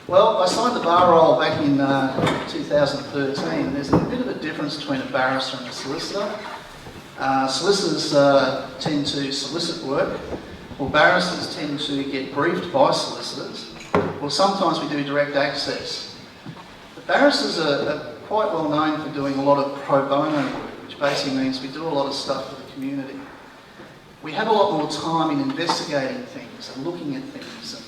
Well, I signed the bar roll back in 2013, and there's a bit of a difference between a barrister and a solicitor. Solicitors tend to solicit work, while barristers tend to get briefed by solicitors, or sometimes we do direct access. The barristers are quite well known for doing a lot of pro bono work, which basically means we do a lot of stuff for the community. We have a lot more time in investigating things and looking at things,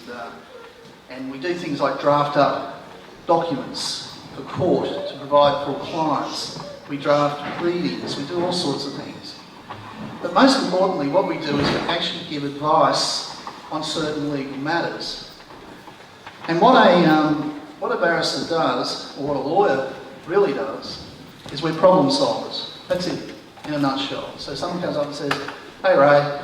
and we do things like draft up documents for court to provide for clients. We draft pleadings, we do all sorts of things. But most importantly, what we do is we actually give advice on certain legal matters. And what a barrister does, or what a lawyer really does, is we're problem solvers. That's it, in a nutshell. So someone comes up and says, "Hey Ray,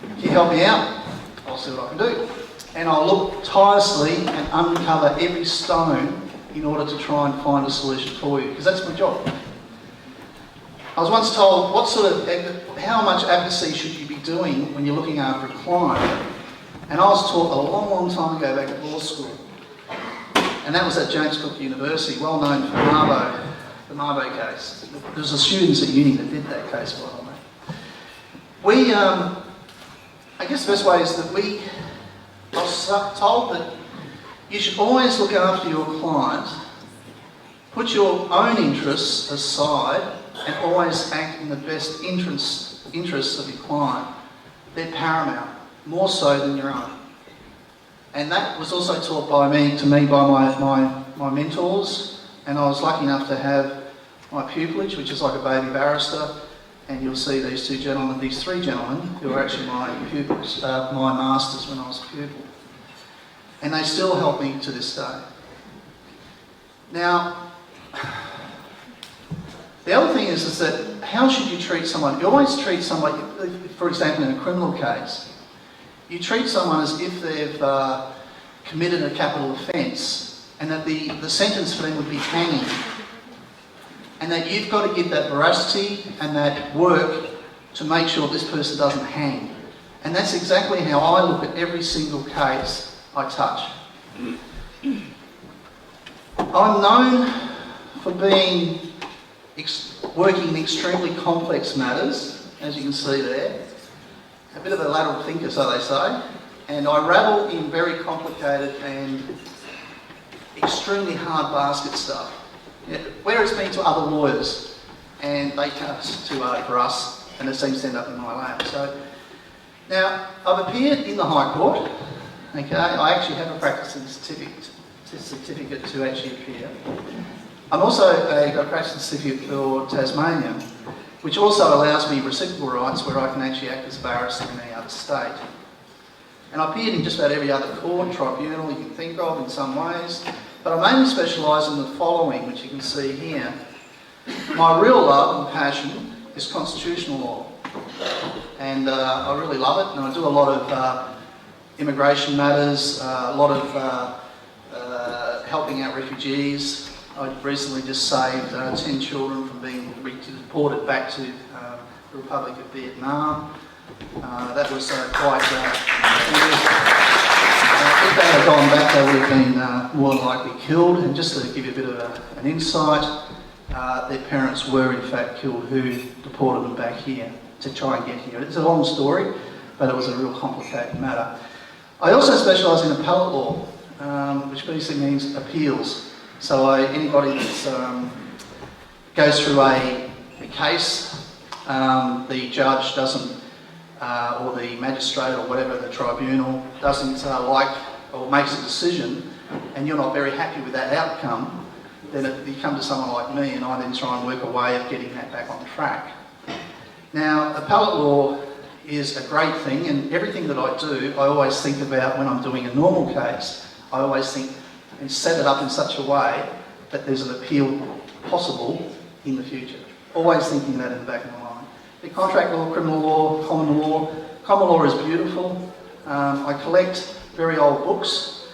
can you help me out?" I'll see what I can do. And I'll look tirelessly and uncover every stone in order to try and find a solution for you, because that's my job. I was once told, how much advocacy should you be doing when you're looking after a client? And I was taught a long, long time ago back at law school. And that was at James Cook University, well known for the Mabo case. There was the students at uni that did that case, by the way. I guess the best way is that I was told that you should always look after your client, put your own interests aside, and always act in the best interests of your client. They're paramount, more so than your own. And that was also taught by my mentors, and I was lucky enough to have my pupillage, which is like a baby barrister, and you'll see these three gentlemen, who are actually my pupils, my masters when I was a pupil. And they still help me to this day. Now, the other thing is that how should you treat someone? You always treat somebody, for example, in a criminal case, you treat someone as if they've committed a capital offence, and that the sentence for them would be hanging. And that you've got to give that veracity and that work to make sure this person doesn't hang. And that's exactly how I look at every single case I touch. I'm known for working in extremely complex matters, as you can see there. A bit of a lateral thinker, so they say. And I rabble in very complicated and extremely hard basket stuff. Where it's been to other lawyers, and they can't, it's too hard for us, and it seems to end up in my lap. So, now, I've appeared in the High Court, okay, I actually have a practicing certificate to actually appear. I'm also got a practicing certificate for Tasmania, which also allows me reciprocal rights where I can actually act as a barrister in any other state. And I appeared in just about every other court, tribunal you can think of in some ways. But I mainly specialise in the following, which you can see here. My real love and passion is constitutional law. And I really love it, and I do a lot of immigration matters, a lot of helping out refugees. I recently just saved 10 children from being deported back to the Republic of Vietnam. That was if they had gone back, they would have been more than likely killed. And just to give you a bit of an insight, their parents were in fact killed who deported them back here to try and get here. It's a long story, but it was a real complicated matter. I also specialise in appellate law, which basically means appeals. So anybody that goes through a case, the judge doesn't or the magistrate or whatever, the tribunal, doesn't like or makes a decision, and you're not very happy with that outcome, then you come to someone like me, and I then try and work a way of getting that back on track. Now, appellate law is a great thing, and everything that I do, I always think about when I'm doing a normal case. I always think and set it up in such a way that there's an appeal possible in the future. Always thinking that in the back of my mind. The contract law, criminal law, common law. Common law is beautiful. I collect very old books,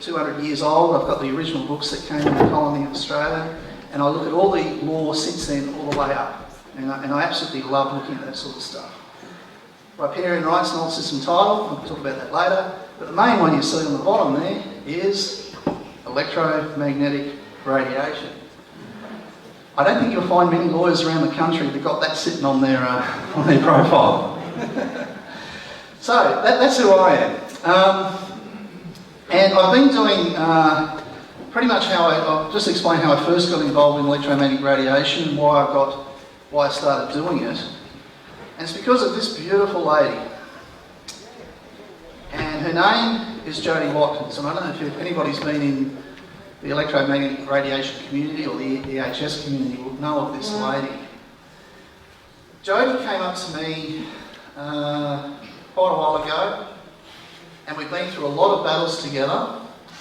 200 years old. I've got the original books that came in the colony of Australia, and I look at all the law since then all the way up. And I absolutely love looking at that sort of stuff. Riparian rights and old system title, I'll talk about that later. But the main one you see on the bottom there is electromagnetic radiation. I don't think you'll find many lawyers around the country that got that sitting on their profile. So that's who I am. And I've been doing pretty much I'll just explain how I first got involved in electromagnetic radiation and why I started doing it. And it's because of this beautiful lady. And her name is Joanie Watkins. And I don't know if anybody's been in the electromagnetic radiation community or the EHS community will know of this lady. Joanie came up to me quite a while ago, and we've been through a lot of battles together,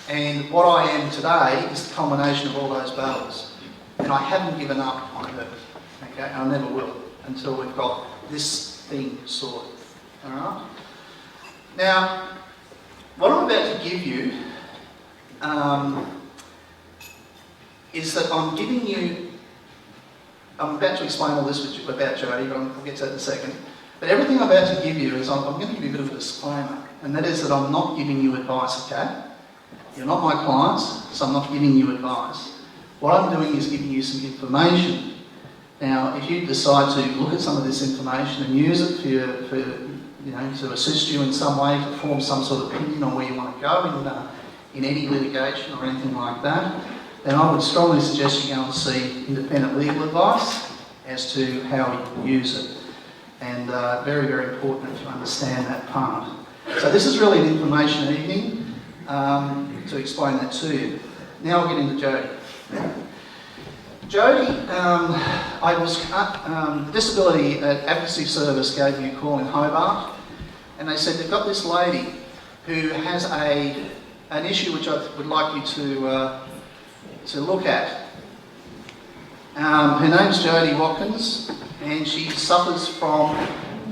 and what I am today is the culmination of all those battles. And I haven't given up on her, okay, and I never will, until we've got this thing sorted, alright? Now, what I'm about to give you is that I'm about to explain all this about Joanie, but I'll get to that in a second. But everything I'm about to give you is, I'm going to give you a bit of a disclaimer, and that is that I'm not giving you advice, okay? You're not my clients, so I'm not giving you advice. What I'm doing is giving you some information. Now, if you decide to look at some of this information and use it to assist you in some way, to form some sort of opinion on where you want to go in any litigation or anything like that, then I would strongly suggest you go and see independent legal advice as to how you use it. And very, very important to understand that part. So this is really an information evening to explain that to you. Now I'll get into Jodie. Jodie, the Disability Advocacy Service gave me a call in Hobart, and they said they've got this lady who has an issue which I would like you to look at. Her name's Joanie Watkins, and she suffers from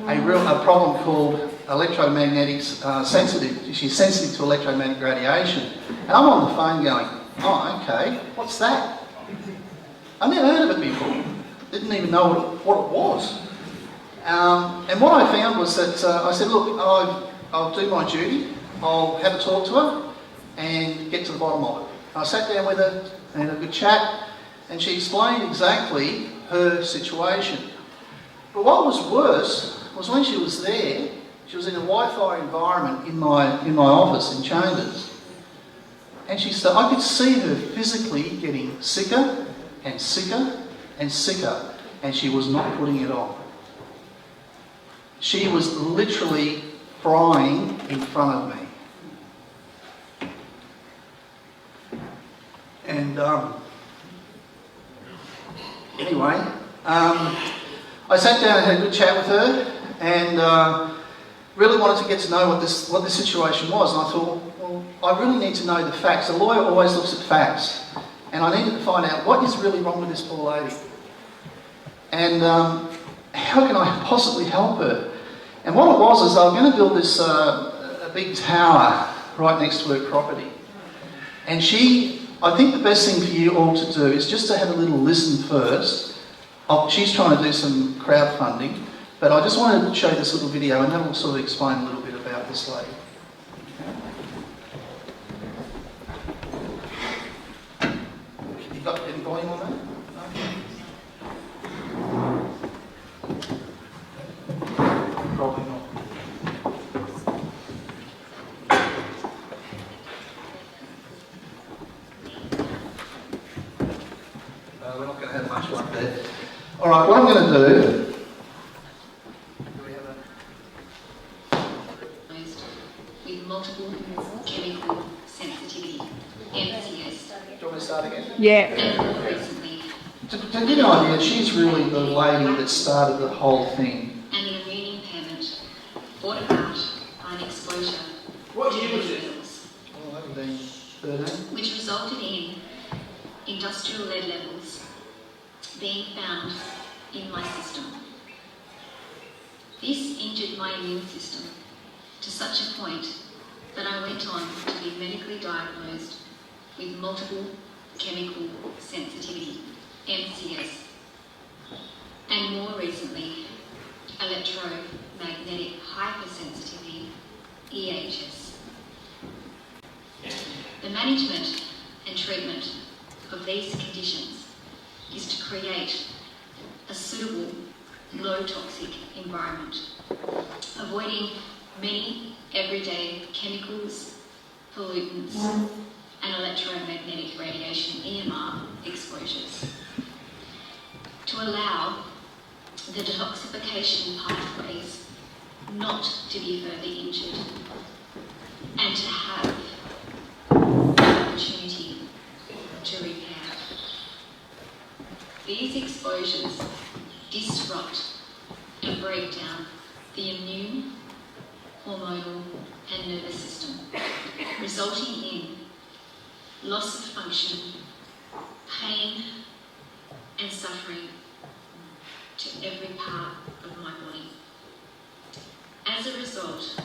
a problem called electromagnetic sensitive. She's sensitive to electromagnetic radiation. And I'm on the phone going, oh, okay, what's that? I've never heard of it before. Didn't even know what it was. And what I found was that I said, look, I'll do my duty. I'll have a talk to her and get to the bottom of it. I sat down with her and had a good chat, and she explained exactly her situation. But what was worse was when she was there, she was in a Wi-Fi environment in my office in Chambers, and I could see her physically getting sicker and sicker and sicker, and she was not putting it on. She was literally frying in front of me. And anyway, I sat down and had a good chat with her, and really wanted to get to know what this situation was. And I thought, well, I really need to know the facts. A lawyer always looks at facts, and I needed to find out what is really wrong with this poor lady, and how can I possibly help her. And what it was is I was going to build this a big tower right next to her property, and I think the best thing for you all to do is just to have a little listen first. She's trying to do some crowdfunding, but I just wanted to show you this little video, and that will sort of explain a little bit about this lady. You got any volume on that? No? Probably not. We're not going to have much like that. All right, what I'm going to do. With multiple chemical sensitivity, MCS. Do you want me to start again? Yeah. And more recently, To give you an idea, she's really the lady that started the whole thing. an immune impairment brought about by an exposure What to year was it? chemicals, Oh, that would be 13. which resulted in industrial lead levels being found in my system. This injured my immune system to such a point that I went on to be medically diagnosed with multiple chemical sensitivity, MCS, and more recently, electromagnetic hypersensitivity, EHS. The management and treatment of these conditions is to create a suitable, low-toxic environment, avoiding many everyday chemicals, pollutants, and electromagnetic radiation (EMR) exposures, to allow the detoxification pathways not to be further injured, and to have the opportunity to repair. These exposures disrupt and break down the immune, hormonal, and nervous system, resulting in loss of function, pain, and suffering to every part of my body. As a result,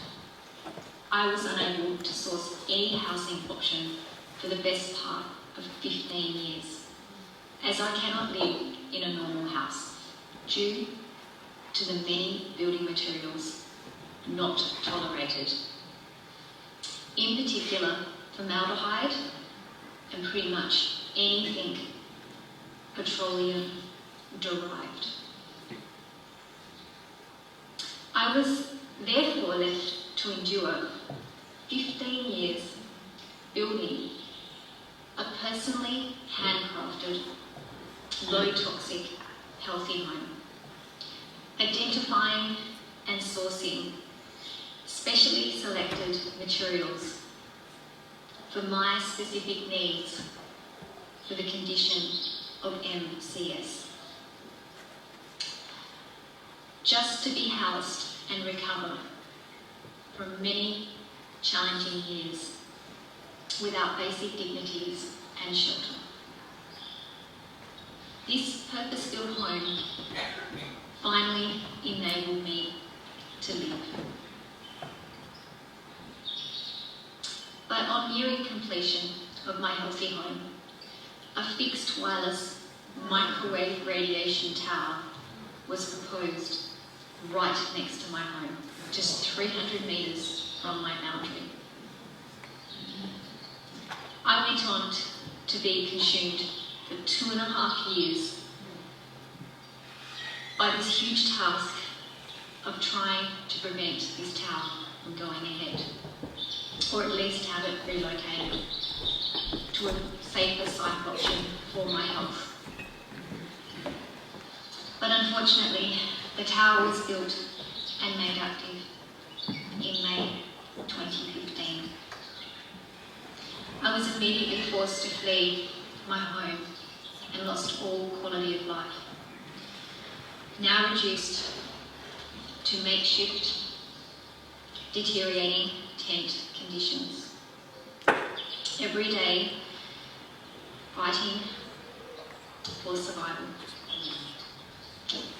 I was unable to source any housing option for the best part of 15 years, as I cannot live in a normal house due to the many building materials not tolerated. In particular, formaldehyde and pretty much anything petroleum derived. I was therefore left to endure 15 years building a personally handcrafted, low-toxic, healthy home, identifying and sourcing specially selected materials for my specific needs for the condition of MCS, just to be housed and recover from many challenging years without basic dignities and shelter. This purpose-built home finally enabled me to live. But on nearing completion of my healthy home, a fixed wireless microwave radiation tower was proposed right next to my home, just 300 metres from my boundary. I went on to be consumed for 2.5 years by this huge task of trying to prevent this tower from going ahead, or at least have it relocated to a safer site option for my health. But unfortunately, the tower was built and made active in May 2015. I was immediately forced to flee my home and lost all quality of life, now reduced to makeshift, deteriorating tent conditions. Every day, fighting for survival.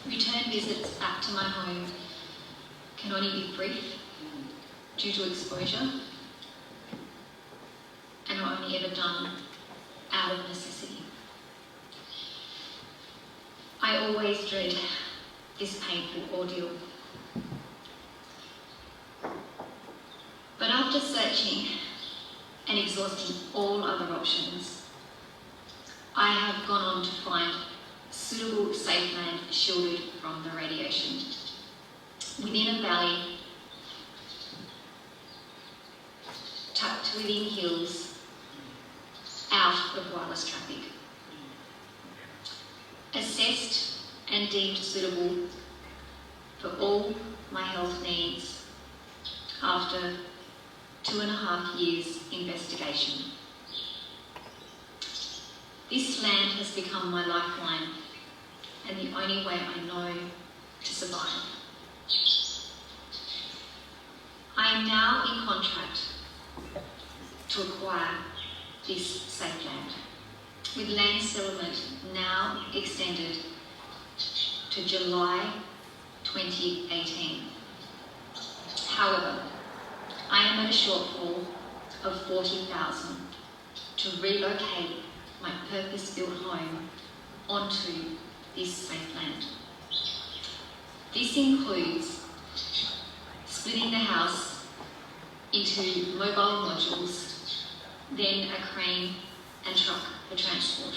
Return visits back to my home can only be brief due to exposure, and are only ever done out of necessity. I always dread this painful ordeal. But after searching and exhausting all other options, I have gone on to find suitable safe land shielded from the radiation within a valley tucked within hills out of wireless traffic. Assessed and deemed suitable for all my health needs after 2.5 years investigation. This land has become my lifeline and the only way I know to survive. I am now in contract to acquire this safe land, with land settlement now extended to July 2018. However, I am at a shortfall of 40,000 to relocate my purpose-built home onto this safe land. This includes splitting the house into mobile modules, then a crane and truck for transport,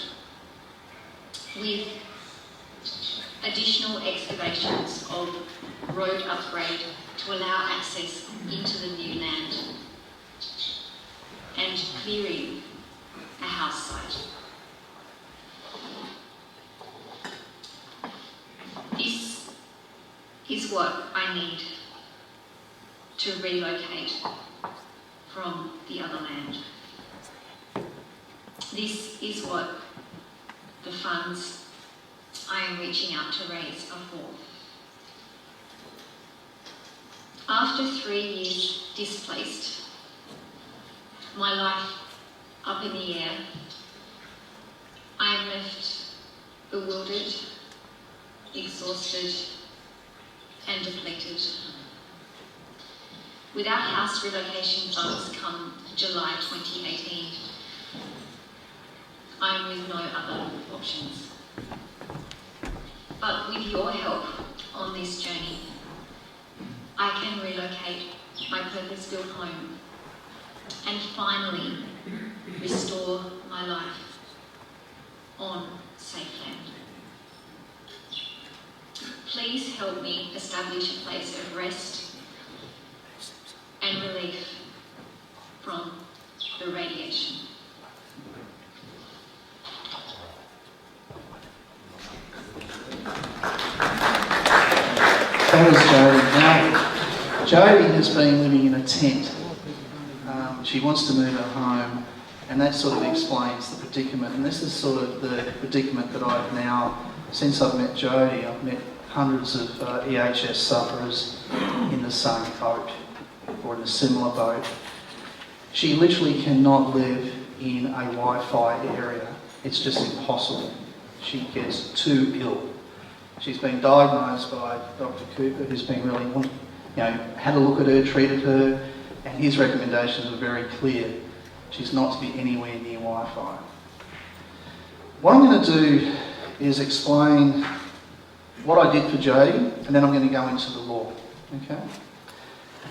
with additional excavations of road upgrade to allow access into the new land, and clearing a house site. This is what I need to relocate from the other land. This is what the funds I am reaching out to raise are for. After 3 years displaced, my life up in the air, I am left bewildered, exhausted and depleted. Without house relocation funds come July 2018, I am with no other options. But with your help on this journey, I can relocate my purpose-built home and finally restore my life on safe land. Please help me establish a place of rest and relief from the radiation. That was Joanie. Now, Joanie has been living in a tent. She wants to move her home, and that sort of explains the predicament. And this is sort of the predicament that I've now, since I've met Joanie, I've met hundreds of EHS sufferers in the same boat or in a similar boat. She literally cannot live in a Wi-Fi area. It's just impossible. She gets too ill. She's been diagnosed by Dr. Cooper, who's been really, had a look at her, treated her, and his recommendations are very clear. She's not to be anywhere near Wi-Fi. What I'm going to do is explain what I did for Jody, and then I'm going to go into the law. Okay?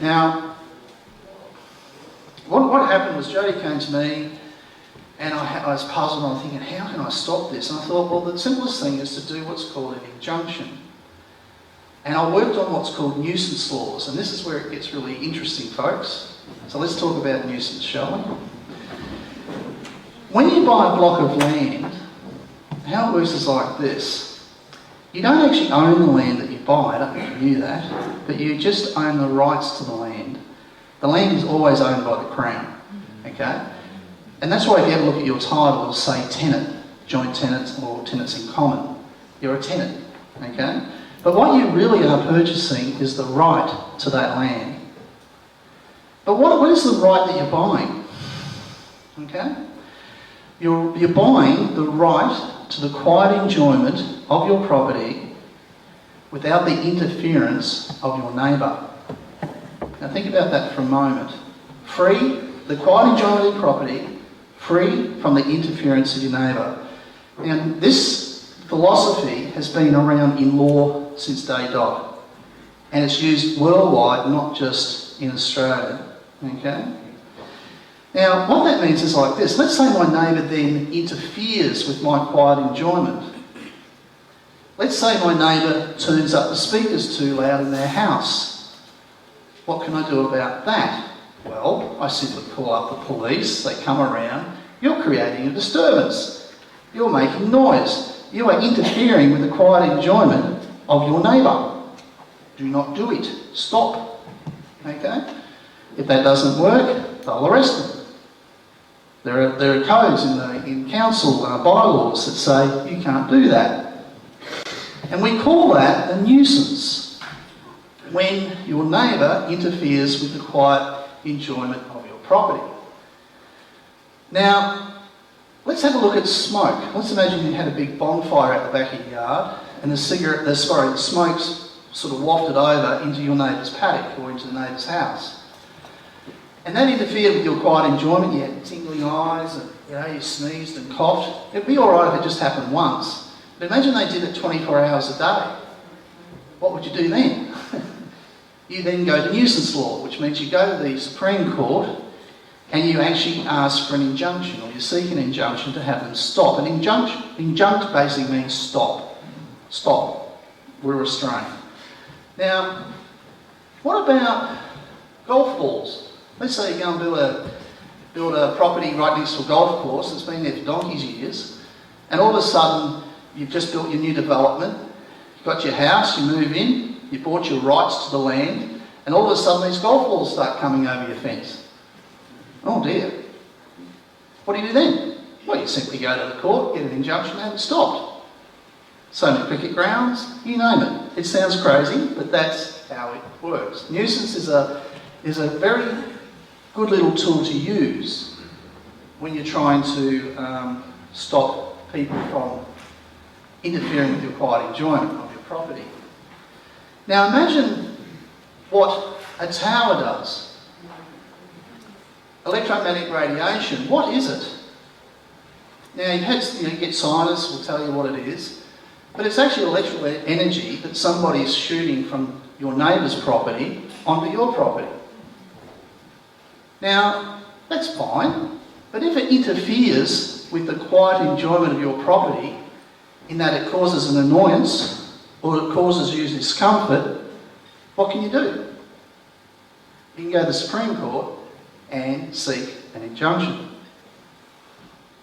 Now, what happened was Jody came to me, and I was puzzled, and I was thinking, how can I stop this? And I thought, well, the simplest thing is to do what's called an injunction. And I worked on what's called nuisance laws, and this is where it gets really interesting, folks. So let's talk about nuisance, shall we? When you buy a block of land, how it works is like this. You don't actually own the land that you buy, I don't know if you knew that, but you just own the rights to the land. The land is always owned by the Crown, okay? And that's why if you ever look at your title, it'll say tenant, joint tenants or tenants in common. You're a tenant, okay? But what you really are purchasing is the right to that land. But what is the right that you're buying? Okay? You're buying the right to the quiet enjoyment of your property without the interference of your neighbour. Now think about that for a moment. Free, the quiet enjoyment of property, free from the interference of your neighbour. And this philosophy has been around in law since day dot. And it's used worldwide, not just in Australia. Okay? Now, what that means is like this. Let's say my neighbour then interferes with my quiet enjoyment. Let's say my neighbour turns up the speakers too loud in their house. What can I do about that? Well, I simply call up the police, they come around. You're creating a disturbance. You're making noise. You are interfering with the quiet enjoyment of your neighbour. Do not do it. Stop. Okay? If that doesn't work, they'll arrest them. There are codes in council bylaws that say you can't do that. And we call that a nuisance, when your neighbour interferes with the quiet enjoyment of your property. Now, let's have a look at smoke. Let's imagine you had a big bonfire at the back of your yard, and the smoke's sort of wafted over into your neighbour's paddock or into the neighbour's house. And that interfered with your quiet enjoyment. You had tingling eyes, and you sneezed and coughed. It'd be all right if it just happened once. But imagine they did it 24 hours a day. What would you do then? You then go to nuisance law, which means you go to the Supreme Court and you actually ask for an injunction, or you seek an injunction to have them stop. An injunct basically means stop. Stop. We're restrained. Now, what about golf balls? Let's say you go and build a property right next to a golf course that's been there for donkey's years, and all of a sudden you've just built your new development, you've got your house, you move in, you bought your rights to the land, and all of a sudden these golf balls start coming over your fence. Oh dear. What do you do then? Well, you simply go to the court, get an injunction, and it's stopped. So many cricket grounds, you name it. It sounds crazy, but that's how it works. Nuisance is a very good little tool to use when you're trying to stop people from interfering with your quiet enjoyment of your property. Now imagine what a tower does. Electromagnetic radiation, what is it? Now you get scientists will tell you what it is, but it's actually electrical energy that somebody is shooting from your neighbour's property onto your property. Now, that's fine, but if it interferes with the quiet enjoyment of your property, in that it causes an annoyance, or it causes you discomfort, what can you do? You can go to the Supreme Court and seek an injunction.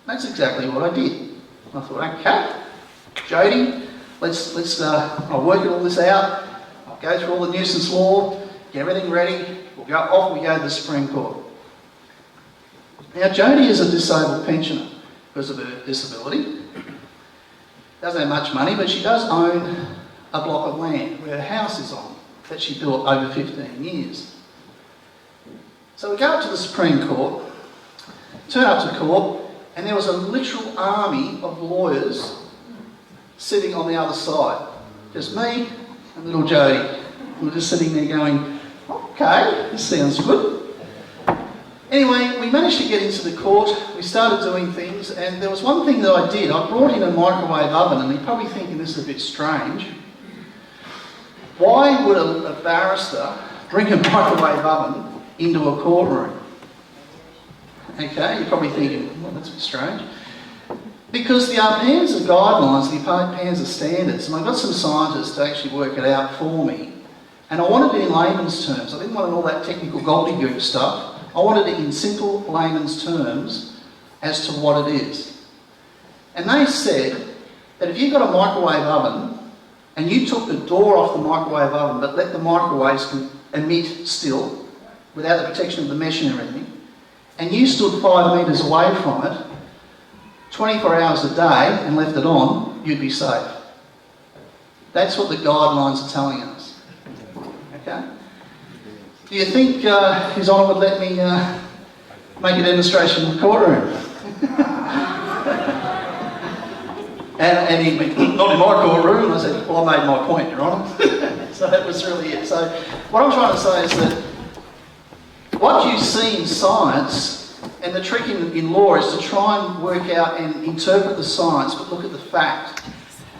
That's exactly what I did. I thought, okay, Jody, I'll work all this out, I'll go through all the nuisance law, get everything ready, we go to the Supreme Court. Now, Jody is a disabled pensioner because of her disability. Doesn't have much money, but she does own a block of land where her house is on, that she built over 15 years. So we go up to the Supreme Court, turn up to court, and there was a literal army of lawyers sitting on the other side. Just me and little Jody. We were just sitting there going, okay, this sounds good. Anyway, we managed to get into the court, we started doing things, and there was one thing that I did. I brought in a microwave oven, and you're probably thinking this is a bit strange. Why would a barrister bring a microwave oven into a courtroom? Okay, you're probably thinking, well, that's a bit strange. Because the APANZA guidelines, the APANZA standards, and I got some scientists to actually work it out for me, and I wanted it in layman's terms. I didn't want all that technical gobbledygook stuff. I wanted it in simple layman's terms as to what it is. And they said that if you've got a microwave oven and you took the door off the microwave oven but let the microwaves emit still, without the protection of the mesh and everything, and you stood 5 metres away from it, 24 hours a day and left it on, you'd be safe. That's what the guidelines are telling us. Okay? Do you think His Honour would let me make a demonstration in the courtroom? and he went, not in my courtroom. I said, well, I made my point, Your Honour. So that was really it. So what I'm trying to say is that what you see in science, and the trick in law is to try and work out and interpret the science, but look at the fact.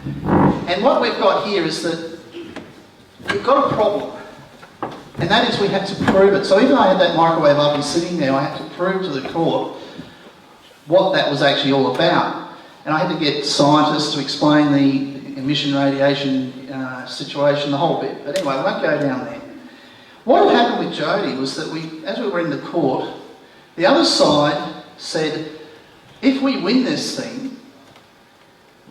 And what we've got here is that we've got a problem. And that is we had to prove it. So even though I had that microwave oven sitting there, I had to prove to the court what that was actually all about. And I had to get scientists to explain the emission radiation situation, the whole bit. But anyway, I won't go down there. What had happened with Jody was that as we were in the court, the other side said, if we win this thing,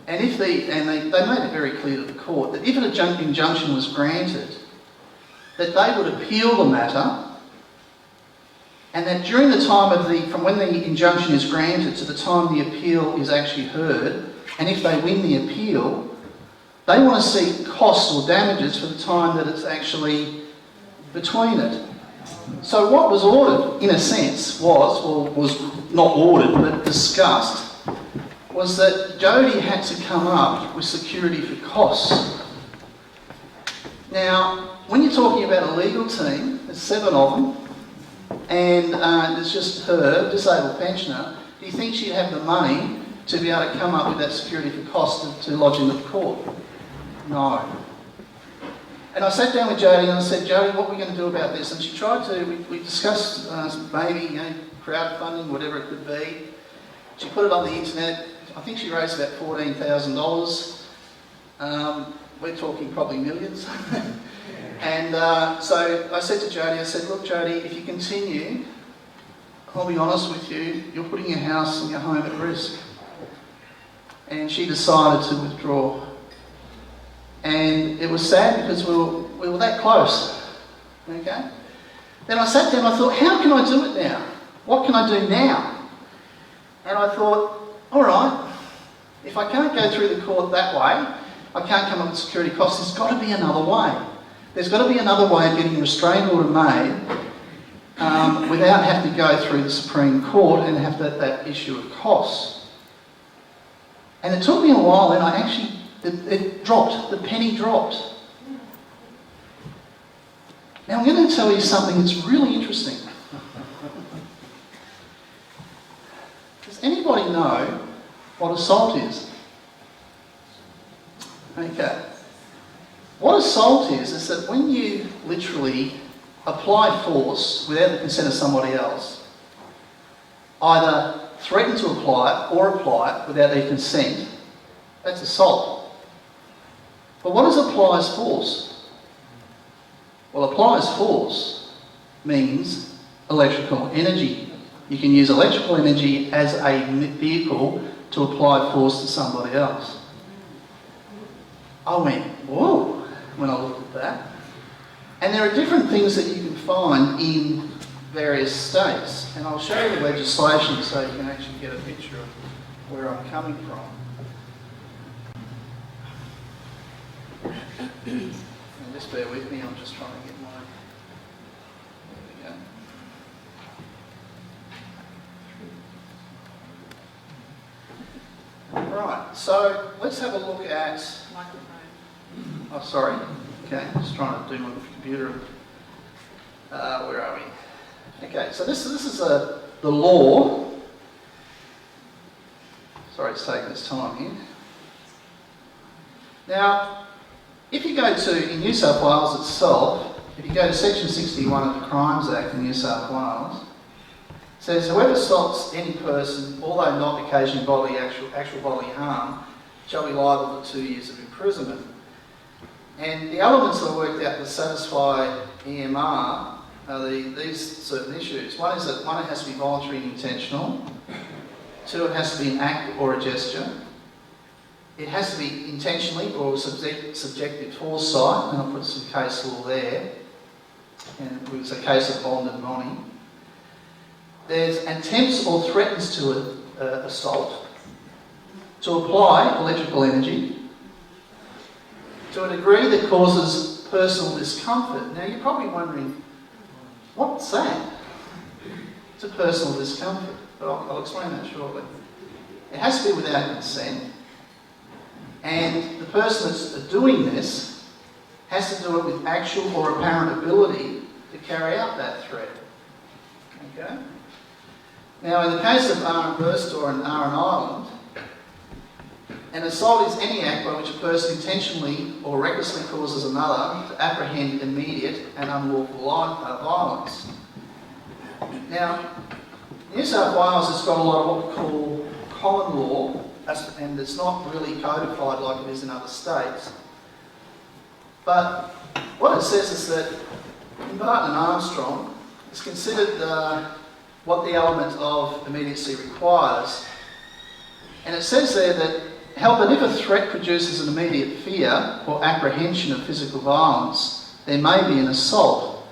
and they made it very clear to the court that if an injunction was granted, that they would appeal the matter, and that during the time from when the injunction is granted to the time the appeal is actually heard, and if they win the appeal, they want to seek costs or damages for the time that it's actually between it. So what was ordered, in a sense, was not ordered, but discussed, was that Jody had to come up with security for costs. Now, when you're talking about a legal team, there's 7 of them, and there's just her, disabled pensioner, do you think she'd have the money to be able to come up with that security for costs to lodge in the court? No. And I sat down with Joanie and I said, Joanie, what are we going to do about this? And she tried to, we discussed maybe, crowdfunding, whatever it could be. She put it on the internet. I think she raised about $14,000. We're talking probably millions. And so I said to Joanie, I said, look, Joanie, if you continue, I'll be honest with you, you're putting your house and your home at risk. And she decided to withdraw. And it was sad because we were that close. Okay? Then I sat there and I thought, how can I do it now? What can I do now? And I thought, all right, if I can't go through the court that way, I can't come up with security costs, there's got to be another way. There's got to be another way of getting a restraining order made without having to go through the Supreme Court and have that issue of costs. And it took me a while, and I actually, it dropped, the penny dropped. Now I'm going to tell you something that's really interesting. Does anybody know what assault is? Okay. What assault is that when you literally apply force without the consent of somebody else, either threaten to apply it or apply it without their consent, that's assault. But what does applies force? Well, applies force means electrical energy. You can use electrical energy as a vehicle to apply force to somebody else. I went, whoa, when I looked at that. And there are different things that you can find in various states. And I'll show you the legislation so you can actually get a picture of where I'm coming from. And just bear with me, I'm just trying to get my... There we go. Right, so let's have a look at... Oh, sorry. Okay, just trying to do my computer. Where are we? Okay, so this is the law. Sorry, it's taking its time here. Now, if you go to, in New South Wales itself, if you go to Section 61 of the Crimes Act in New South Wales, it says, whoever assaults any person, although not occasioning bodily actual bodily harm, shall be liable to 2 years of imprisonment. And the elements that are worked out to satisfy EMR are these certain issues. One is that it has to be voluntary and intentional. 2, it has to be an act or a gesture. It has to be intentionally or subjective foresight, and I'll put some case law there. And it was a case of Bond and Ronnie. There's attempts or threatens to assault, to apply electrical energy, to a degree that causes personal discomfort. Now you're probably wondering, what's that? It's a personal discomfort, but I'll explain that shortly. It has to be without consent, and the person that's doing this has to do it with actual or apparent ability to carry out that threat. Okay? Now in the case of R and Burstall and R and Ireland, an assault is any act by which a person intentionally or recklessly causes another to apprehend immediate and unlawful violence. Now, New South Wales has got a lot of what we call common law, and it's not really codified like it is in other states. But what it says is that in Barton and Armstrong, it's considered what the element of immediacy requires. And it says there that if a threat produces an immediate fear or apprehension of physical violence, there may be an assault,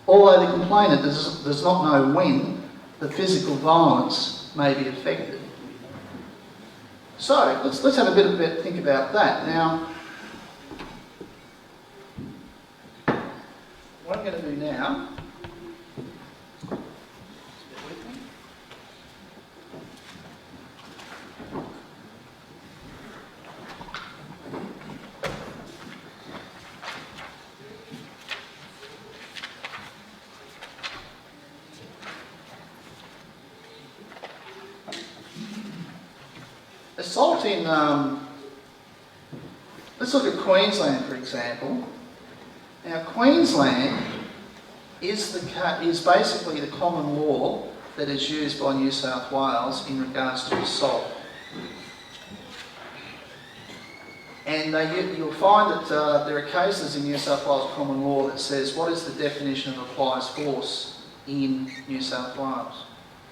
although the complainant does not know when the physical violence may be effected. So let's have a bit of a think about that. Now, what I'm going to do now, just bear with me. Assault in, let's look at Queensland for example. Now, Queensland is basically the common law that is used by New South Wales in regards to assault. And you'll find that there are cases in New South Wales common law that says what is the definition of applies force in New South Wales.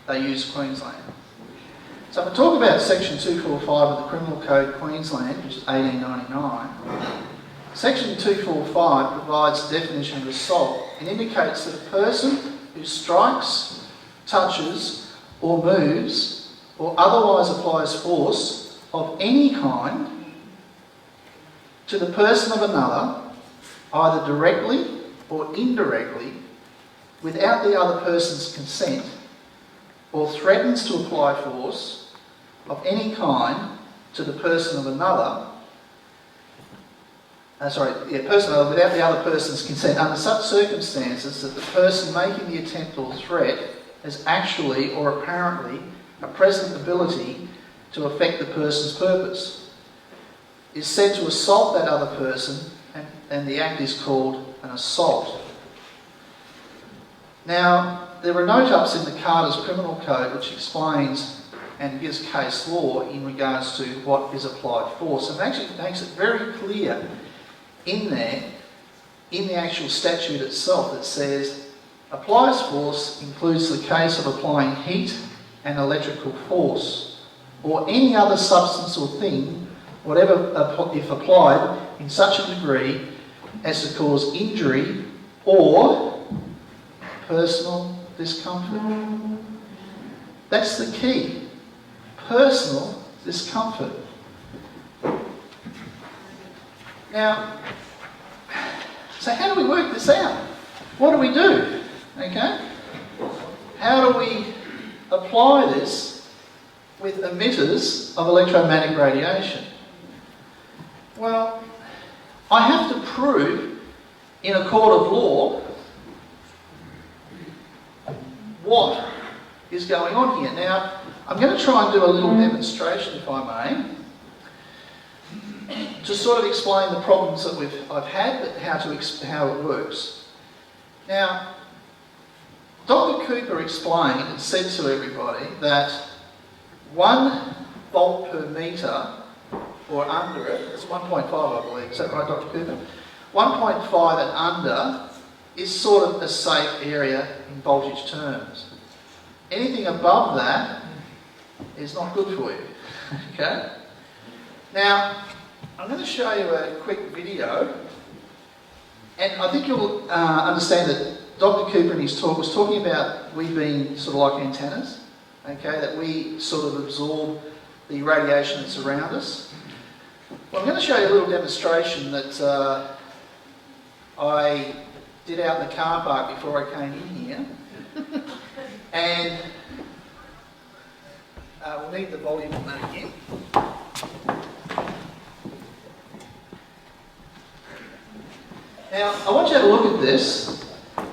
They use Queensland. So if we talk about section 245 of the Criminal Code Queensland, which is 1899, section 245 provides the definition of assault and indicates that a person who strikes, touches or moves or otherwise applies force of any kind to the person of another, either directly or indirectly, without the other person's consent, or threatens to apply force of any kind to the person of another, without the other person's consent, under such circumstances that the person making the attempt or threat has actually or apparently a present ability to affect the person's purpose, is said to assault that other person, and the act is called an assault. Now, there are note-ups in the Carter's Criminal Code which explains and gives case law in regards to what is applied force, and actually makes it very clear in there, in the actual statute itself, that says applies force includes the case of applying heat and electrical force or any other substance or thing, whatever, if applied in such a degree as to cause injury or personal discomfort. That's the key. Personal discomfort. Now, so how do we work this out? What do we do? Okay? How do we apply this with emitters of electromagnetic radiation? Well, I have to prove in a court of law what is going on here. Now, I'm going to try and do a little demonstration, if I may, to sort of explain the problems that I've had, but how it works. Now, Dr. Cooper explained and said to everybody that 1 volt per metre or under it, it's 1.5 I believe, is that right, Dr. Cooper? 1.5 and under is sort of a safe area in voltage terms. Anything above that is not good for you, okay? Now, I'm going to show you a quick video, and I think you'll understand that Dr. Cooper in his talk was talking about we being sort of like antennas, okay, that we sort of absorb the radiation that's around us. Well, I'm going to show you a little demonstration that I did out in the car park before I came in here, and we'll need the volume on that again. Now, I want you to have a look at this,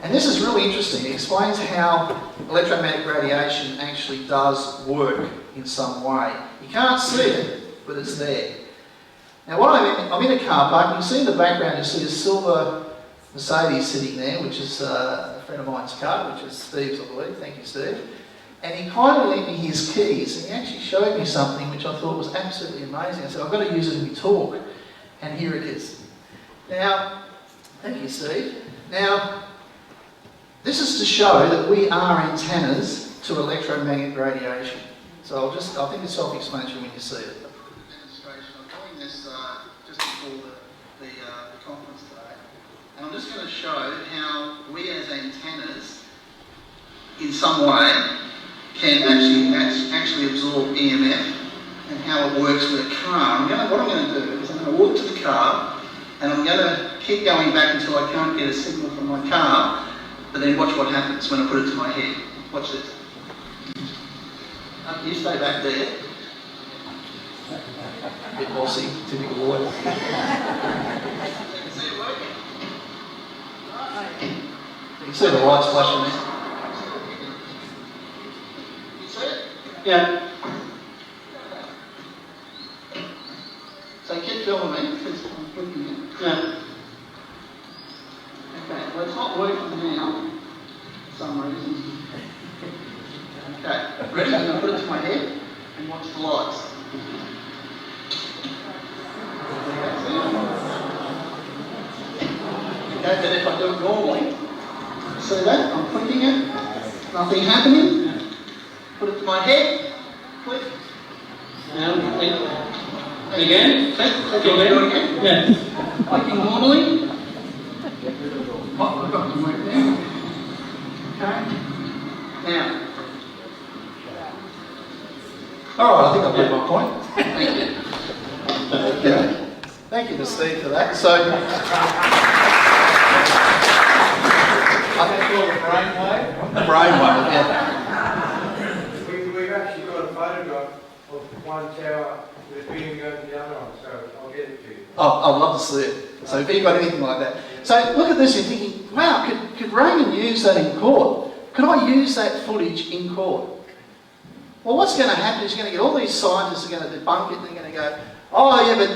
and this is really interesting. It explains how electromagnetic radiation actually does work in some way. You can't see it, but it's there. Now, I'm in a car park, and you see in the background, you see a silver Mercedes sitting there, which is a friend of mine's car, which is Steve's, I believe. Thank you, Steve. And he kindly lent me his keys, and he actually showed me something which I thought was absolutely amazing. I said, I've got to use it in my talk, and here it is. Now, thank you, Steve. Now, this is to show that we are antennas to electromagnetic radiation. So I think it's self-explanatory when you see it. I'm doing this just before the conference today, and I'm just going to show how we as antennas, in some way, can actually absorb EMF and how it works with a car. What I'm going to do is I'm going to walk to the car, and I'm going to keep going back until I can't get a signal from my car, but then watch what happens when I put it to my head. Watch this. You stay back there. A bit bossy, typical boy. You can see it working. You can see the lights flashing there. You see it? Yeah. So keep filming me, because I'm looking at it. Yeah. not working now, for some reason. Okay, ready? I'm going to put it to my head and watch the lights. Okay, but if I do it normally, see that? I'm clicking it, nothing happening. Put it to my head, click. Again, click, do it again. Yeah. Clicking normally. Oh, I've got to work now. Okay. Now. Alright, I think I've made my point. Thank you. Okay. Thank you to Steve for that. So, I think you're the brainwave. The brainwave, yeah. We've actually got a photograph of one tower with a beam going to the other one, so I'll get it to you. Oh, I'd love to see it. So if you've got anything like that. So look at this, you're thinking, wow, could Raymond use that in court? Could I use that footage in court? Well, what's going to happen is you're going to get all these scientists are going to debunk it, and they're going to go, oh yeah, but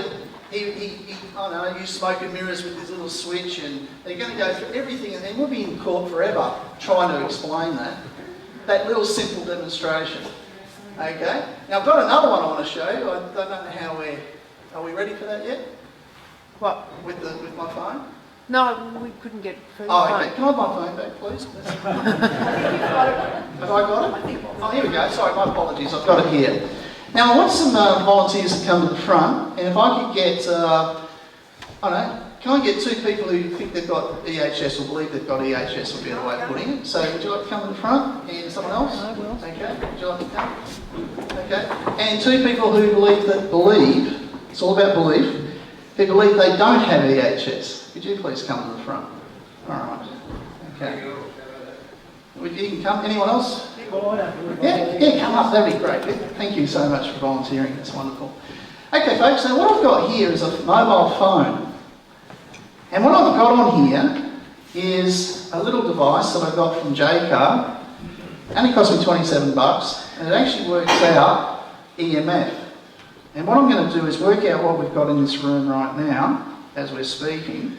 he I don't know, used smoke and mirrors with his little switch, and they're going to go through everything, and then we'll be in court forever trying to explain that little simple demonstration. Okay? Now I've got another one I want to show you. I don't know how are we ready for that yet? What? With my phone? No, we couldn't get through the Oh, phone. okay. Can I have my phone back, please? Have I got it? Oh, here we go. Sorry, my apologies. I've got it here. Now, I want some volunteers to come to the front, and if I could get, I don't know, can I get 2 people who think they've got EHS or believe they've got EHS would be a way of putting it. So, would you like to come to the front? And someone else? I will. Okay. Would you like to come? Okay. And 2 people who believe, it's all about belief, who believe they don't have EHS. Could you please come to the front? All right. Okay. Would you can come? Anyone else? Yeah, come up. That'd be great. Thank you so much for volunteering. That's wonderful. Okay, folks. So what I've got here is a mobile phone, and what I've got on here is a little device that I got from JCar. Only cost me $27, and it actually works out EMF. And what I'm going to do is work out what we've got in this room right now as we're speaking,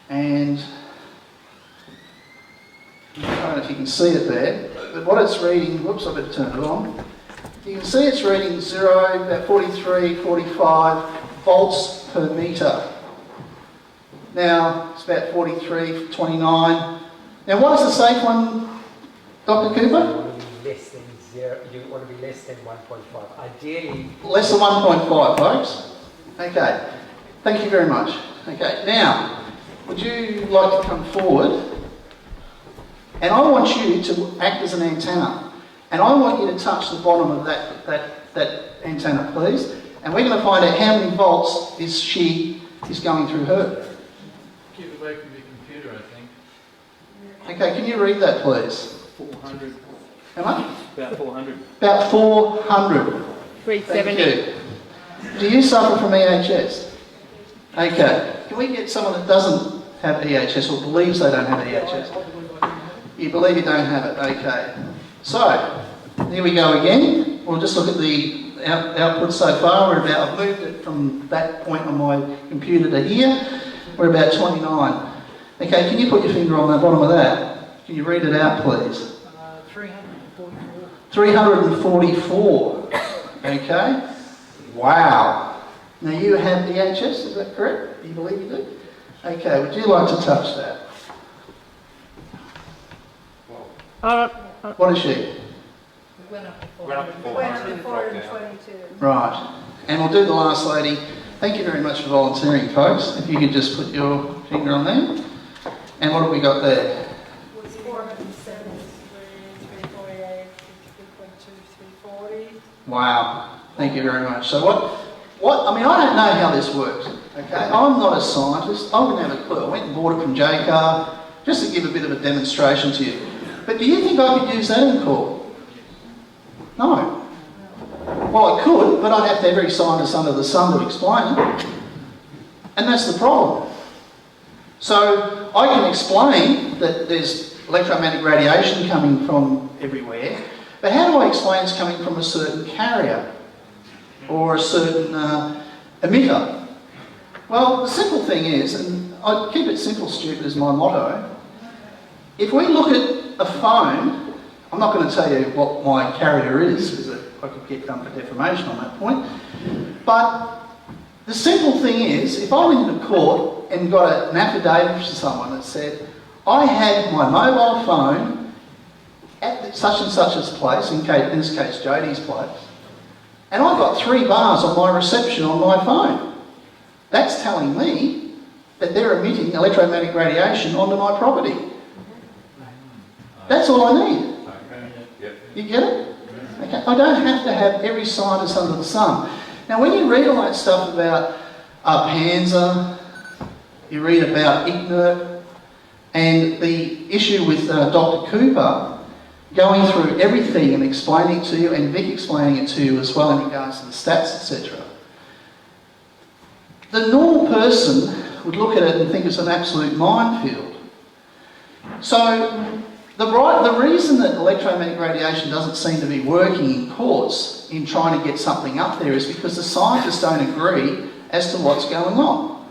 and I don't know if you can see it there, but what it's reading, whoops, I better turn it on. You can see it's reading 0, about 43, 45 volts per metre. Now, it's about 43, 29. Now, what is the safe one, Dr. Cooper? Less than 0, you want to be less than 1.5. Ideally, less than 1.5, folks. Okay, thank you very much. Okay, now, would you like to come forward? And I want you to act as an antenna. And I want you to touch the bottom of that antenna, please. And we're going to find out how many volts is going through her. Keep it away from your computer, I think. Okay, can you read that, please? 400. How much? About 400. About 400. 370. Thank you. Do you suffer from EHS? Okay. Can we get someone that doesn't have EHS or believes they don't have EHS? You believe you don't have it. Okay. So, here we go again. We'll just look at the output so far. I've moved it from that point on my computer to here. We're about 29. Okay, can you put your finger on the bottom of that? Can you read it out, please? 344. 344. Okay. Wow. Now you have EHS, is that correct? Do you believe you do? Okay, would you like to touch that? What is she? Went up to Went up to 422. Right. And we'll do the last lady. Thank you very much for volunteering, folks. If you could just put your finger on there. And what have we got there? It was 473, 348, 52.2, 340. Wow. Thank you very much. So I mean, I don't know how this works. Okay, I'm not a scientist. I wouldn't have a clue. I went and bought it from JCar just to give a bit of a demonstration to you. But do you think I could use that in court? No. Well, I could, but I'd have to have every scientist under the sun to explain it. And that's the problem. So I can explain that there's electromagnetic radiation coming from everywhere, but how do I explain it's coming from a certain carrier or a certain emitter? Well, the simple thing is, and I keep it simple, stupid is my motto. If we look at a phone, I'm not going to tell you what my carrier is, because I could get done for defamation on that point, but the simple thing is, if I went into court and got an affidavit from someone that said, I had my mobile phone at such and such's place, in this case Jodie's place, and I got 3 bars on my reception on my phone, that's telling me that they're emitting electromagnetic radiation onto my property. That's all I need. You get it? Okay. I don't have to have every scientist under the sun. Now, when you read all that stuff about Panzer, you read about IGNIRT, and the issue with Dr. Cooper going through everything and explaining it to you, and Vic explaining it to you as well in regards to the stats, etc. The normal person would look at it and think it's an absolute minefield. So, the reason that electromagnetic radiation doesn't seem to be working in courts in trying to get something up there is because the scientists don't agree as to what's going on.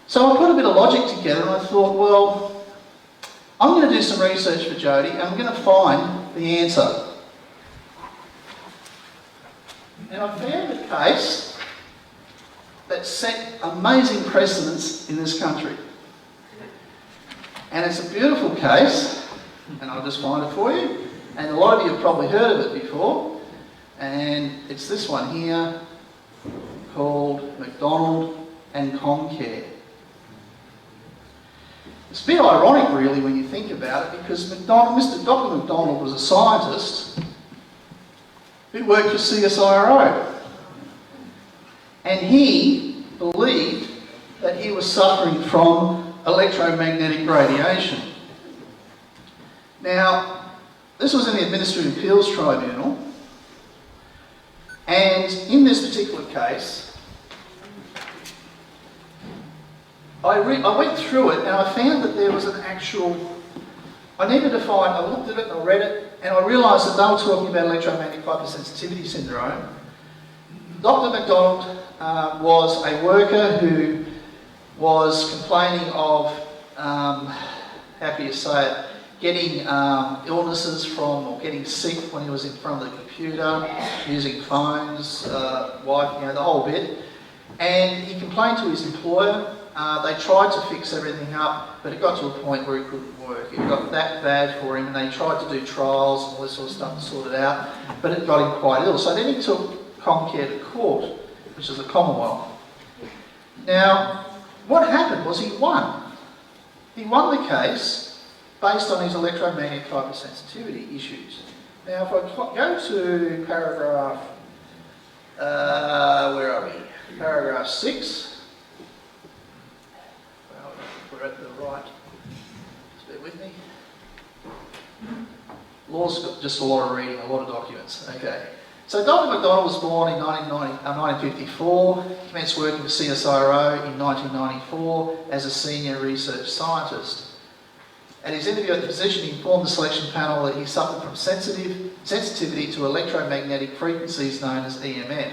So I put a bit of logic together and I thought, well, I'm going to do some research for Jodie and I'm going to find the answer. And I found a case that set amazing precedents in this country. And it's a beautiful case, and I'll just find it for you. And a lot of you have probably heard of it before. And it's this one here, called McDonald and Comcare. It's a bit ironic, really, when you think about it, because Dr. McDonald was a scientist who worked for CSIRO. And he believed that he was suffering from electromagnetic radiation. Now, this was in the Administrative Appeals Tribunal, and in this particular case, I went through it and I found that there was an actual, I looked at it and I read it, and I realised that they were talking about electromagnetic hypersensitivity syndrome. Dr. McDonald was a worker who was complaining of, how can you say it, getting illnesses from, or getting sick when he was in front of the computer, using phones, Wi-Fi, you know, the whole bit. And he complained to his employer. They tried to fix everything up, but it got to a point where it couldn't work. It got that bad for him, and they tried to do trials and all this sort of stuff to sort it out, but it got him quite ill. So then he took Comcare to court, which is the Commonwealth. Now, what happened was he won. He won the case based on his electromagnetic hypersensitivity issues. Now, if I go to paragraph, where are we? Paragraph 6. Well, we're at the right. Just bear with me. Law's got just a lot of reading, a lot of documents. Okay. So Dr. McDonald was born in 1954, commenced working for CSIRO in 1994 as a senior research scientist. At his interview at the position, he informed the selection panel that he suffered from sensitivity to electromagnetic frequencies known as EMF.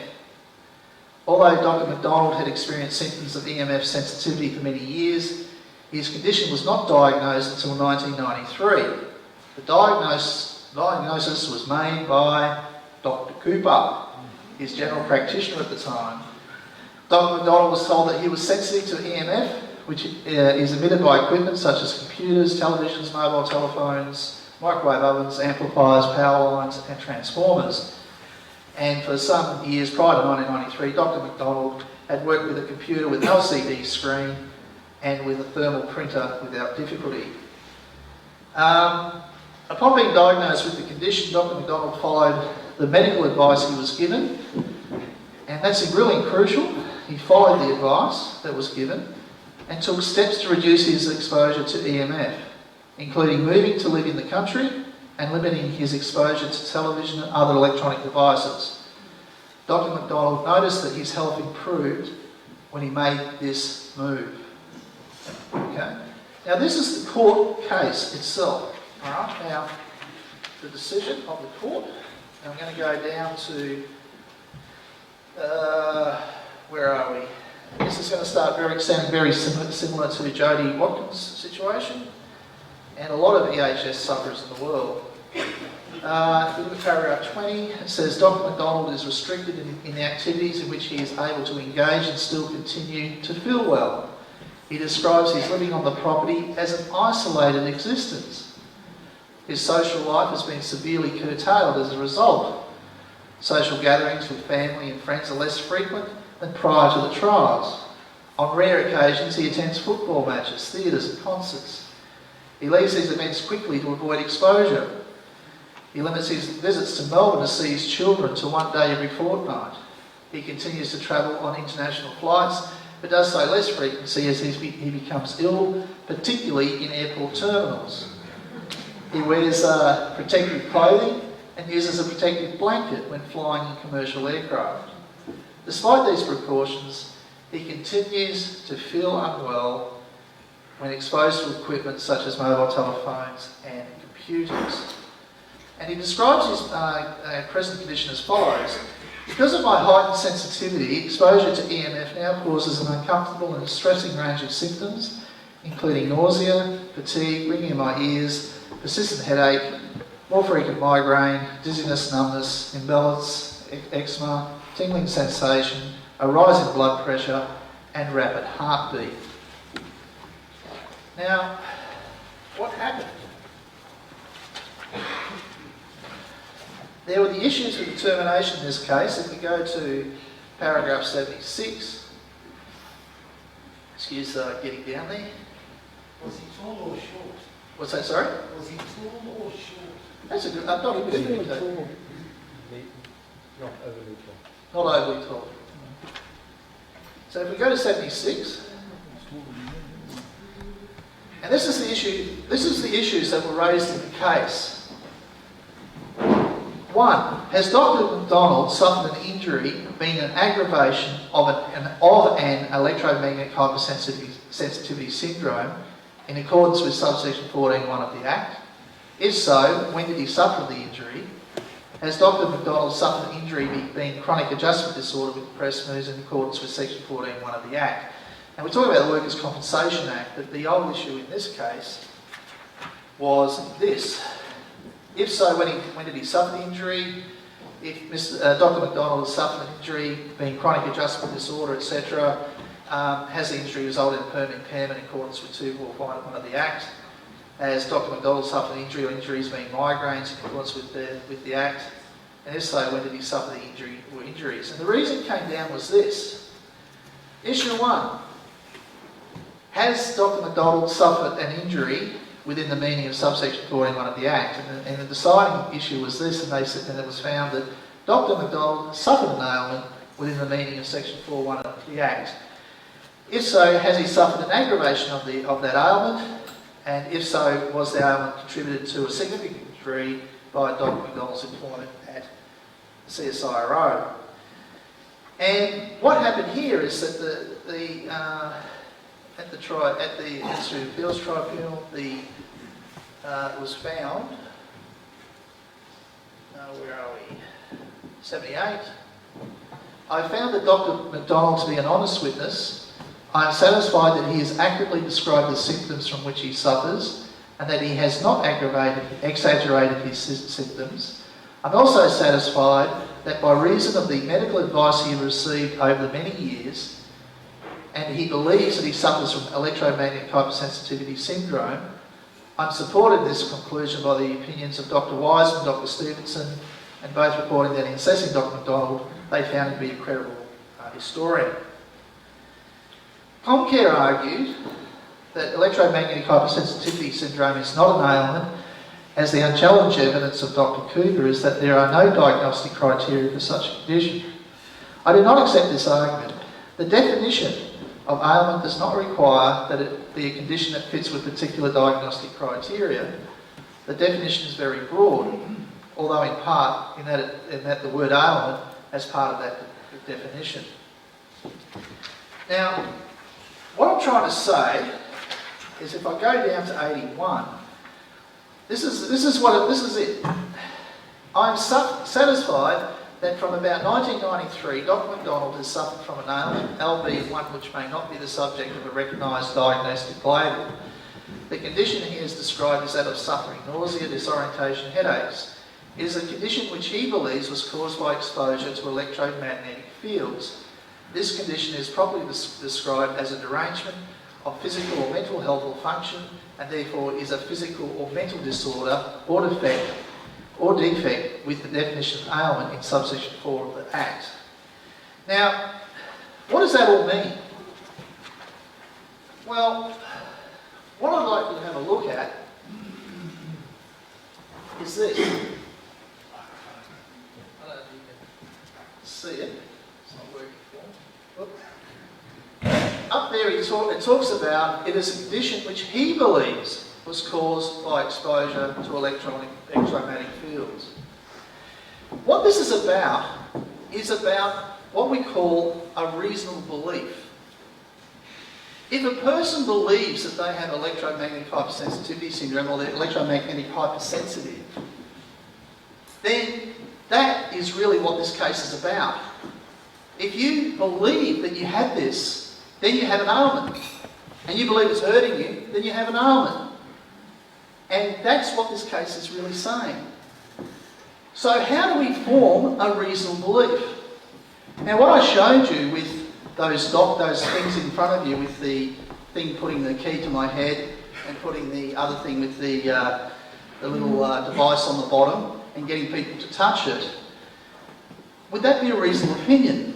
Although Dr. McDonald had experienced symptoms of EMF sensitivity for many years, his condition was not diagnosed until 1993. The diagnosis was made by Dr. Cooper, his general practitioner at the time. Dr. McDonald was told that he was sensitive to EMF, which is emitted by equipment such as computers, televisions, mobile telephones, microwave ovens, amplifiers, power lines and transformers. And for some years prior to 1993, Dr. McDonald had worked with a computer with an LCD screen and with a thermal printer without difficulty. Upon being diagnosed with the condition, Dr. McDonald followed the medical advice he was given, and that's really crucial. He followed the advice that was given and took steps to reduce his exposure to EMF, including moving to live in the country and limiting his exposure to television and other electronic devices. Dr. McDonald noticed that his health improved when he made this move. Okay. Now this is the court case itself. All right. Now the decision of the court. I'm going to go down to where are we? This is going to start sounding very similar to Jodie Watkins' situation and a lot of EHS sufferers in the world. If you look at paragraph 20, it says Dr. McDonald is restricted in the activities in which he is able to engage and still continue to feel well. He describes his living on the property as an isolated existence. His social life has been severely curtailed as a result. Social gatherings with family and friends are less frequent than prior to the trials. On rare occasions, he attends football matches, theatres and concerts. He leaves these events quickly to avoid exposure. He limits his visits to Melbourne to see his children to 1 day every fortnight. He continues to travel on international flights, but does so less frequently as he becomes ill, particularly in airport terminals. He wears protective clothing and uses a protective blanket when flying in commercial aircraft. Despite these precautions, he continues to feel unwell when exposed to equipment such as mobile telephones and computers. And he describes his present condition as follows. Because of my heightened sensitivity, exposure to EMF now causes an uncomfortable and distressing range of symptoms, including nausea, fatigue, ringing in my ears, persistent headache, more frequent migraine, dizziness, numbness, imbalance, eczema, tingling sensation, a rise in blood pressure, and rapid heartbeat. Now, what happened? There were the issues with determination in this case. If we go to paragraph 76, excuse getting down there. Was he tall or short? What's that, sorry? Was he tall or short? That's a good, not a good indicator. Not overly tall. Not overly tall. So if we go to 76, and this is the issues that were raised in the case. 1. Has Dr. McDonald suffered an injury being an aggravation of an electromagnetic hypersensitivity syndrome in accordance with subsection 14(1) of the Act? If so, when did he suffer the injury? Has Dr. McDonald suffered an injury being chronic adjustment disorder with depressed moods in accordance with section 14(1) of the Act? And we're talking about the Workers' Compensation Act, but the old issue in this case was this. If so, when did he suffer the injury? If Dr. McDonald has suffered an injury, being chronic adjustment disorder, etc., has the injury resulted in permanent impairment in accordance with 245(1) of the Act? Has Dr. McDonald suffered an injury or injuries being migraines in accordance with the Act? And if so, when did he suffer the injury or injuries? And the reason it came down was this. Issue 1. Has Dr. McDonald suffered an injury within the meaning of subsection 14(1) of the Act? And the deciding issue was this, and it was found that Dr. McDonald suffered an ailment within the meaning of section 4(1) of the Act. If so, has he suffered an aggravation of that ailment? And if so, was the ailment contributed to a significant degree by Dr. McDonald's employment at CSIRO? And what happened here is that at the Administrative Appeals Tribunal, it was found, where are we? 78. I found that Dr. McDonald to be an honest witness. I am satisfied that he has accurately described the symptoms from which he suffers and that he has not exaggerated his symptoms. I'm also satisfied that by reason of the medical advice he received over the many years, and he believes that he suffers from electromagnetic hypersensitivity syndrome, I'm supported in this conclusion by the opinions of Dr. Wiseman and Dr. Stevenson, and both reporting that in assessing Dr. McDonald, they found him to be a credible historian. Comcare argued that electromagnetic hypersensitivity syndrome is not an ailment, as the unchallenged evidence of Dr. Cooper is that there are no diagnostic criteria for such a condition. I do not accept this argument. The definition of ailment does not require that it be a condition that fits with particular diagnostic criteria. The definition is very broad, although in part in that the word ailment as part of that definition. Now, what I'm trying to say is if I go down to 81, this is it. I'm satisfied that from about 1993, Dr. McDonald has suffered from an ailment, albeit one which may not be the subject of a recognised diagnostic label. The condition he has described is that of suffering nausea, disorientation, headaches. It is a condition which he believes was caused by exposure to electromagnetic fields. This condition is properly described as a derangement of physical or mental health or function, and therefore is a physical or mental disorder or defect with the definition of ailment in subsection 4 of the Act. Now, what does that all mean? Well, what I'd like you to have a look at is this. I don't know if you can see it. It's not working for me. Up there it talks about it is a condition which he believes was caused by exposure to electromagnetic fields. What this is about what we call a reasonable belief. If a person believes that they have electromagnetic hypersensitivity syndrome or they're electromagnetic hypersensitive, then that is really what this case is about. If you believe that you have this, then you have an ailment. And you believe it's hurting you, then you have an ailment. And that's what this case is really saying. So how do we form a reasonable belief? Now what I showed you with those things in front of you, with the thing putting the key to my head and putting the other thing with the little device on the bottom and getting people to touch it, would that be a reasonable opinion?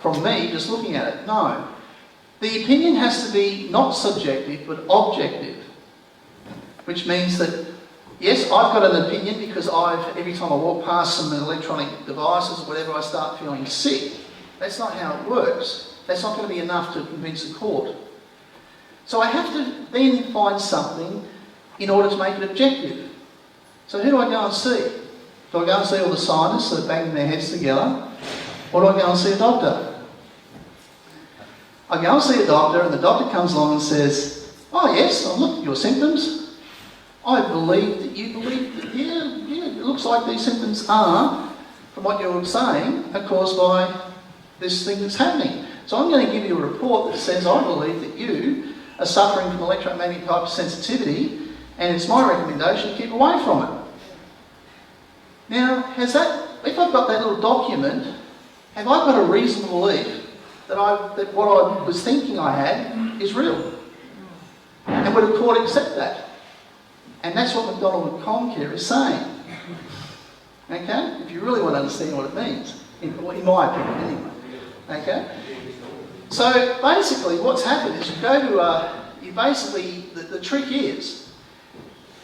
From me, just looking at it? No. The opinion has to be not subjective, but objective. Which means that, yes, I've got an opinion because every time I walk past some electronic devices or whatever, I start feeling sick. That's not how it works. That's not going to be enough to convince the court. So I have to then find something in order to make it objective. So who do I go and see? Do I go and see all the scientists that are banging their heads together? Or do I go and see a doctor? I go and see a doctor and the doctor comes along and says, oh yes, I've looked at your symptoms. I believe that you believe that, yeah, it looks like these symptoms are, from what you're saying, are caused by this thing that's happening. So I'm going to give you a report that says I believe that you are suffering from electromagnetic hypersensitivity and it's my recommendation to keep away from it. Now, if I've got that little document, have I got a reasonable belief that what I was thinking I had is real? And would a court accept that? And that's what McDonald and Comcare is saying. Okay? If you really want to understand what it means, in my opinion anyway. Okay? So basically what's happened is you go to the trick is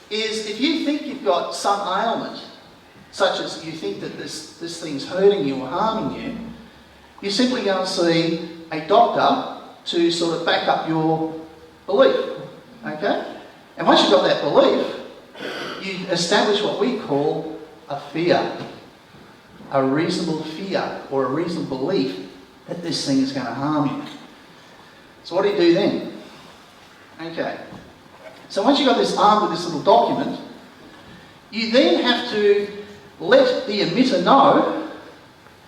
if you think you've got some ailment, such as you think that this thing's hurting you or harming you, you simply go and see a doctor to sort of back up your belief. Okay? And once you've got that belief, you establish what we call a fear. A reasonable fear or a reasonable belief that this thing is going to harm you. So what do you do then? Okay. So once you've got this armed with this little document, you then have to let the emitter know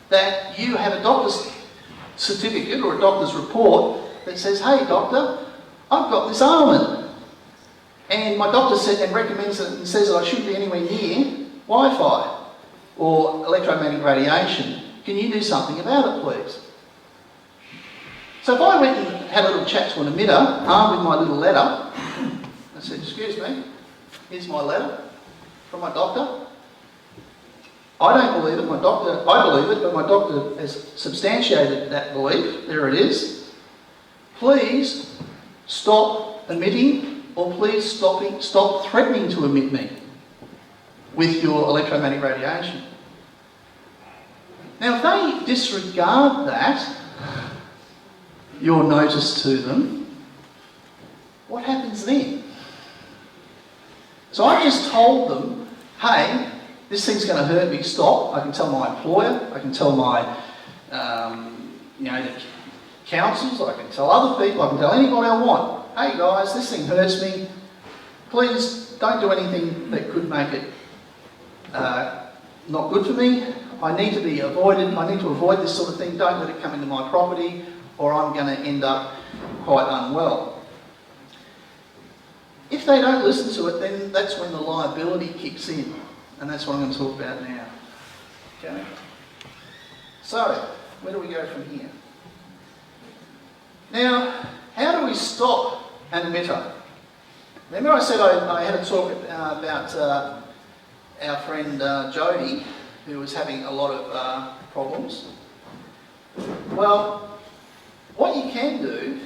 that you have a doctor's certificate or a doctor's report that says, hey doctor, I've got this ailment. And my doctor said and recommends it and says that I shouldn't be anywhere near Wi-Fi or electromagnetic radiation. Can you do something about it, please? So if I went and had a little chat to an emitter, armed with my little letter, I said, excuse me, here's my letter from my doctor. I don't believe it, I believe it, but my doctor has substantiated that belief. There it is. Please stop emitting, or please stop threatening to emit me with your electromagnetic radiation. Now, if they disregard that, your notice to them, what happens then? So I've just told them, hey, this thing's going to hurt me, stop. I can tell my employer, I can tell my, the councils, I can tell other people, I can tell anybody I want. Hey guys, this thing hurts me. Please don't do anything that could make it not good for me. I need to be avoided, I need to avoid this sort of thing, don't let it come into my property, or I'm going to end up quite unwell. If they don't listen to it, then that's when the liability kicks in, and that's what I'm going to talk about now. Okay? So, where do we go from here? Now, how do we stop an emitter? Remember I said I had a talk about our friend Joanie, who was having a lot of problems? Well, what you can do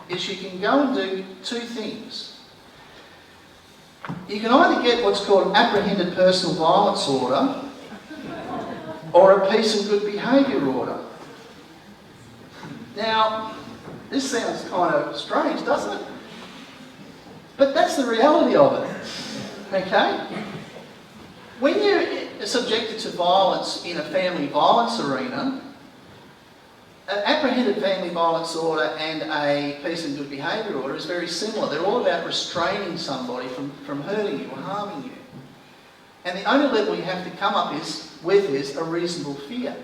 is you can go and do two things. You can either get what's called an apprehended personal violence order or a peace and good behaviour order. Now, this sounds kind of strange, doesn't it? But that's the reality of it, okay? When you're subjected to violence in a family violence arena, an apprehended family violence order and a peace and good behaviour order is very similar. They're all about restraining somebody from hurting you or harming you. And the only level you have to come up with is a reasonable fear.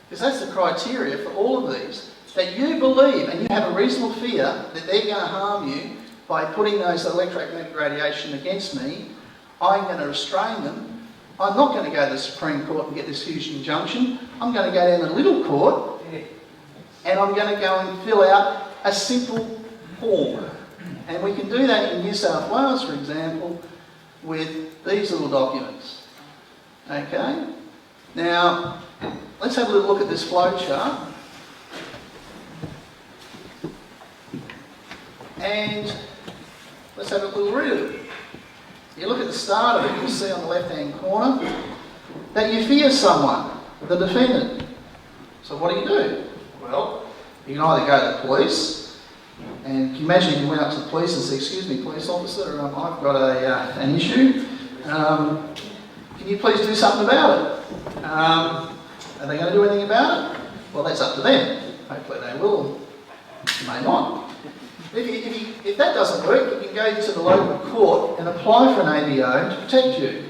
Because that's the criteria for all of these. That you believe and you have a reasonable fear that they're going to harm you by putting those electromagnetic radiation against me. I'm going to restrain them. I'm not going to go to the Supreme Court and get this huge injunction. I'm going to go down to the little court and I'm going to go and fill out a simple form. And we can do that in New South Wales, for example, with these little documents. Okay? Now, let's have a little look at this flow chart. And let's have a little read of it. You look at the start of it, you'll see on the left-hand corner that you fear someone, the defendant. So what do? Well, you can either go to the police, and can you imagine if you went up to the police and said, "Excuse me, police officer, I've got an issue. Can you please do something about it?" Are they going to do anything about it? Well, that's up to them. Hopefully they will. They may not. If that doesn't work, you can go to the local court and apply for an ABO to protect you.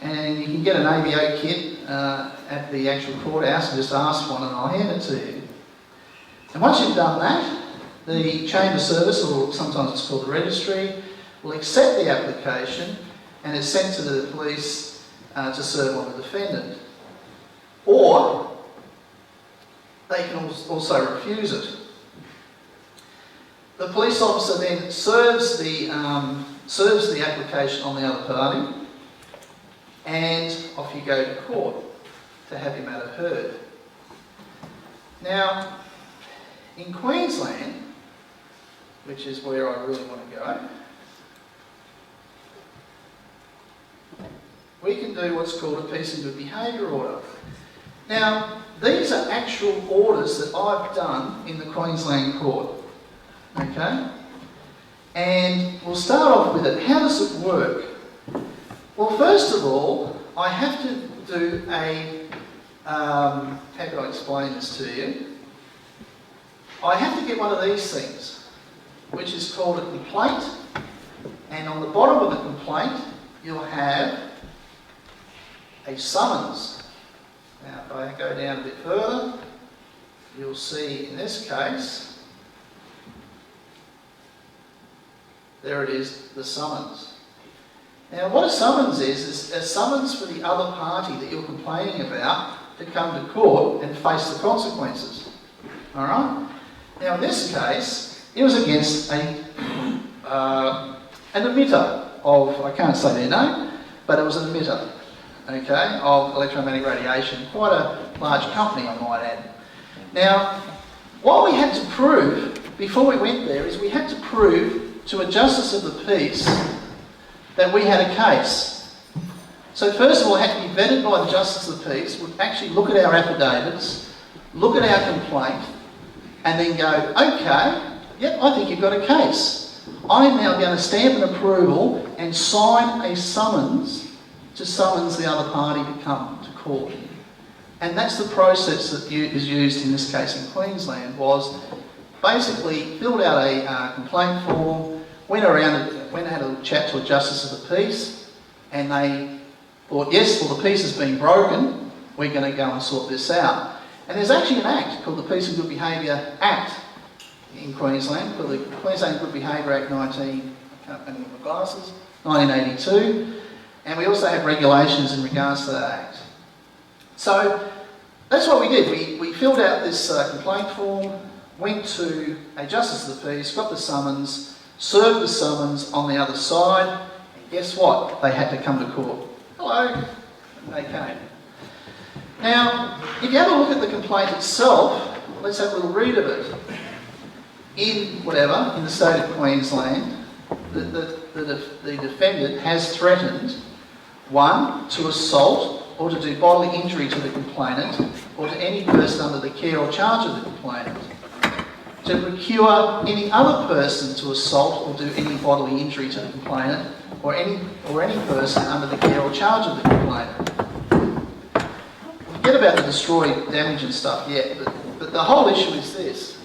And you can get an ABO kit at the actual courthouse and just ask one and I'll hand it to you. And once you've done that, the Chamber Service, or sometimes it's called the Registry, will accept the application and it's sent to the police to serve on the defendant. Or they can also refuse it. The police officer then serves the application on the other party, and off you go to court to have your matter heard. Now, in Queensland, which is where I really want to go, we can do what's called a peace and good behaviour order. Now, these are actual orders that I've done in the Queensland court. Okay? And we'll start off with it. How does it work? Well, first of all, I have to do how can I explain this to you? I have to get one of these things, which is called a complaint. And on the bottom of the complaint, you'll have a summons. Now, if I go down a bit further, you'll see in this case, there it is, the summons. Now, what a summons is a summons for the other party that you're complaining about to come to court and face the consequences. Alright? Now, in this case, it was against an emitter of, I can't say their name, but it was an emitter, okay, of electromagnetic radiation. Quite a large company, I might add. Now, what we had to prove before we went there is we had to prove to a justice of the peace that we had a case. So first of all, it had to be vetted by the justice of the peace, would actually look at our affidavits, look at our complaint, and then go, okay, yep, I think you've got a case. I'm now going to stamp an approval and sign a summons to summons the other party to come to court. And that's the process that is used in this case in Queensland, was basically filled out a complaint form, went and had a chat to a justice of the peace, and they thought, yes, well, the peace has been broken, we're going to go and sort this out. And there's actually an act called the Peace and Good Behaviour Act in Queensland, called the Queensland Good Behaviour Act 1982, and we also have regulations in regards to that act. So that's what we did. We filled out this complaint form, went to a Justice of the Peace, got the summons, served the summons on the other side, and guess what? They had to come to court. Hello, and they came. Now, if you have a look at the complaint itself, let's have a little read of it. In the state of Queensland, the defendant has threatened, 1, to assault or to do bodily injury to the complainant or to any person under the care or charge of the complainant, to procure any other person to assault or do any bodily injury to the complainant or any person under the care or charge of the complainant. Forget about the destroy, damage and stuff yet, but the whole issue is this.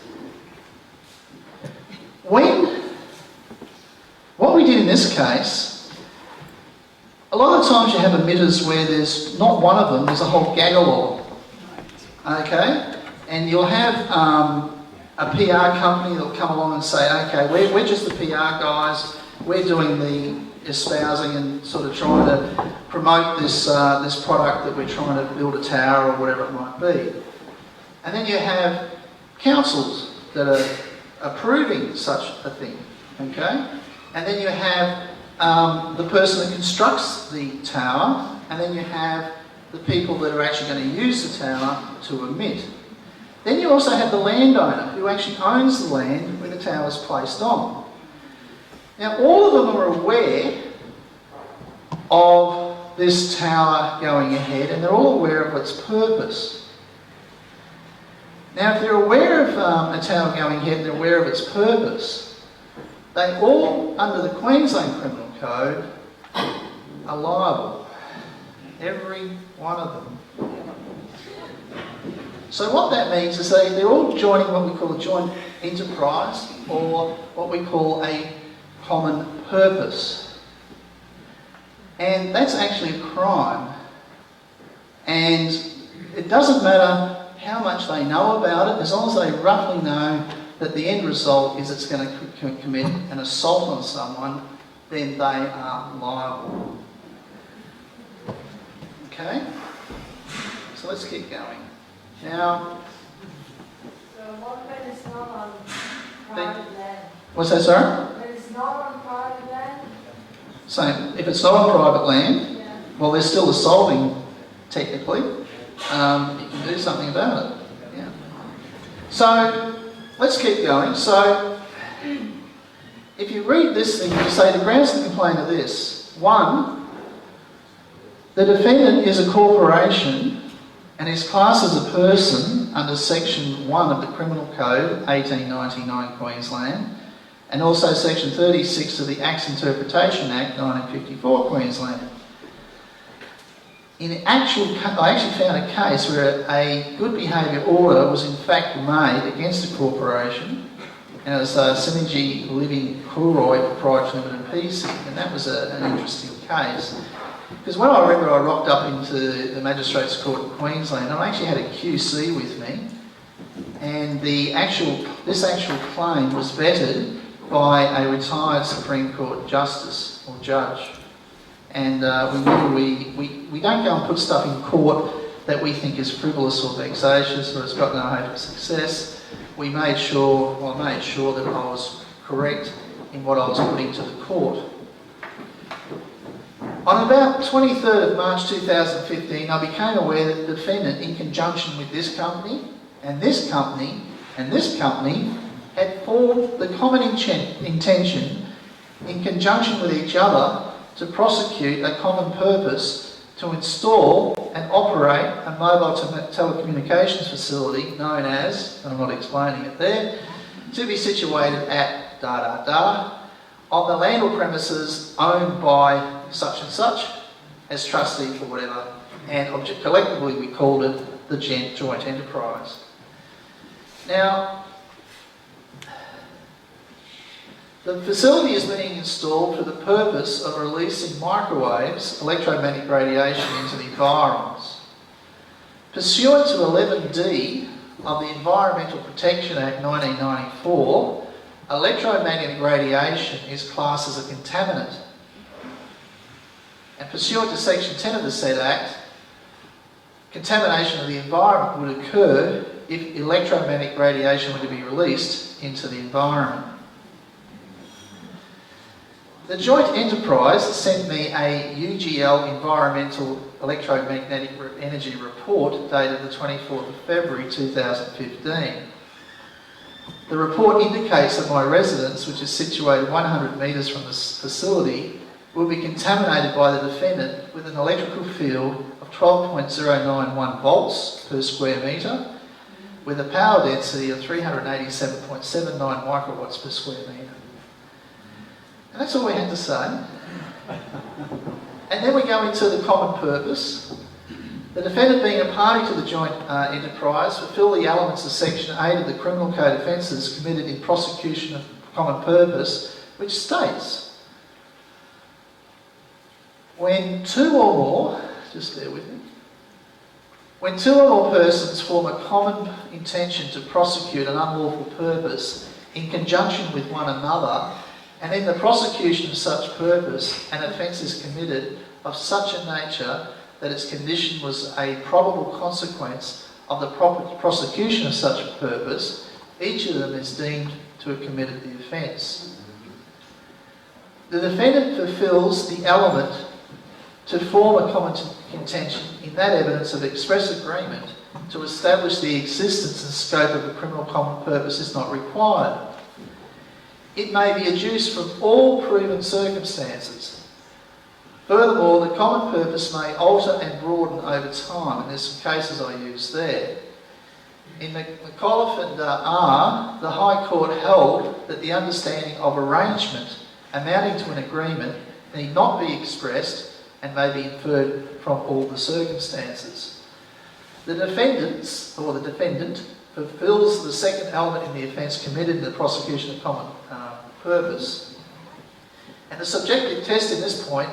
What we did in this case, a lot of times you have emitters where there's not one of them, there's a whole gaggle of them. Okay? And you'll have a PR company that'll come along and say, okay, we're just the PR guys, we're doing the espousing and sort of trying to promote this product that we're trying to build a tower or whatever it might be. And then you have councils that are approving such a thing, okay? And then you have the person that constructs the tower, and then you have the people that are actually going to use the tower to emit. Then you also have the landowner who actually owns the land where the tower is placed on. Now, all of them are aware of this tower going ahead, and they're all aware of its purpose. Now, if they're aware of a tower going ahead and they're aware of its purpose, they all, under the Queensland Criminal Code, are liable. Every one of them. So what that means is they're all joining what we call a joint enterprise, or what we call a common purpose. And that's actually a crime. And it doesn't matter how much they know about it, as long as they roughly know that the end result is it's going to commit an assault on someone, then they are liable. Okay? So let's keep going. Now, So what when it's not on private land? what's that, sorry? When it's not on private land? So if it's not on private land, Yeah. well, they're still assaulting, technically. You can do something about it. Yeah. So let's keep going. So if you read this thing, you say the grounds of the complaint are this. 1, the defendant is a corporation and is classed as a person under Section 1 of the Criminal Code, 1899 Queensland, and also Section 36 of the Acts Interpretation Act, 1954 Queensland. I actually found a case where a good behaviour order was in fact made against a corporation, and it was Synergy Living Cooroy Proprietary Limited PC, and that was an interesting case. Because when I remember I rocked up into the Magistrates Court in Queensland, I actually had a QC with me, and this actual claim was vetted by a retired Supreme Court Justice or Judge. And we knew we don't go and put stuff in court that we think is frivolous or vexatious or has got no hope of success. I made sure that I was correct in what I was putting to the court. On about 23rd of March 2015, I became aware that the defendant, in conjunction with this company, and this company, and this company, had formed the common intention, in conjunction with each other, to prosecute a common purpose to install and operate a mobile telecommunications facility known as, and I'm not explaining it there, to be situated at on the land or premises owned by such and such as trustee for whatever, and collectively we called it the joint enterprise. Now, The facility is being installed for the purpose of releasing microwaves, electromagnetic radiation into the environment. Pursuant to 11D of the Environmental Protection Act 1994, electromagnetic radiation is classed as a contaminant. And pursuant to Section 10 of the said Act, contamination of the environment would occur if electromagnetic radiation were to be released into the environment. The joint enterprise sent me a UGL Environmental Electromagnetic Energy Report dated the 24th of February 2015. The report indicates that my residence, which is situated 100 metres from this facility, will be contaminated by the defendant with an electrical field of 12.091 volts per square metre, with a power density of 387.79 microwatts per square metre. And that's all we had to say. And then we go into the common purpose. The defendant, being a party to the joint enterprise, fulfil the elements of Section 8 of the Criminal Code offences committed in prosecution of common purpose, which states, when two or more, just bear with me, when two or more persons form a common intention to prosecute an unlawful purpose in conjunction with one another, and in the prosecution of such purpose, an offence is committed of such a nature that its condition was a probable consequence of the prosecution of such a purpose, each of them is deemed to have committed the offence. The defendant fulfils the element to form a common contention in that evidence of express agreement to establish the existence and scope of a criminal common purpose is not required. It may be adduced from all proven circumstances. Furthermore, the common purpose may alter and broaden over time, and there's some cases I use there. In McAuliffe and R, the High Court held that the understanding of arrangement amounting to an agreement need not be expressed and may be inferred from all the circumstances. The defendant fulfils the second element in the offence committed in the prosecution of common purpose. And the subjective test in this point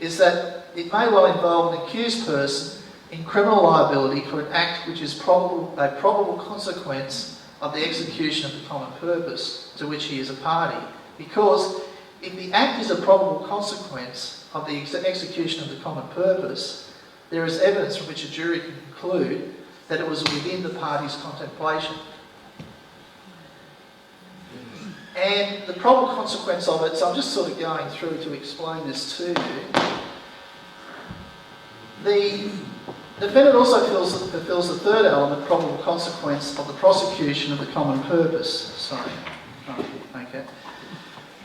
is that it may well involve an accused person in criminal liability for an act which is a probable consequence of the execution of the common purpose to which he is a party. Because if the act is a probable consequence of the execution of the common purpose, there is evidence from which a jury can conclude that it was within the party's contemplation. And the probable consequence of it, so I'm just sort of going through to explain this to you. The defendant also fulfills the third element, probable consequence of the prosecution of the common purpose. Sorry. Oh, okay.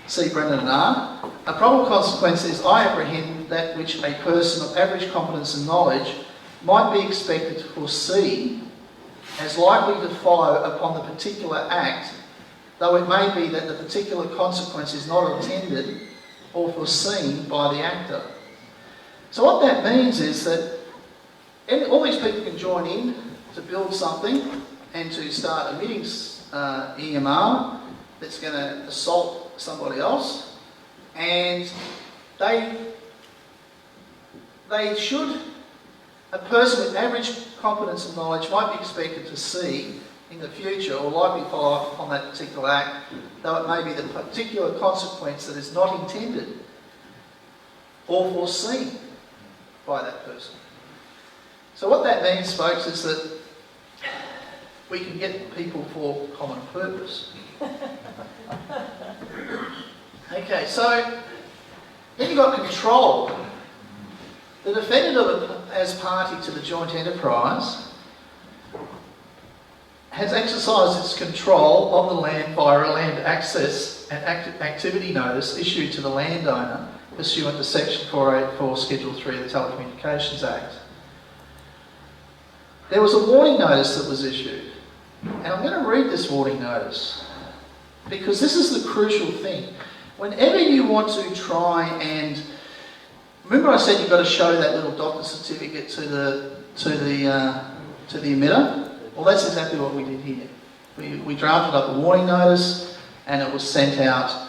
See Brendan and R. A probable consequence is I apprehend that which a person of average competence and knowledge might be expected to foresee as likely to follow upon the particular act, though it may be that the particular consequence is not intended or foreseen by the actor. So what that means is that all these people can join in to build something and to start emitting EMR that's going to assault somebody else, and a person with average competence and knowledge might be expected to see in the future or likely follow up on that particular act, though it may be the particular consequence that is not intended or foreseen by that person. So what that means, folks, is that we can get people for common purpose. Okay, so then you've got control. The defendant as party to the joint enterprise has exercised its control of the land via a land access and activity notice issued to the landowner pursuant to Section 484, Schedule 3 of the Telecommunications Act. There was a warning notice that was issued, and I'm going to read this warning notice because this is the crucial thing. Whenever you want to try and... Remember I said you've got to show that little doctor's certificate to the emitter? Well, that's exactly what we did here. We drafted up a warning notice and it was sent out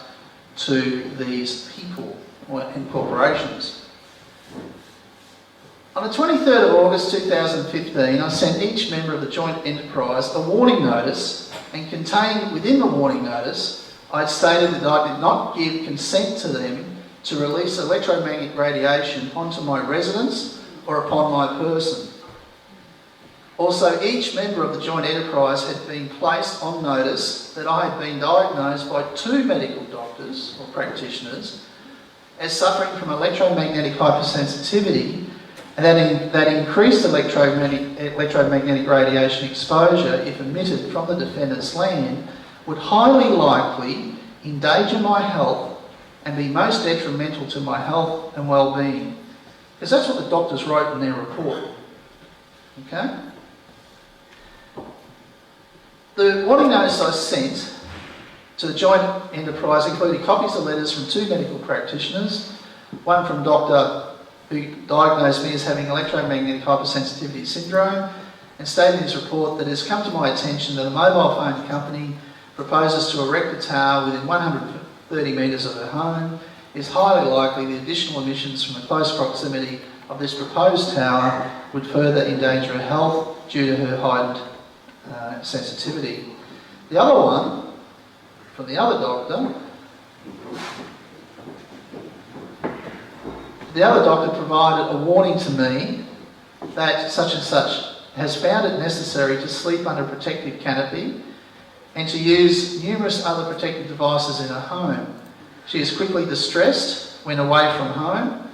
to these people and corporations. On the 23rd of August 2015, I sent each member of the joint enterprise a warning notice, and contained within the warning notice, I had stated that I did not give consent to them to release electromagnetic radiation onto my residence or upon my person. Also, each member of the joint enterprise had been placed on notice that I had been diagnosed by 2 medical doctors or practitioners as suffering from electromagnetic hypersensitivity, and that increased electromagnetic radiation exposure, if emitted from the defendant's land, would highly likely endanger my health and be most detrimental to my health and well-being. Because that's what the doctors wrote in their report. Okay? The warning notice I sent to the joint enterprise included copies of letters from 2 medical practitioners, one from Dr. who diagnosed me as having electromagnetic hypersensitivity syndrome, and stated in his report that it has come to my attention that a mobile phone company proposes to erect a tower within 130 metres of her home. It is highly likely the additional emissions from the close proximity of this proposed tower would further endanger her health due to her heightened sensitivity. The other one, from the other doctor, provided a warning to me that such and such has found it necessary to sleep under a protective canopy and to use numerous other protective devices in her home. She is quickly distressed when away from home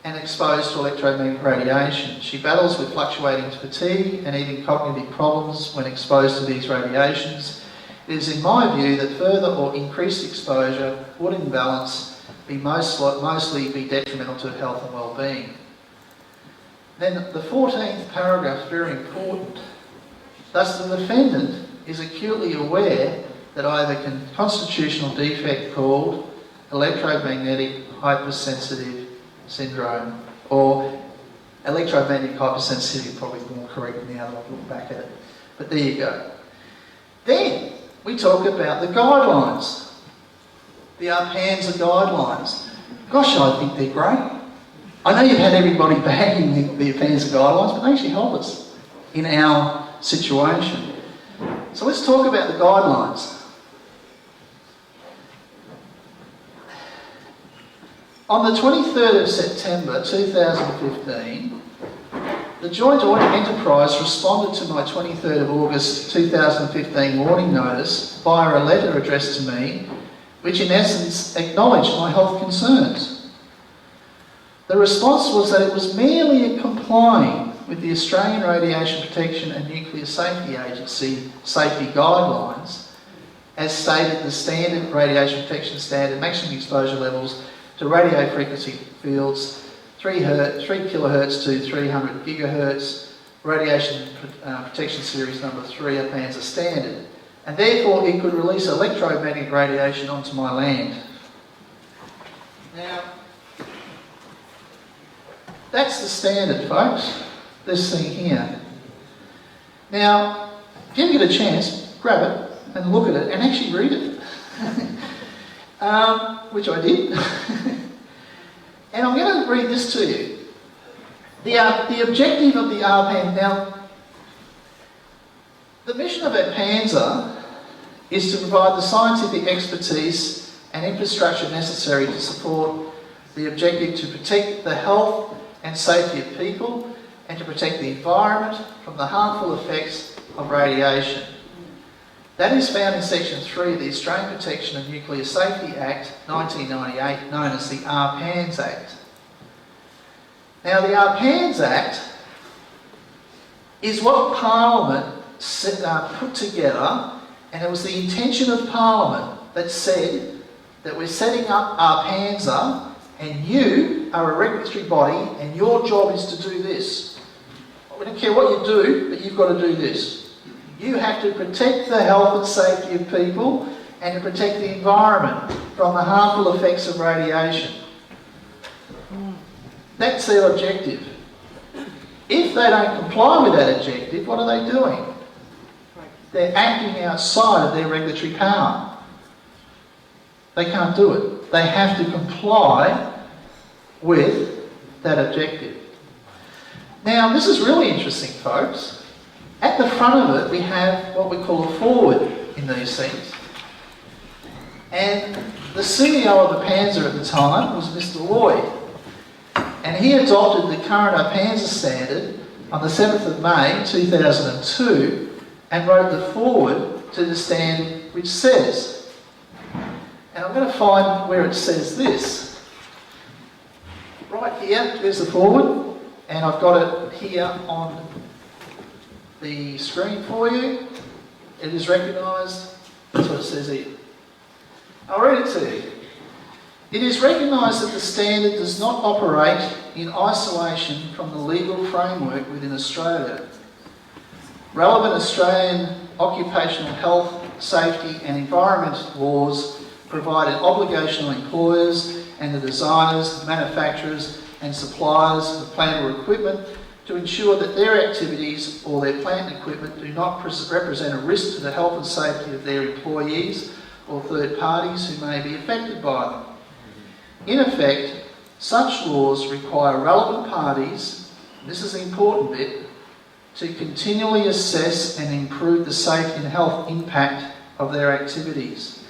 and exposed to electromagnetic radiation. She battles with fluctuating fatigue and even cognitive problems when exposed to these radiations. It is in my view that further or increased exposure would in balance mostly be detrimental to health and well-being. Then the 14th paragraph is very important. Thus the defendant is acutely aware that I have a constitutional defect called electromagnetic hypersensitive syndrome, or electromagnetic hypersensitivity, probably more correct now that I've looked back at it. But there you go. Then we talk about the guidelines, the ARPANSA guidelines. Gosh, I think they're great. I know you've had everybody bagging the ARPANSA guidelines, but they actually help us in our situation. So let's talk about the guidelines. On the 23rd of September 2015, the Joint Enterprise responded to my 23rd of August 2015 warning notice via a letter addressed to me, which in essence acknowledged my health concerns. The response was that it was merely complying with the Australian Radiation Protection and Nuclear Safety Agency safety guidelines, as stated the standard radiation protection standard maximum exposure levels to radio frequency fields 3 kilohertz to 300 gigahertz, radiation protection series number 3 ARPANSA standard, and therefore it could release electromagnetic radiation onto my land. Now, that's the standard, folks, this thing here. Now, if you ever get a chance, grab it and look at it and actually read it. Which I did. And I'm going to read this to you. The objective of the ARPANSA, now, the mission of ARPANSA is to provide the scientific expertise and infrastructure necessary to support the objective to protect the health and safety of people and to protect the environment from the harmful effects of radiation. That is found in Section 3 of the Australian Protection and Nuclear Safety Act 1998, known as the ARPANSA Act. Now, the ARPANSA Act is what Parliament put together, and it was the intention of Parliament that said that we're setting up ARPANSA and you are a regulatory body and your job is to do this. We don't care what you do, but you've got to do this. You have to protect the health and safety of people and to protect the environment from the harmful effects of radiation. That's their objective. If they don't comply with that objective, what are they doing? They're acting outside of their regulatory power. They can't do it. they have to comply with that objective. Now, this is really interesting, folks. At the front of it, we have what we call a forward in these things. And the CEO of the Panzer at the time was Mr. Lloyd. And he adopted the current Panzer standard on the 7th of May 2002 and wrote the forward to the standard which says, and I'm going to find where it says this. Right here, there's the forward, and I've got it here on the screen for you. It is recognised, that's what it says here. I'll read it to you. It is recognised that the standard does not operate in isolation from the legal framework within Australia. Relevant Australian occupational health, safety and environment laws provide an obligation on employers and the designers, manufacturers and suppliers of plant or equipment to ensure that their activities or their plant and equipment do not represent a risk to the health and safety of their employees or third parties who may be affected by them. In effect, such laws require relevant parties, and this is the important bit, to continually assess and improve the safety and health impact of their activities.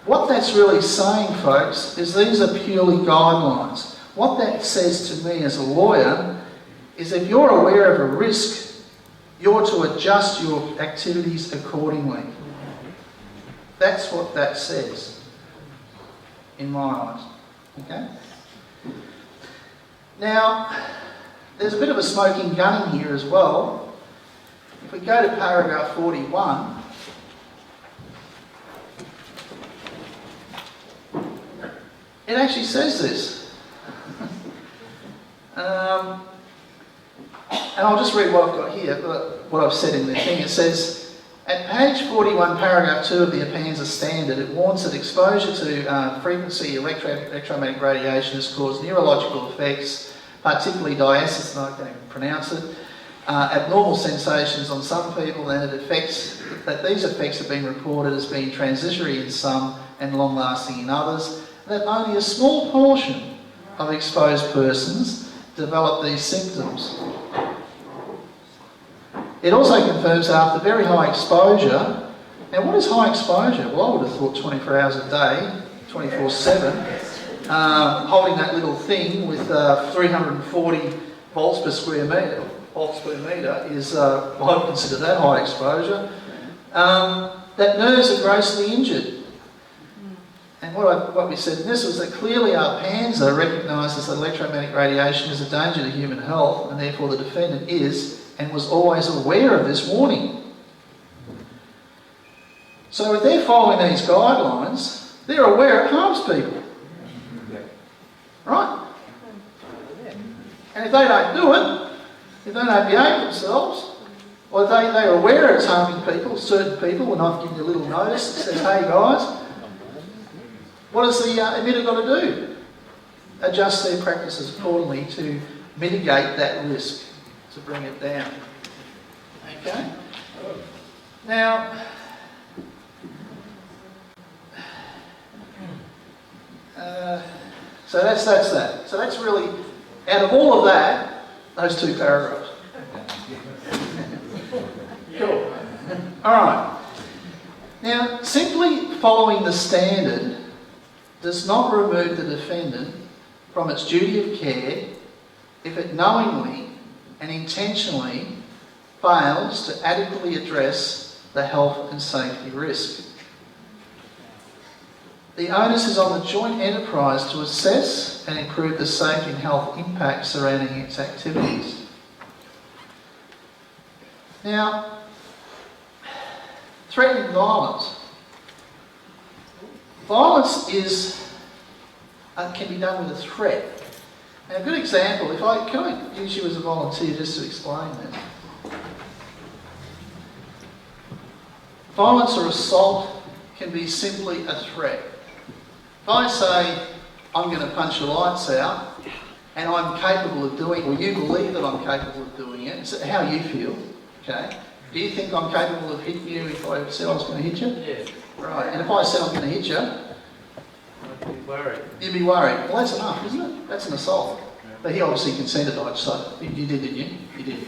What that's really saying, folks, is these are purely guidelines. What that says to me as a lawyer is if you're aware of a risk, you're to adjust your activities accordingly. That's what that says, in my eyes. Okay? Now, there's a bit of a smoking gun in here as well. If we go to paragraph 41, it actually says this. And I'll just read what I've got here, what I've said in the thing. It says, at page 41, paragraph 2 of the APANSA standard, it warns that exposure to frequency electromagnetic radiation has caused neurological effects, particularly diastasis, I can't pronounce it, abnormal sensations on some people, and that these effects have been reported as being transitory in some and long-lasting in others, that only a small portion of exposed persons develop these symptoms. It also confirms that after very high exposure, now what is high exposure? Well, I would have thought 24 hours a day, 24/7, holding that little thing with 340 volts per square metre is, I would consider that high exposure. That nerves are grossly injured. And what we said in this was that clearly our PANSA recognises that electromagnetic radiation is a danger to human health, and therefore the defendant is and was always aware of this warning. So if they're following these guidelines, they're aware it harms people. Right? And if they don't do it, if they don't behave themselves, or if they're aware it's harming people, certain people, and I've given you a little notice that says, hey guys, what has the emitter got to do? Adjust their practices accordingly to mitigate that risk, to bring it down. Okay? Now, so that's that. So that's really, out of all of that, those two paragraphs. Cool. All right. Now, simply following the standard does not remove the defendant from its duty of care if it knowingly and intentionally fails to adequately address the health and safety risk. The onus is on the joint enterprise to assess and improve the safety and health impacts surrounding its activities. Now, threatening violence. Violence can be done with a threat. Now, a good example, can I use you as a volunteer just to explain that? Violence or assault can be simply a threat. If I say, I'm going to punch your lights out, and I'm capable of doing it, or you believe that I'm capable of doing it, it's how you feel, okay? Do you think I'm capable of hitting you if I said I was going to hit you? Yeah. Right, and if I said I'm going to hit you, Worried. You'd be worried. Well, that's enough, isn't it? That's an assault. But he obviously consented, so you did, didn't you? You did.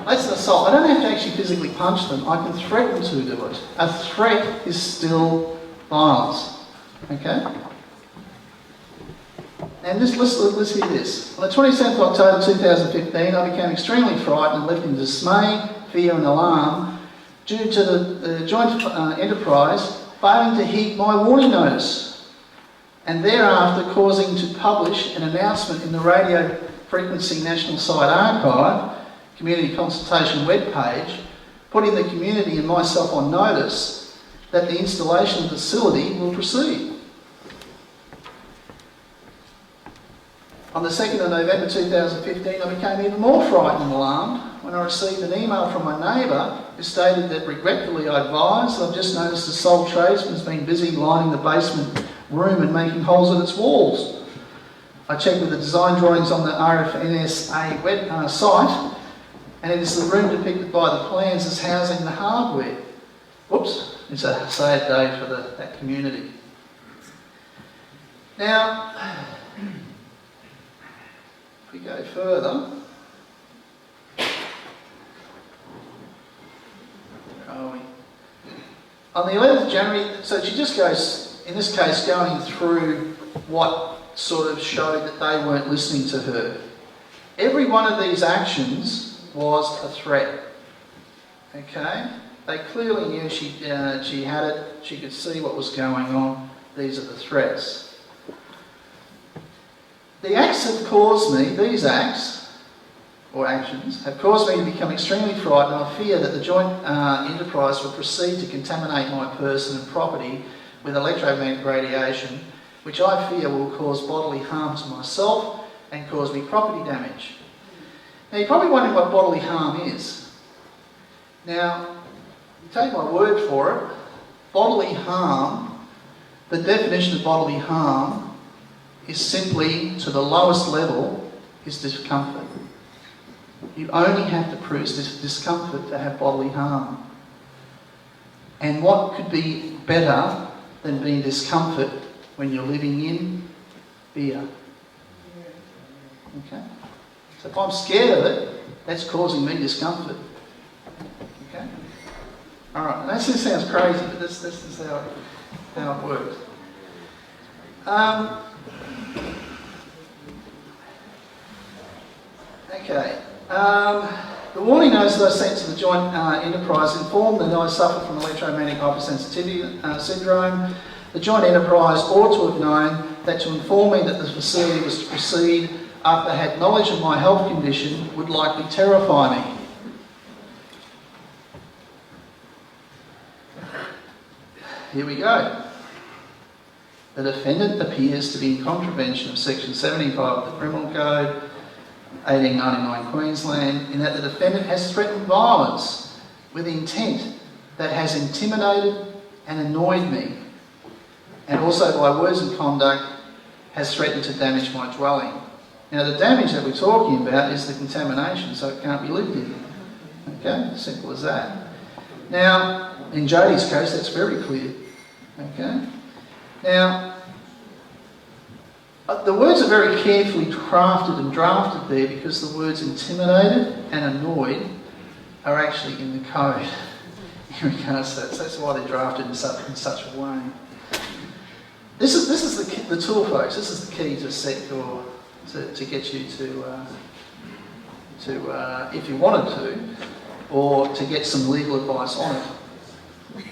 That's an assault. I don't have to actually physically punch them. I can threaten to do it. A threat is still violence. Okay? And let's hear this. On the 27th of October 2015, I became extremely frightened and left in dismay, fear and alarm due to the joint enterprise failing to heed my warning notice and thereafter causing to publish an announcement in the Radio Frequency National Site Archive Community Consultation webpage, putting the community and myself on notice that the installation of the facility will proceed. On the 2nd of November 2015, I became even more frightened and alarmed when I received an email from my neighbour who stated that regretfully I advised I've just noticed the sole tradesman has been busy lining the basement room and making holes in its walls. I checked with the design drawings on the RFNSA web site, and it is the room depicted by the plans as housing the hardware. Whoops, it's a sad day for that community. Now, if we go further, where are we? On the 11th of January, so she just goes, in this case, going through what sort of showed that they weren't listening to her. Every one of these actions was a threat. Okay? They clearly knew she had it, she could see what was going on. These are the threats. The acts have caused me, these acts, or actions, have caused me to become extremely frightened, and I fear that the joint enterprise will proceed to contaminate my person and property with electromagnetic radiation, which I fear will cause bodily harm to myself and cause me property damage. Now you're probably wondering what bodily harm is. Now, take my word for it, bodily harm, the definition of bodily harm is simply, to the lowest level, is discomfort. You only have to prove this discomfort to have bodily harm. And what could be better than being discomfort when you're living in fear? Okay? So if I'm scared of it, that's causing me discomfort. Okay? Alright, that just sounds crazy, but this is how it works. Okay. The warning notice that I sent to the joint enterprise informed that I suffer from electromagnetic hypersensitivity syndrome. The joint enterprise ought to have known that to inform me that the facility was to proceed after I had knowledge of my health condition would likely terrify me. Here we go. The defendant appears to be in contravention of Section 75 of the Criminal Code, 1899 Queensland, in that the defendant has threatened violence with intent that has intimidated and annoyed me, and also by words and conduct has threatened to damage my dwelling. Now the damage that we're talking about is the contamination, so it can't be lived in. Okay, simple as that. Now, in Jodie's case, that's very clear. Okay. Now, the words are very carefully crafted and drafted there because the words intimidated and annoyed are actually in the code. In regards to that. So that's why they're drafted in such a way. This is the tool, folks. This is the key to set your to get you to if you wanted to, or to get some legal advice on it.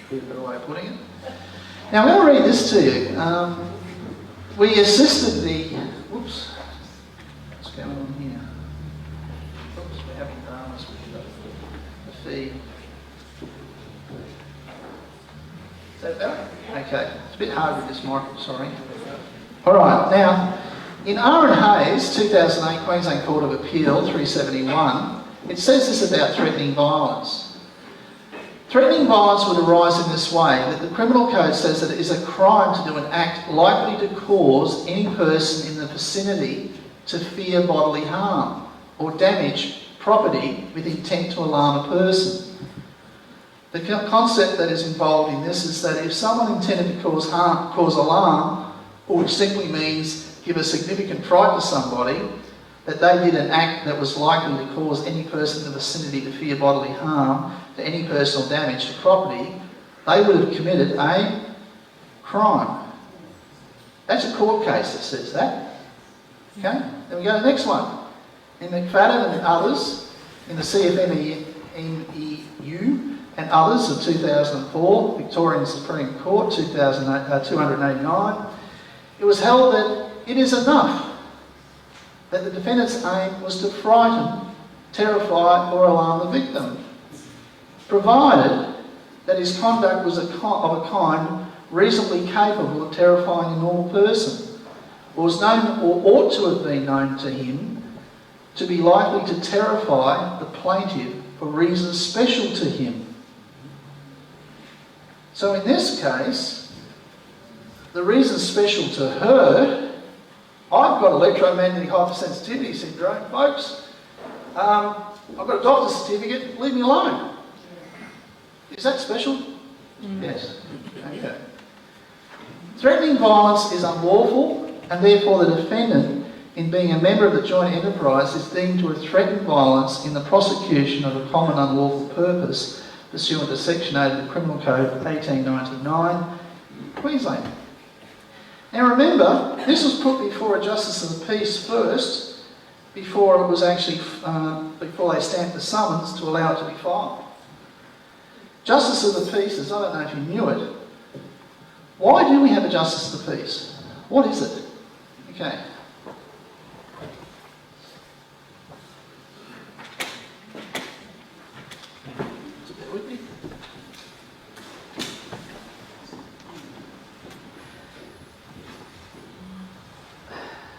Be a better way of putting it. Now I'm going to read this to you. We assisted the... Whoops. What's going on here? Whoops, we're having dramas with the feed. Is that better? Okay. It's a bit hard with this mic, sorry. Alright, now, in R and Hayes, 2008 Queensland Court of Appeal, 371, it says this about threatening violence. Threatening violence would arise in this way, that the Criminal Code says that it is a crime to do an act likely to cause any person in the vicinity to fear bodily harm or damage property with intent to alarm a person. The concept that is involved in this is that if someone intended to cause harm, cause alarm, or which simply means give a significant fright to somebody, that they did an act that was likely to cause any person in the vicinity to fear bodily harm, to any personal damage to property, they would have committed a crime. That's a court case that says that. Okay? Then we go to the next one. In McDonald and others, in the CFMEU and others of 2004, Victorian Supreme Court 289, it was held that it is enough that the defendant's aim was to frighten, terrify or alarm the victim, provided that his conduct was of a kind reasonably capable of terrifying a normal person, or was known or ought to have been known to him to be likely to terrify the plaintiff for reasons special to him. So in this case, the reason special to her, I've got electromagnetic hypersensitivity syndrome, folks. I've got a doctor's certificate, leave me alone. Is that special? Yes. Okay. Threatening violence is unlawful, and therefore the defendant, in being a member of the joint enterprise, is deemed to have threatened violence in the prosecution of a common unlawful purpose pursuant to Section 8 of the Criminal Code 1899, Queensland. Now remember, this was put before a Justice of the Peace first, before it was actually, before they stamped the summons to allow it to be filed. Justice of the Peace, I don't know if you knew it. Why do we have a Justice of the Peace? What is it? Okay.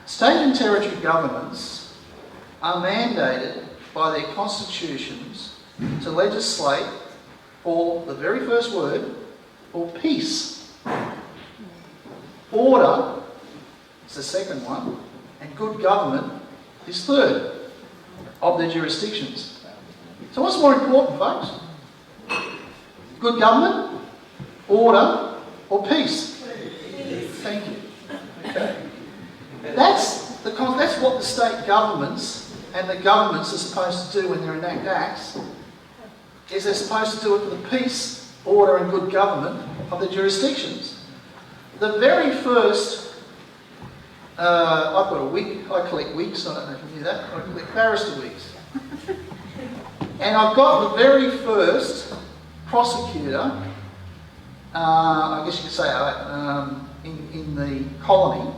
State and territory governments are mandated by their constitutions to legislate for the very first word, for peace. Order is the second one, and good government is third of their jurisdictions. So what's more important, folks? Good government, order, or peace? Peace. Thank you. Okay. That's what the state governments and the governments are supposed to do when they enact acts, is they're supposed to do it for the peace, order and good government of the jurisdictions. The very first, I've got a wig, I collect wigs, I don't know if you knew that, I collect barrister wigs. And I've got the very first prosecutor, I guess you could say in the colony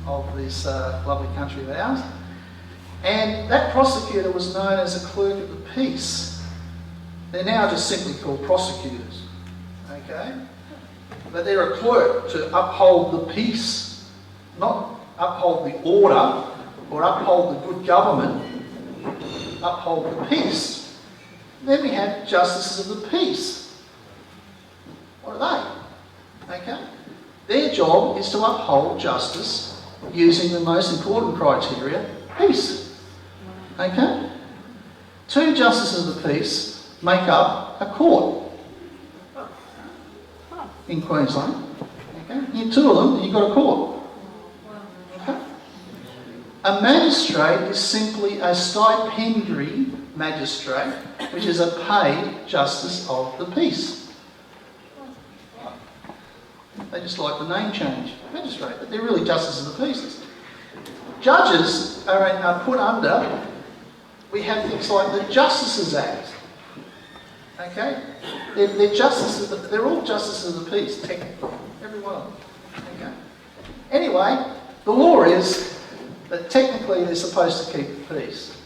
of this lovely country of ours. And that prosecutor was known as a clerk of the peace. They're now just simply called prosecutors, okay? But they're a clerk to uphold the peace, not uphold the order or uphold the good government, uphold the peace. Then we have justices of the peace. What are they? Okay? Their job is to uphold justice using the most important criteria, peace. Okay? Two justices of the peace make up a court in Queensland. Okay? You need two of them, and you've got a court. Okay? A magistrate is simply a stipendiary magistrate, which is a paid justice of the peace. They just like the name change, magistrate, but they're really justices of the peace. Judges are put under, we have things like the Justices Act. Okay? They're justices, they're all justices of the peace, technically. Every one of them. Okay? Anyway, the law is that technically they're supposed to keep the peace.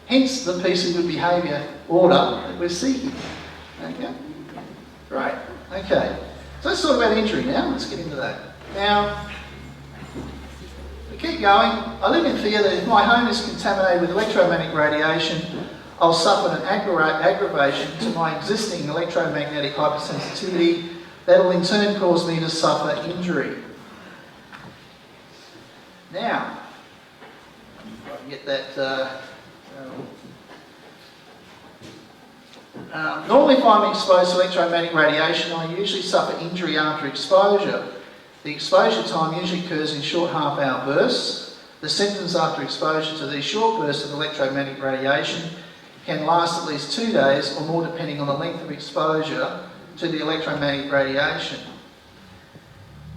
Hence the peace and good behaviour order that we're seeking. Okay? Great. Okay. So let's talk about injury now. Let's get into that. Now, we keep going. I live in fear that if my home is contaminated with electromagnetic radiation, I'll suffer an aggravation to my existing electromagnetic hypersensitivity that will in turn cause me to suffer injury. Now, if I can get that... Normally if I'm exposed to electromagnetic radiation, I usually suffer injury after exposure. The exposure time usually occurs in short half-hour bursts. The symptoms after exposure to these short bursts of electromagnetic radiation can last at least 2 days or more depending on the length of exposure to the electromagnetic radiation.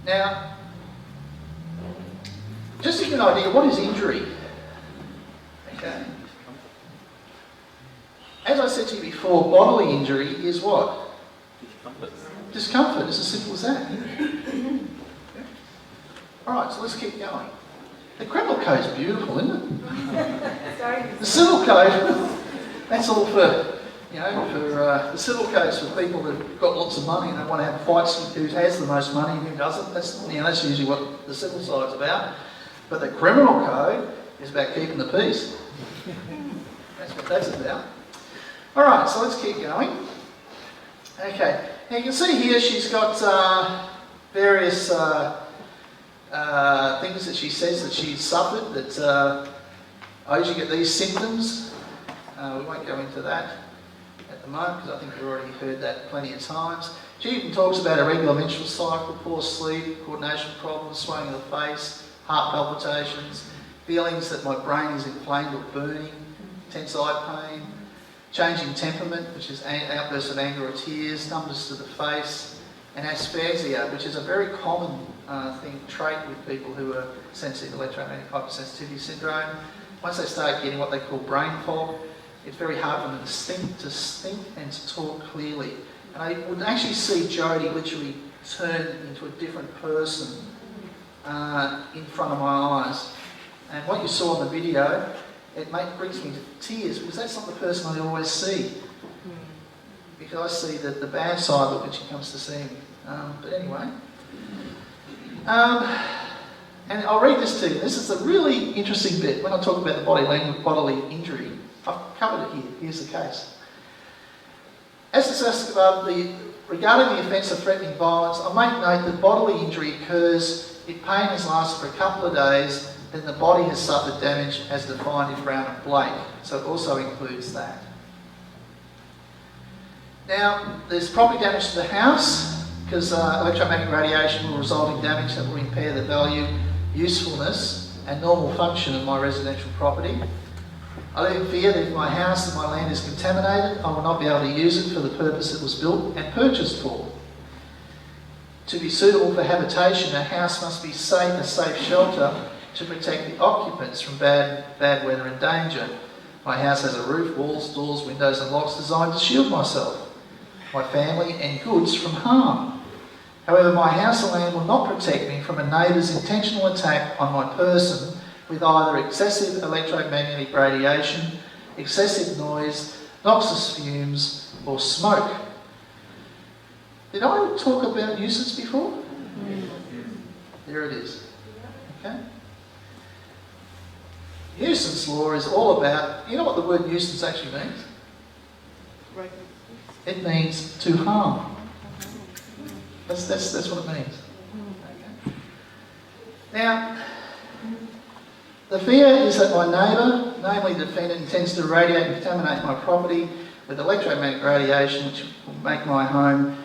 Now, just to give you an idea, what is injury? Okay. As I said to you before, bodily injury is what? Discomfort. It's as simple as that. Alright, so let's keep going. The criminal code's beautiful, isn't it? Sorry. The civil code, that's all for, you know, for the civil code's for people that've got lots of money and they want to have fights with who has the most money and who doesn't. That's, you know, that's usually what the civil side's about. But the criminal code is about keeping the peace. That's what that's about. Alright, so let's keep going. Okay, now you can see here she's got various things that she says that she's suffered, that I usually get these symptoms. We won't go into that at the moment because I think we've already heard that plenty of times. She even talks about irregular menstrual cycle, poor sleep, coordination problems, swelling of the face, heart palpitations, feelings that my brain is inflamed or burning, intense eye pain, changing temperament, which is outbursts of anger or tears, numbness to the face, and asphasia, which is a very common trait with people who are sensitive to electromagnetic hypersensitivity syndrome. Once they start getting what they call brain fog, it's very hard for them to think and to talk clearly. And I would actually see Jodie literally turn into a different person in front of my eyes. And what you saw in the video, it brings me to tears because that's not the person I always see. Because I see the bad side of it when she comes to see me. But anyway. And I'll read this to you. This is a really interesting bit when I talk about the bodily injury. I've covered it here. Here's the case. As discussed above, regarding the offence of threatening violence, I make note that bodily injury occurs if pain has lasted for a couple of days, then the body has suffered damage as defined in Brown and Blake. So it also includes that. Now, there's property damage to the house because electromagnetic radiation will result in damage that will impair the value, usefulness and normal function of my residential property. I live in fear that if my house and my land is contaminated, I will not be able to use it for the purpose it was built and purchased for. To be suitable for habitation, a house must be a safe shelter to protect the occupants from bad weather and danger. My house has a roof, walls, doors, windows and locks designed to shield myself, my family and goods from harm. However, my house and land will not protect me from a neighbour's intentional attack on my person with either excessive electromagnetic radiation, excessive noise, noxious fumes or smoke. Did I talk about nuisance before? There it is. Okay. Nuisance law is all about, you know what the word nuisance actually means? It means to harm. That's what it means. Okay. Now, the fear is that my neighbour, namely the defendant, intends to radiate and contaminate my property with electromagnetic radiation, which will make my home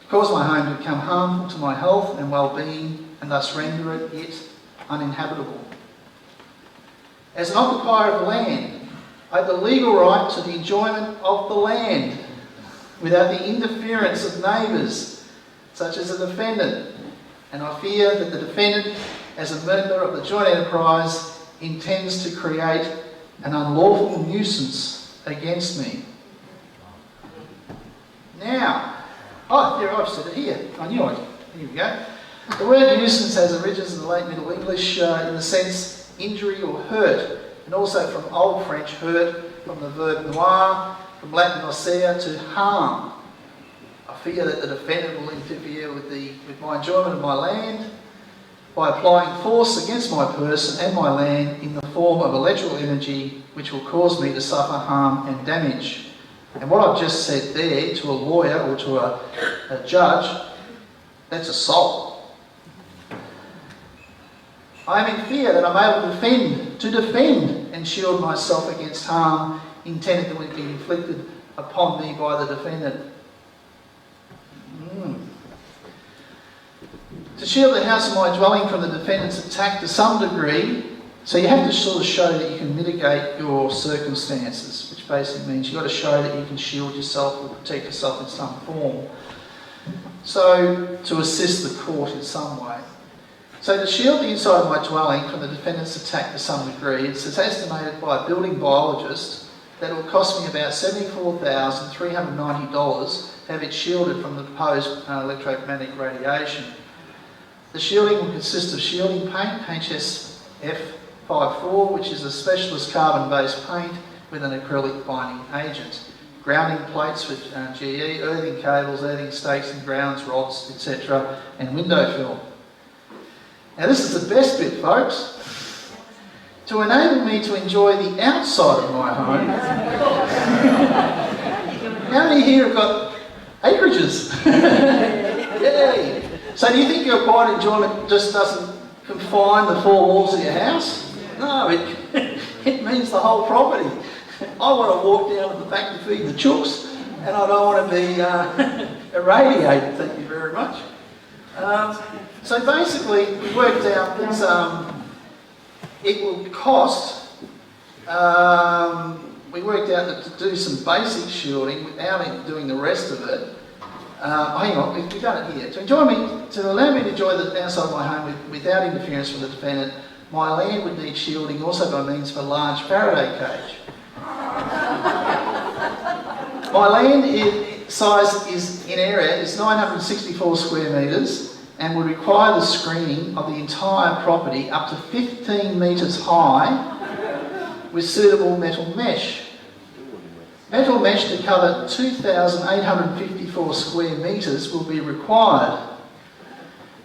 cause my home to become harmful to my health and well-being, and thus render it uninhabitable. As an occupier of land, I have the legal right to the enjoyment of the land without the interference of neighbours, such as the defendant, and I fear that the defendant, as a member of the joint enterprise, intends to create an unlawful nuisance against me. Now, there I've said it here. I knew it. Here we go. The word nuisance has origins in the late Middle English in the sense injury or hurt, and also from Old French hurt, from the verb noir, from Latin nocere, to harm. I fear that the defendant will interfere with my enjoyment of my land by applying force against my person and my land in the form of electrical energy which will cause me to suffer harm and damage. And what I've just said there to a lawyer or to a judge, that's assault. I am in fear that I'm able to defend and shield myself against harm intended to be inflicted upon me by the defendant. To shield the house of my dwelling from the defendant's attack to some degree, so you have to sort of show that you can mitigate your circumstances, which basically means you've got to show that you can shield yourself or protect yourself in some form. So, to assist the court in some way. So to shield the inside of my dwelling from the defendant's attack to some degree, it's estimated by a building biologist that it will cost me about $74,390 to have it shielded from the proposed electromagnetic radiation. The shielding will consist of shielding paint, HSF54, which is a specialist carbon-based paint with an acrylic binding agent, grounding plates with GE, earthing cables, earthing stakes and grounds, rods, etc., and window film. Now this is the best bit, folks. To enable me to enjoy the outside of my home. How many here have got acreages? Yay! So do you think your quiet enjoyment just doesn't confine the four walls of your house? No, it means the whole property. I want to walk down to the back to feed the chooks, and I don't want to be irradiated, thank you very much. So basically, we worked out that it will cost, we worked out that to do some basic shielding without doing the rest of it, hang on, we've done it here. To allow me to enjoy the outside of my home without interference from the defendant, my land would need shielding also by means of a large Faraday cage. My land size in area is 964 square metres and would require the screening of the entire property up to 15 metres high with suitable metal mesh. Metal mesh to cover 2,854 square metres will be required.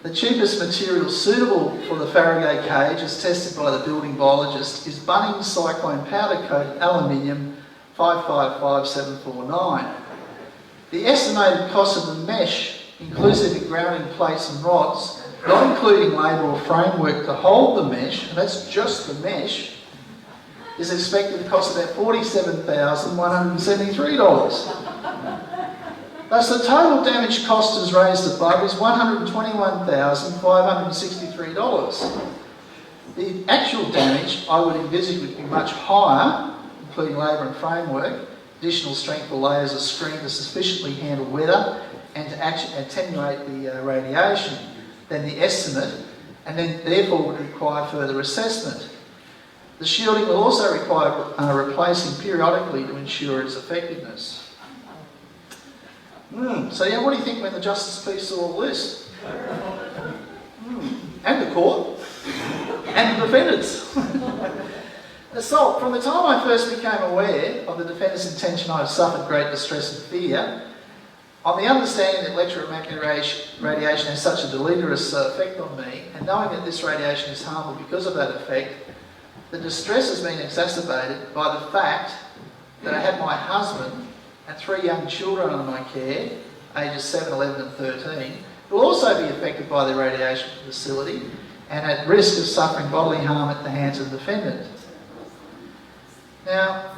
The cheapest material suitable for the Faraday cage, as tested by the building biologist, is Bunnings Cyclone Powder Coat Aluminium 555749. The estimated cost of the mesh, inclusive of grounding plates and rods, not including labour or framework to hold the mesh, and that's just the mesh, is expected to cost about $47,173. Thus the total damage cost as raised above is $121,563. The actual damage I would envisage would be much higher, including labour and framework, additional strength or layers of screen to sufficiently handle weather and to actually attenuate the radiation than the estimate, and then therefore would require further assessment. The shielding will also require replacing periodically to ensure its effectiveness. So yeah, what do you think when the Justice Peace saw all this? And the court, and the defendants. Assault. From the time I first became aware of the defendant's intention, I have suffered great distress and fear. On the understanding that electromagnetic radiation has such a deleterious effect on me, and knowing that this radiation is harmful because of that effect, the distress has been exacerbated by the fact that I had my husband and 3 young children under my care, ages 7, 11 and 13, who will also be affected by the radiation facility and at risk of suffering bodily harm at the hands of the defendant. Now,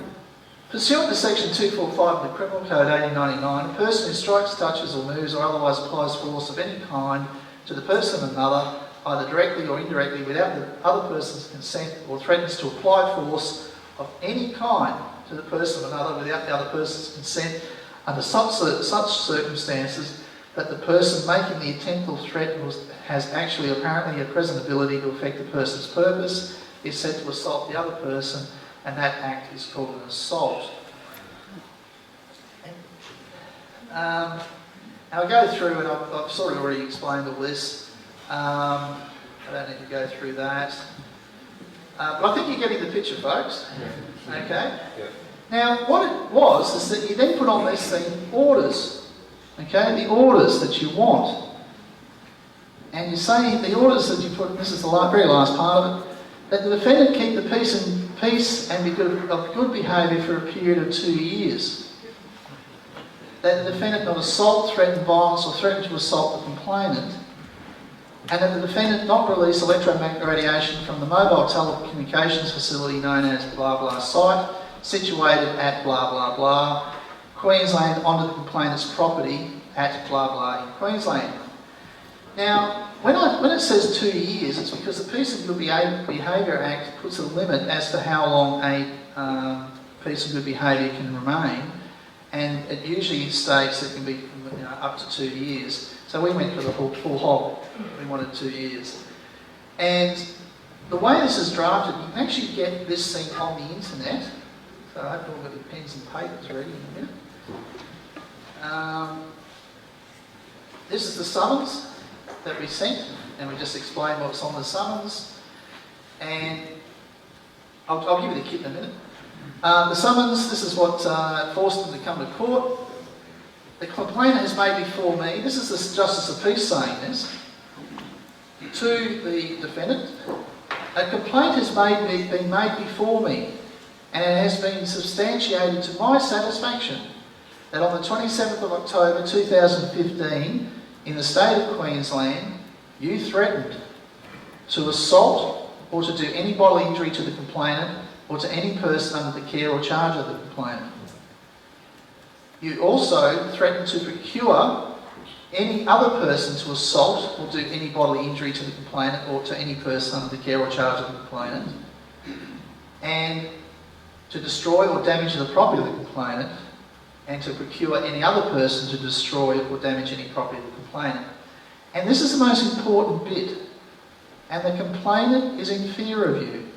pursuant to section 245 of the Criminal Code 1899, a person who strikes, touches or moves or otherwise applies force of any kind to the person of another, either directly or indirectly without the other person's consent, or threatens to apply force of any kind to the person of another without the other person's consent under such circumstances that the person making the attempt or threat has actually apparently a present ability to affect the person's purpose, is said to assault the other person, and that act is called an assault. I'll go through, and I've sort of already explained all this. I don't need to go through that. But I think you're getting the picture, folks. Okay? Now, what it was is that you then put on this thing, orders. Okay? The orders that you want. And you say the orders that you put, this is the very last part of it, that the defendant keep the peace and be of good behaviour for a period of 2 years. That the defendant not assault, threaten violence or threaten to assault the complainant. And that the defendant not release electromagnetic radiation from the mobile telecommunications facility known as blah blah site, situated at blah blah blah, Queensland onto the complainant's property at blah blah in Queensland. Now, when it says 2 years, it's because the Peace and Good Behaviour Act puts a limit as to how long a piece of good behaviour can remain, and it usually states it can be up to 2 years. So we went for the full hog. We wanted 2 years. And the way this is drafted, you can actually get this thing on the internet. So I hope you've all got your pens and papers ready in a minute. This is the summons that we sent, and we just explained what's on the summons. And I'll give you the kit in a minute. The summons, this is what forced them to come to court. The complainant has made before me, this is the Justice of Peace saying this, to the defendant. A complaint has been made before me, and it has been substantiated to my satisfaction that on the 27th of October 2015, in the state of Queensland, you threatened to assault or to do any bodily injury to the complainant or to any person under the care or charge of the complainant. You also threatened to procure any other person to assault or do any bodily injury to the complainant or to any person under the care or charge of the complainant, and to destroy or damage the property of the complainant, and to procure any other person to destroy or damage any property of the complainant. And this is the most important bit. And the complainant is in fear of you.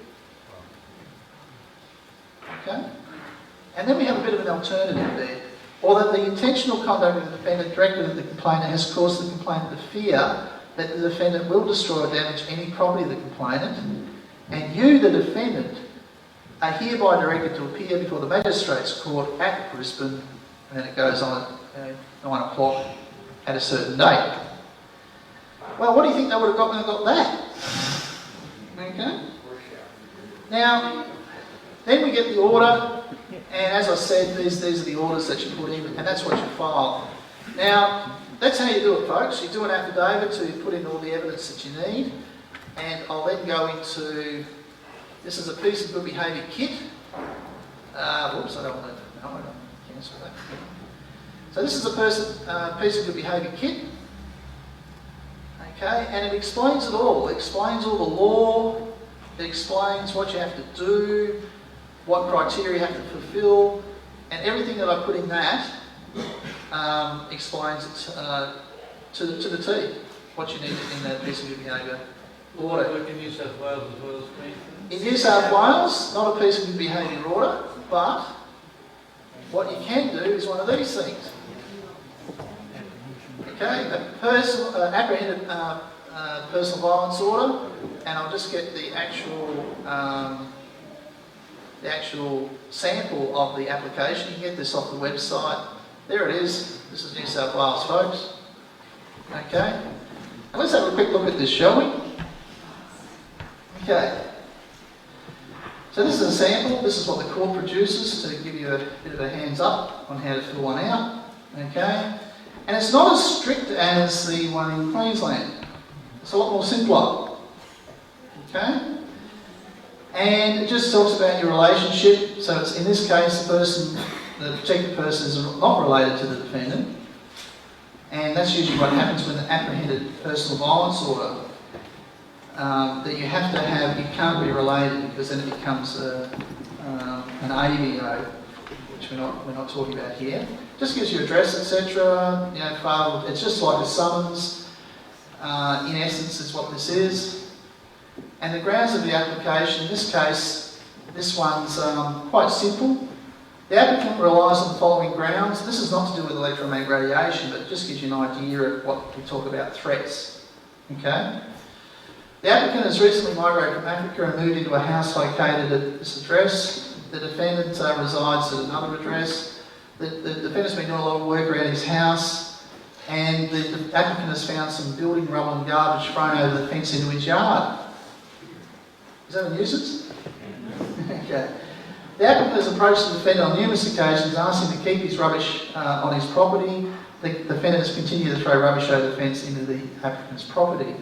Okay? And then we have a bit of an alternative there. Or that the intentional conduct of the defendant directed at the complainant has caused the complainant to fear that the defendant will destroy or damage any property of the complainant, and you, the defendant, are hereby directed to appear before the Magistrates Court at Brisbane, and then it goes on at 9 o'clock at a certain date. Well, what do you think they would have got when they got that? Okay? Now, then we get the order, and as I said, these are the orders that you put in, and that's what you file. Now, that's how you do it, folks. You do an affidavit to put in all the evidence that you need, and I'll then go into, this is a piece of good behaviour kit. Whoops, I don't want to, no, I don't cancel that. So this is a piece of good behaviour kit. Okay, and it explains it all. It explains all the law, it explains what you have to do, what criteria you have to fulfil, and everything that I put in that explains it to the T, what you need in that piece of good behaviour order. Work in New South Wales as well as Queensland? In New South Wales, not a piece of good behaviour order, but what you can do is one of these things. Okay, a apprehended personal violence order, and I'll just get the actual sample of the application. You can get this off the website. There it is. This is New South Wales, folks. Okay, and let's have a quick look at this, shall we? Okay. So this is a sample. This is what the court produces to give you a bit of a hands up on how to fill one out. Okay. And it's not as strict as the one in Queensland. It's a lot more simpler. Okay? And it just talks about your relationship. So it's, in this case, the protected person is not related to the defendant. And that's usually what happens with an apprehended personal violence order. That you have to have, you can't be related because then it becomes an AVO, which we're not talking about here. Just gives you address, etc. You know, file. It's just like a summons. In essence, is what this is. And the grounds of the application, in this case, this one's quite simple. The applicant relies on the following grounds. This is not to do with electromagnetic radiation, but it just gives you an idea of what we talk about threats. Okay. The applicant has recently migrated from Africa and moved into a house located at this address. The defendant resides at another address. The defendant's been doing a lot of work around his house, and the applicant has found some building rubble and garbage thrown over the fence into his yard. Is that a nuisance? Okay. The applicant has approached the defendant on numerous occasions, asked him to keep his rubbish on his property. The defendant has continued to throw rubbish over the fence into the applicant's property.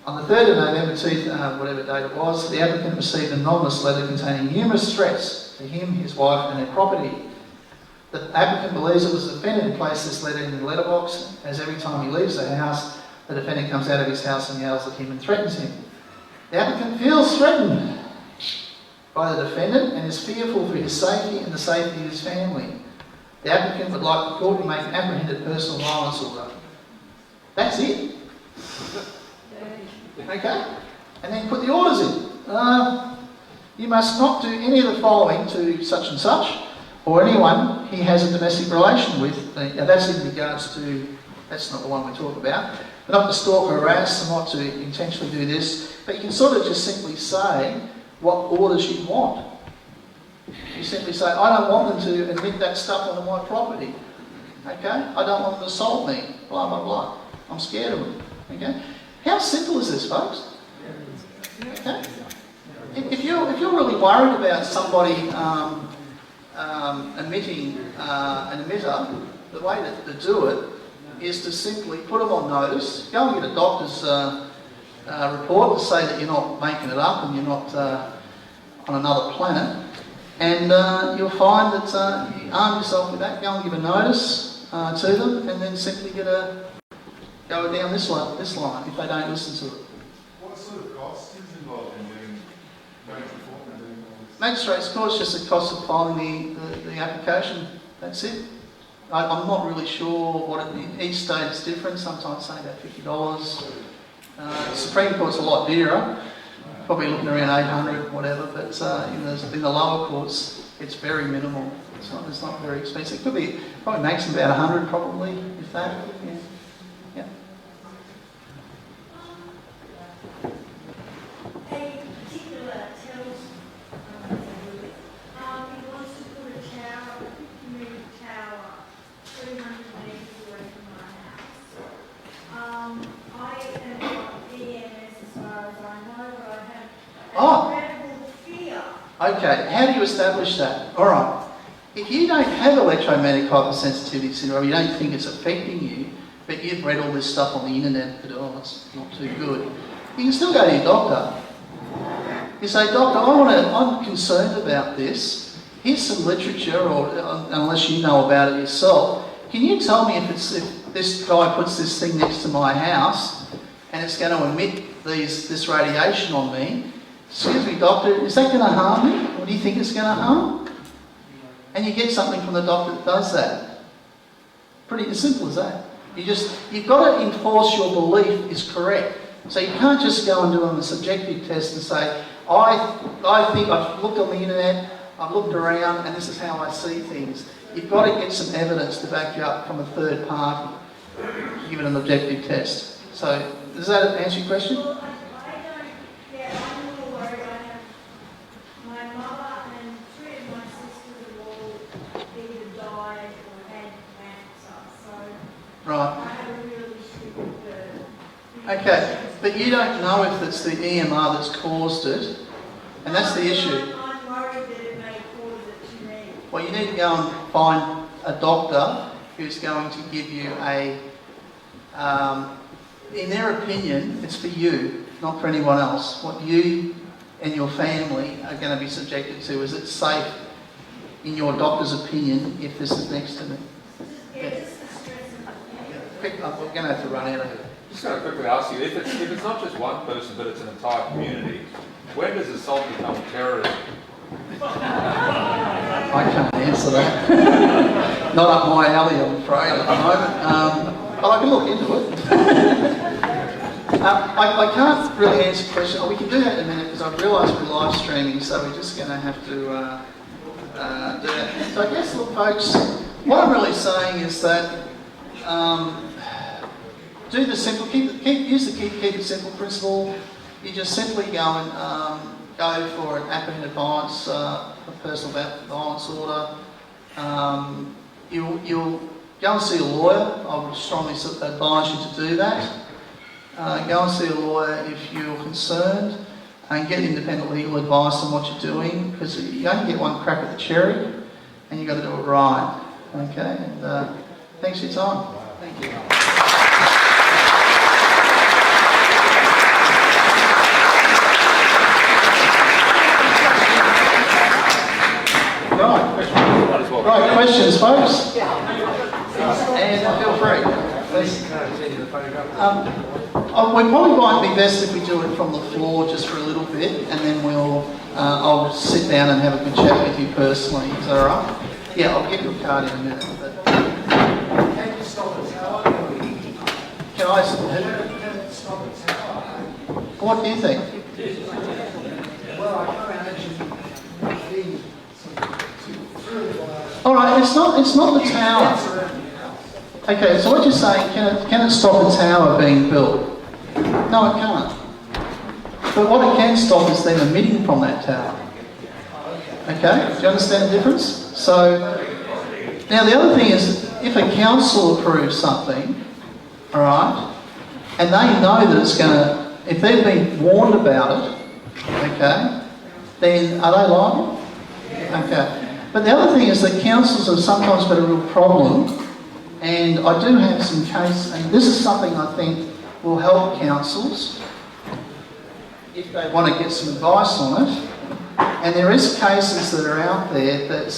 On the 3rd of November, whatever date it was, the applicant received an anonymous letter containing numerous threats to him, his wife and their property. The applicant believes it was the defendant who placed this letter in the letterbox, as every time he leaves the house, the defendant comes out of his house and yells at him and threatens him. The applicant feels threatened by the defendant and is fearful for his safety and the safety of his family. The applicant would like the court to make an apprehended personal violence order. That's it. Okay? And then put the orders in. You must not do any of the following to such and such, or anyone he has a domestic relation with. That's in regards to, that's not the one we talk about. Not to stalk or harass, and not to intentionally do this, but you can sort of just simply say what orders you want. You simply say, I don't want them to admit that stuff onto my property. Okay? I don't want them to assault me. Blah, blah, blah. I'm scared of them. Okay? How simple is this, folks? Okay? If you're really worried about somebody emitting an emitter, the way to do it is to simply put them on notice, go and get a doctor's report to say that you're not making it up and you're not on another planet, and you'll find that you arm yourself with that, go and give a notice to them, and then simply go down this line if they don't listen to it. What sort of cost is involved in going to court and doing all this? Magistrate's court is just the cost of filing the application. That's it. I'm not really sure what each state is different. Sometimes say about $50. Supreme Court's a lot dearer, probably looking around 800, whatever. But in the lower courts, it's very minimal. It's not very expensive. It could be probably makes about 100, probably, if that. Yeah. Yeah. A particular tells he wants to put a tower, a 50-metre tower, 300 metres away from my house. I am not EMS as far as I know, but I have incredible fear. Okay, how do you establish that? All right. If you don't have electromagnetic hypersensitivity syndrome, you don't think it's affecting you, but you've read all this stuff on the internet that, oh, it's not too good, you can still go to your doctor. You say, doctor, I'm concerned about this. Here's some literature, or unless you know about it yourself, can you tell me if this guy puts this thing next to my house and it's going to emit this radiation on me? Excuse me, doctor, is that going to harm me? What do you think it's going to harm? And you get something from the doctor that does that. Pretty as simple as that. You've got to enforce your belief is correct. So you can't just go and do a subjective test and say, I think I've looked on the internet, I've looked around, and this is how I see things. You've got to get some evidence to back you up from a third party. Give it an objective test. So, does that answer your question? Well, I don't, yeah, I'm a little worried. I have my mother and 3 of my sisters have all either died or had cancer, so Right. I have a really stupid bird. Okay, but you don't know if it's the EMR that's caused it, and that's the issue. I'm worried that it may cause it to me. Well, you need to go and find a doctor who's going to give you in their opinion, it's for you, not for anyone else. What you and your family are going to be subjected to, is it safe, in your doctor's opinion, if this is next to me? Yeah, just the stress of the Quick, we're going to have to run out of here. Just going to quickly ask you, if it's not just one person, but it's an entire community, when does assault become terrorism? I can't answer that. Not up my alley, I'm afraid, at the moment. But I can look into it. I can't really answer the question. We can do that in a minute, because I've realised we're live streaming, so we're just going to have to do that. So I guess, look, folks, what I'm really saying is that do the simple, use the keep it simple principle. You just simply go and go for an apprehended violence, a personal violence order. You'll go and see a lawyer. I would strongly advise you to do that. Go and see a lawyer if you're concerned, and get independent legal advice on what you're doing, because you only get one crack at the cherry, and you've got to do it right. Okay, and thanks for your time. Thank you. Right. Right, questions, folks? And feel free. Please. We probably might be best if we do it from the floor just for a little bit, and then I'll sit down and have a good chat with you personally. Is that all right? Yeah, I'll get your card in a minute. But Can you stop a tower? can I? Can it stop a tower? What do you think? Well, I can't imagine being through All right, it's not the tower. Okay, so what you're saying, can it stop a tower being built? No, it can't. But what it can stop is them emitting from that tower. Okay, do you understand the difference? So, now the other thing is, if a council approves something, all right, and they know that it's going to, if they've been warned about it, okay, then are they liable? Okay. But the other thing is that councils have sometimes got a real problem, and I do have some cases, and this is something I think will help councils if they want to get some advice on it. And there is cases that are out there that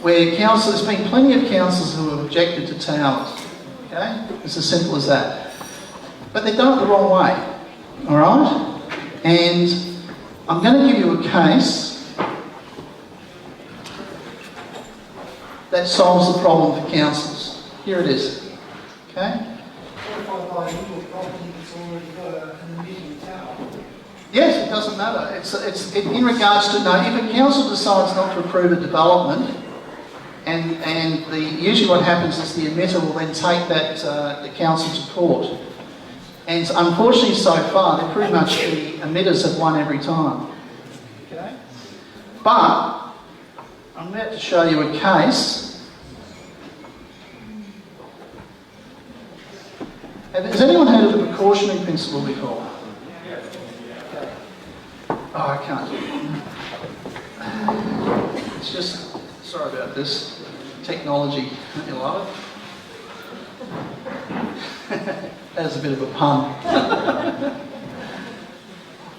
where councils, there's been plenty of councils who have objected to towers. Okay, it's as simple as that. But they've done it the wrong way. All right, and I'm going to give you a case that solves the problem for councils. Here it is. Okay? What if I buy a little property that's already got an emitting tower? Yes, it doesn't matter. It's in regards to, no, if a council decides not to approve a development, and usually what happens is the emitter will then take that the council to court. And unfortunately so far, they're pretty much, the emitters have won every time. Okay? But I'm about to show you a case. Has anyone heard of the precautionary principle before? Okay. Oh, I can't. It's just, sorry about this. Technology, don't you love it? That was a bit of a pun.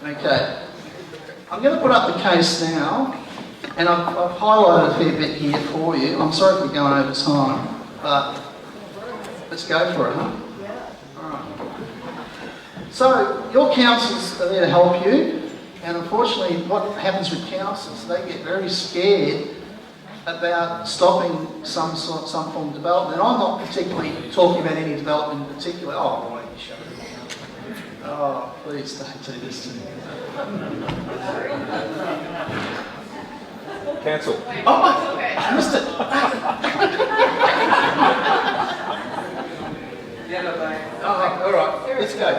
Okay. I'm going to put up the case now. And I've highlighted a fair bit here for you. I'm sorry if we're going over time, but let's go for it, huh? All right. So, your councils are there to help you, and unfortunately what happens with councils, they get very scared about stopping some form of development. And I'm not particularly talking about any development in particular. Oh, boy, you shut it down. Oh, please don't do this to me. Cancel. Oh, I missed it. Oh, all right, let's go.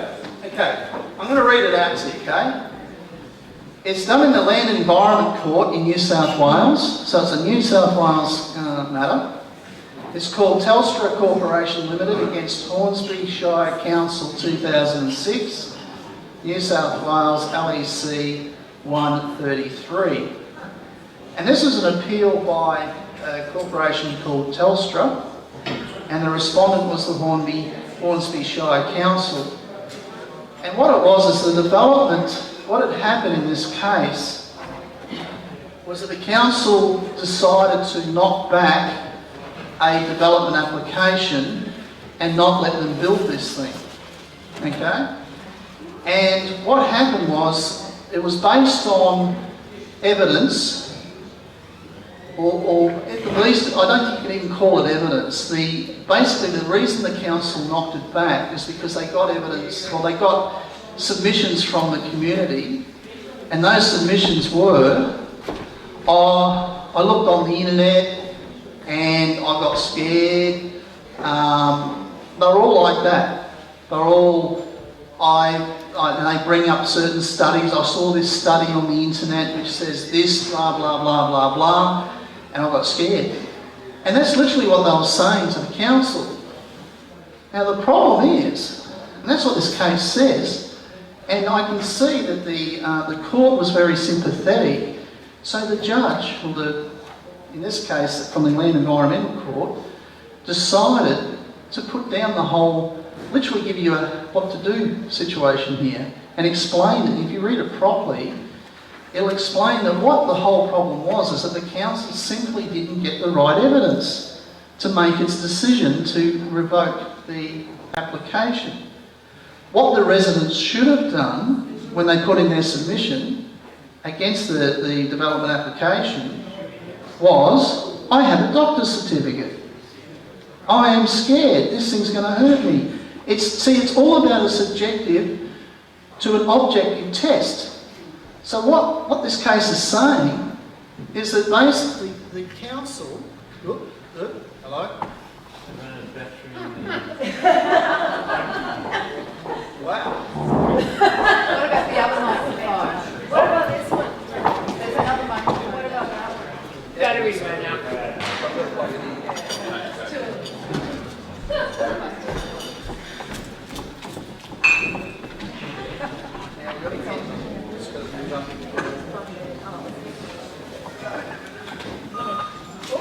Okay, I'm going to read it out to you, okay? It's done in the Land and Environment Court in New South Wales, so it's a New South Wales matter. It's called Telstra Corporation Limited against Hornsby Shire Council 2006, New South Wales LEC 133. And this is an appeal by a corporation called Telstra, and the respondent was the Hornsby Shire Council. And what it was is the development, what had happened in this case was that the council decided to knock back a development application and not let them build this thing. Okay? And what happened was, it was based on evidence, or at least, I don't think you can even call it evidence. Basically, the reason the council knocked it back is because they got evidence, or they got submissions from the community, and those submissions were, I looked on the internet and I got scared. They're all like that. They're all, they bring up certain studies. I saw this study on the internet which says this, blah, blah, blah, blah, blah, and I got scared. And that's literally what they were saying to the council. Now the problem is, and that's what this case says, and I can see that the court was very sympathetic. So the judge, in this case from the Land Environmental Court, decided to put down the whole, literally give you a what to do situation here, and explain it. If you read it properly, it'll explain that what the whole problem was is that the council simply didn't get the right evidence to make its decision to revoke the application. What the residents should have done when they put in their submission against the development application was, I have a doctor's certificate. I am scared, this thing's going to hurt me. It's all about a subjective to an objective test. So what this case is saying is that basically the council... hello? Wow. What about the other microphone? What about this one? There's another microphone. What about that one? Battery ran out.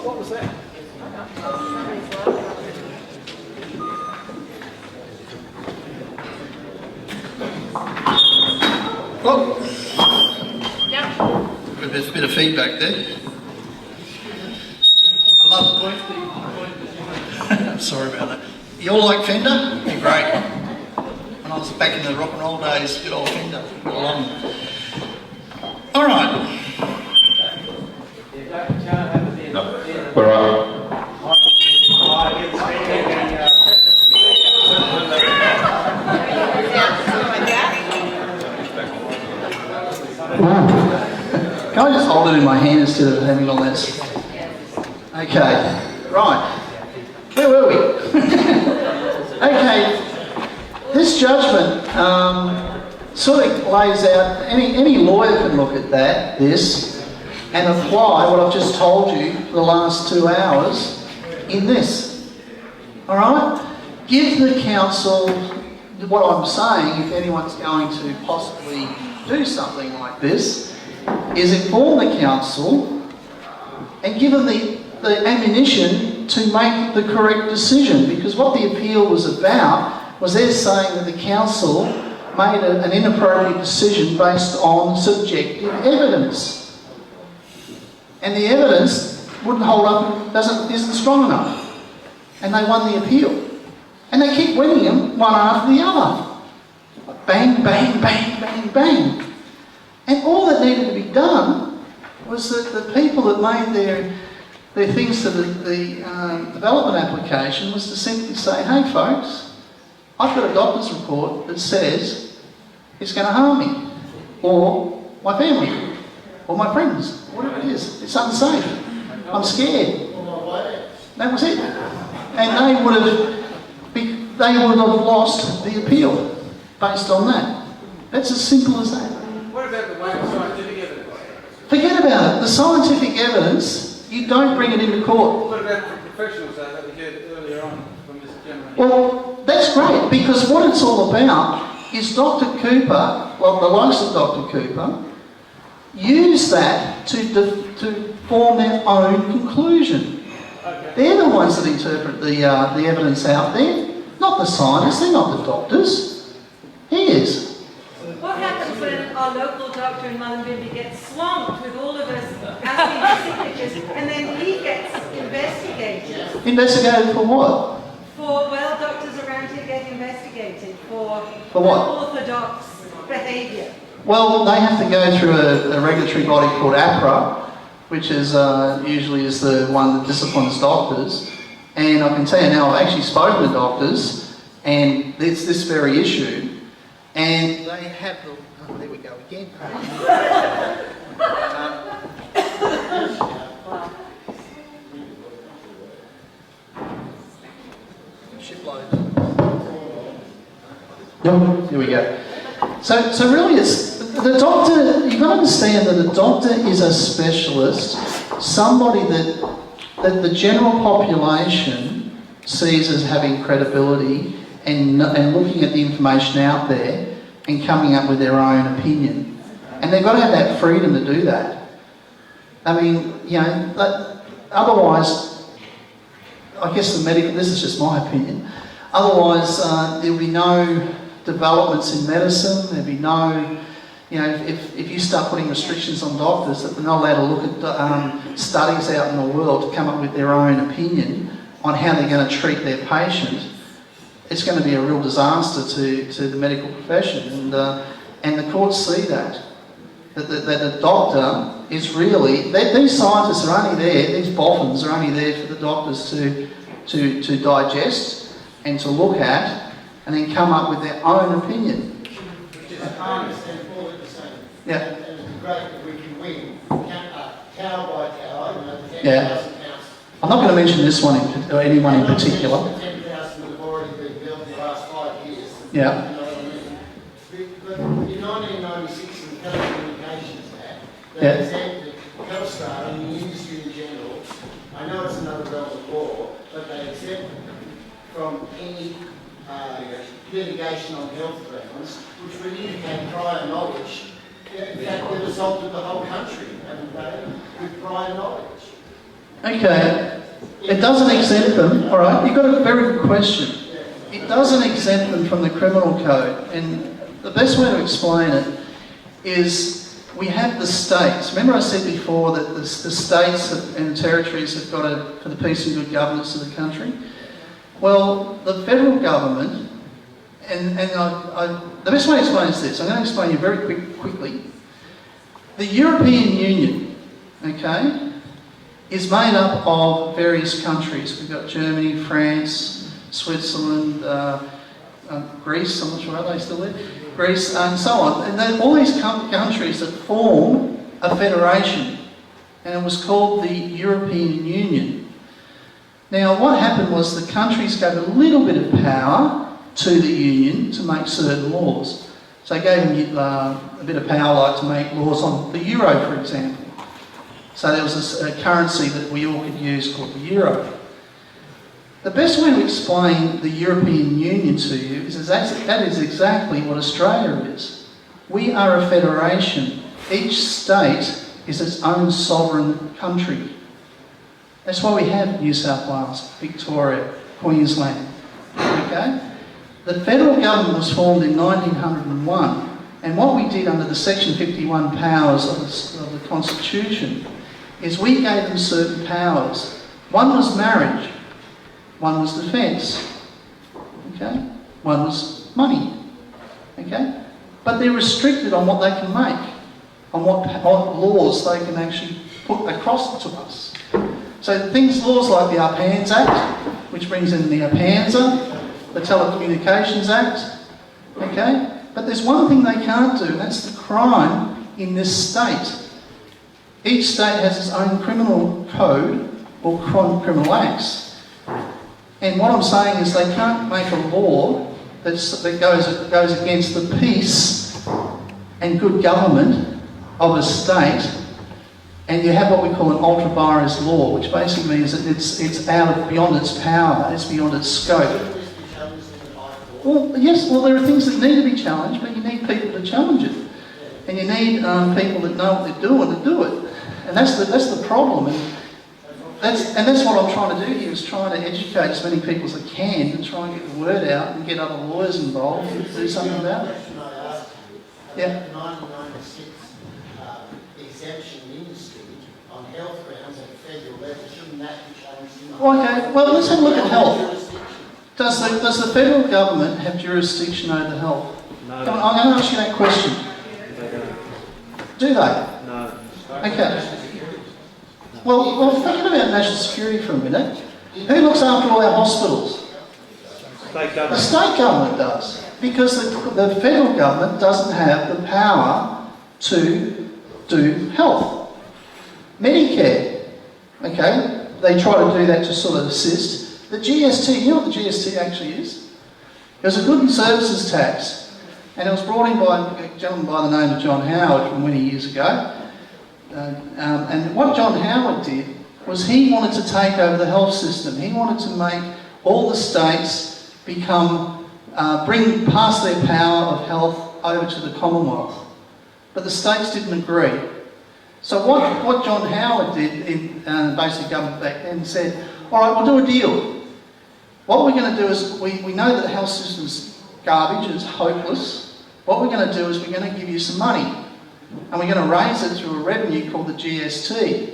What was that? Oh. Yep. There's a bit of feedback there. I love the sorry about that. You all like Fender? They're great. When I was back in the rock and roll days, good old Fender. Got along. All right. All right. Can I just hold it in my hand instead of having all this? Okay, right. Where were we? Okay, this judgment sort of lays out, any lawyer can look at this and apply what I've just told you for the last 2 hours in this. All right? Give the council, what I'm saying, if anyone's going to possibly do something like this, is inform the council and give them the ammunition to make the correct decision, because what the appeal was about was they're saying that the council made an inappropriate decision based on subjective evidence, and the evidence wouldn't hold up, isn't strong enough, and they won the appeal, and they keep winning them one after the other, bang, bang, bang, bang, bang. And all that needed to be done was that the people that made their things to the development application was to simply say, hey folks, I've got a doctor's report that says it's going to harm me, or my family, or my friends, whatever it is. It's unsafe. I'm scared. That was it. And they would have lost the appeal based on that. That's as simple as that. What about the way of scientific evidence? Forget about it. The scientific evidence, you don't bring it into court. What about the professionals that we heard earlier on from this gentleman? Well, that's great, because what it's all about is Dr. Cooper, well, the likes of Dr. Cooper, use that to form their own conclusion. Okay. They're the ones that interpret the evidence out there, not the scientists, they're not the doctors. He is. What happens when our local doctor in Mullumbimby gets swamped with all of us asking for signatures, and then he gets investigated? Investigated for what? For, well, doctors around here get investigated for what? unorthodox behaviour. Well, they have to go through a regulatory body called APRA, which is usually is the one that disciplines doctors. And I can tell you now, I've actually spoken to doctors, and it's this very issue. And they have the... Oh, there we go again. Shipload. Yep, here we go. So really it's... The doctor... You've got to understand that a doctor is a specialist, somebody that the general population sees as having credibility and looking at the information out there and coming up with their own opinion. And they've got to have that freedom to do that. I mean, you know, otherwise, I guess this is just my opinion, otherwise there'll be no developments in medicine, there'll be no You know, if you start putting restrictions on doctors that they're not allowed to look at studies out in the world to come up with their own opinion on how they're going to treat their patient, it's going to be a real disaster to the medical profession. And the courts see that a doctor is really, these scientists are only there, these boffins are only there for the doctors to digest and to look at and then come up with their own opinion. Which is I understand all that you're saying. Yeah. And it would be great if we can win tower by tower, you know, the 10,000 Yeah. pounds. I'm not going to mention this one or anyone in particular. The 10,000 that have already been built in the last 5 years. Yeah. You know what I mean? But in 1996, in the Telecommunications Act, they exempted Telstra and the industry in general. I know it's another realm of law, but they exempt from any litigation on health grounds, which would indicate prior knowledge. In fact, they've assaulted the whole country, haven't they, with prior knowledge. Okay, it doesn't exempt them, all right, you've got a very good question. It doesn't exempt them from the criminal code, and the best way to explain it is we have the states. Remember I said before that the states and territories have got to, for the peace and good governance of the country? Well, the federal government, and the best way to explain is this, I'm going to explain you very quickly. The European Union, okay, is made up of various countries. We've got Germany, France, Switzerland, Greece, I'm not sure, are they still there? Greece, and so on. And then all these countries that form a federation, and it was called the European Union. Now, what happened was the countries gave a little bit of power to the Union to make certain laws. So they gave them a bit of power, like to make laws on the euro, for example. So there was a currency that we all could use called the euro. The best way to explain the European Union to you is that is exactly what Australia is. We are a federation. Each state is its own sovereign country. That's why we have New South Wales, Victoria, Queensland. Okay? The federal government was formed in 1901, and what we did under the Section 51 powers of the Constitution is we gave them certain powers. One was marriage, one was defence, okay? One was money, okay? But they're restricted on what they can make, on what laws they can actually put across to us. So laws like the Uphands Act, which brings in the Uphansa, the Telecommunications Act, okay? But there's one thing they can't do, and that's the crime in this state. Each state has its own criminal code or criminal acts. And what I'm saying is they can't make a law that goes against the peace and good government of a state, and you have what we call an ultra vires law, which basically means that it's beyond its power, it's beyond its scope. Well, yes, well there are things that need to be challenged, but you need people to challenge it. And you need people that know what they're doing to do it. And that's the problem. And that's what I'm trying to do here, is trying to educate as many people as I can and try and get the word out and get other lawyers involved and do something about it. Yeah. The 1996 exemption industry on health grounds at federal level, shouldn't that be changed? Okay, well let's have a look at health. Does the federal government have jurisdiction over health? No. I'm going to ask you that question. Do they? No. Okay. Well, thinking about national security for a minute, who looks after all our hospitals? The state government does, because the federal government doesn't have the power to do health. Medicare, okay, they try to do that to sort of assist. The GST, you know what the GST actually is? It was a goods and services tax, and it was brought in by a gentleman by the name of John Howard from many years ago. And what John Howard did was he wanted to take over the health system. He wanted to make all the states pass their power of health over to the Commonwealth. But the states didn't agree. So what John Howard did in basic government back then said, all right, we'll do a deal. What we're going to do is, we know that the health system's garbage, it's hopeless, what we're going to do is we're going to give you some money. And we're going to raise it through a revenue called the GST.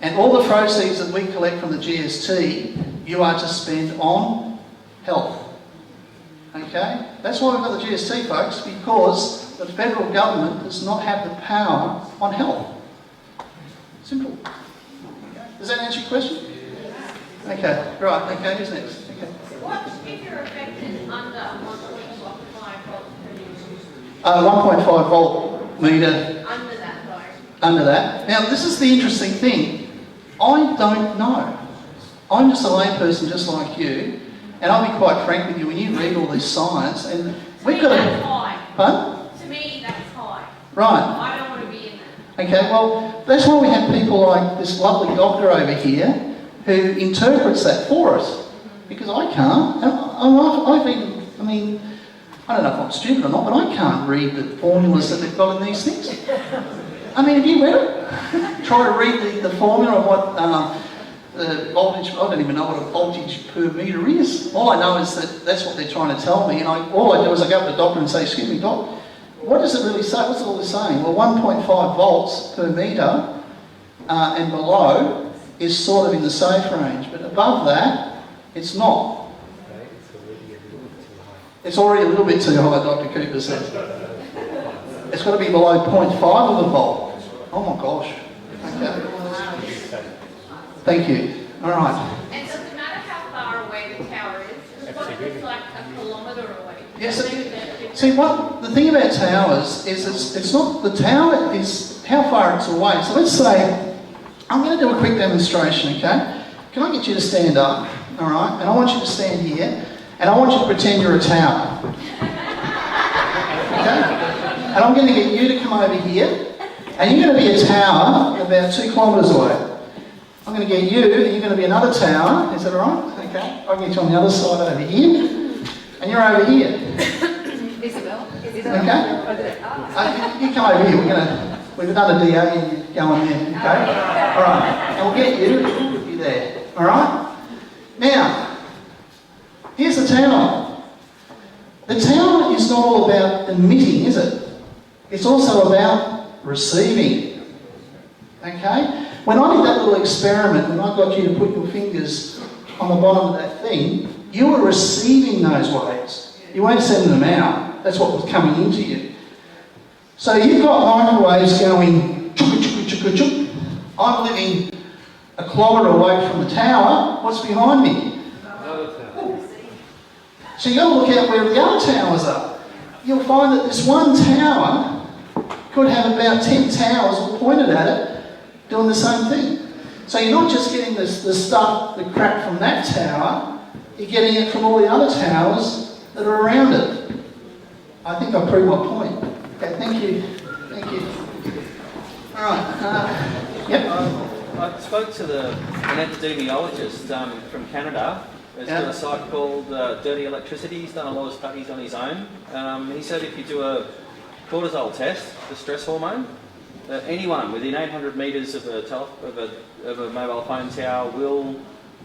And all the proceeds that we collect from the GST, you are to spend on health. Okay? That's why we've got the GST, folks, because the federal government does not have the power on health. Simple. Okay. Does that answer your question? Okay, right, okay, who's next? Okay. What if you're affected under 1.5 volts per unit? 1.5 volt meter. Under that though? Under that. Now, this is the interesting thing. I don't know. I'm just a layperson just like you, and I'll be quite frank with you, when you read all this science, and we've got that's high. Pardon? To me, that's high. Right. I don't want to be in that. Okay, well, that's why we have people like this lovely doctor over here who interprets that for us, because I can't. I've even, I mean, I don't know if I'm stupid or not, but I can't read the formulas that they've got in these things. I mean, have you read it? Try to read the formula of what voltage, I don't even know what a voltage per metre is. All I know is that that's what they're trying to tell me, and all I do is I go up to the doctor and say, excuse me, doc, what does it really say? What's it all saying? Well, 1.5 volts per metre and below is sort of in the safe range, but above that, it's not. It's already a little bit too high, Dr. Cooper says. It's got to be below 0.5 of a volt. Oh my gosh. Okay. Thank you. All right. And does it matter how far away the tower is? What if it's like a kilometre away? Yes. See, what the thing about towers is it's not the tower is how far it's away. So let's say I'm going to do a quick demonstration. Okay? Can I get you to stand up? All right. And I want you to stand here, and I want you to pretend you're a tower. Okay? And I'm going to get you to come over here, and you're going to be a tower about 2 kilometres away. I'm going to get you, and you're going to be another tower. Is that all right? Okay. I'll get you on the other side over here, and you're over here. Isabel? Okay. You come over here. We've done a DA, and you go on there. Okay. All right. And we'll get you there. All right. Now, here's the tower. The tower is not all about emitting, is it? It's also about receiving. Okay? When I did that little experiment, when I got you to put your fingers on the bottom of that thing, you were receiving those waves. You weren't sending them out. That's what was coming into you. So you've got microwaves going chuk chuk chuk chuk. I'm living a kilometre away from the tower. What's behind me? Another tower. So you've got to look out where the other towers are. You'll find that this one tower could have about 10 towers all pointed at it doing the same thing. So you're not just getting the stuff, the crap from that tower, you're getting it from all the other towers that are around it. I think I've proved my point. Okay, thank you. Thank you. All right. Yep. I spoke to an epidemiologist from Canada. He's got a site called Dirty Electricity. He's done a lot of studies on his own. He said if you do a cortisol test, the stress hormone, that anyone within 800 metres of a mobile phone tower will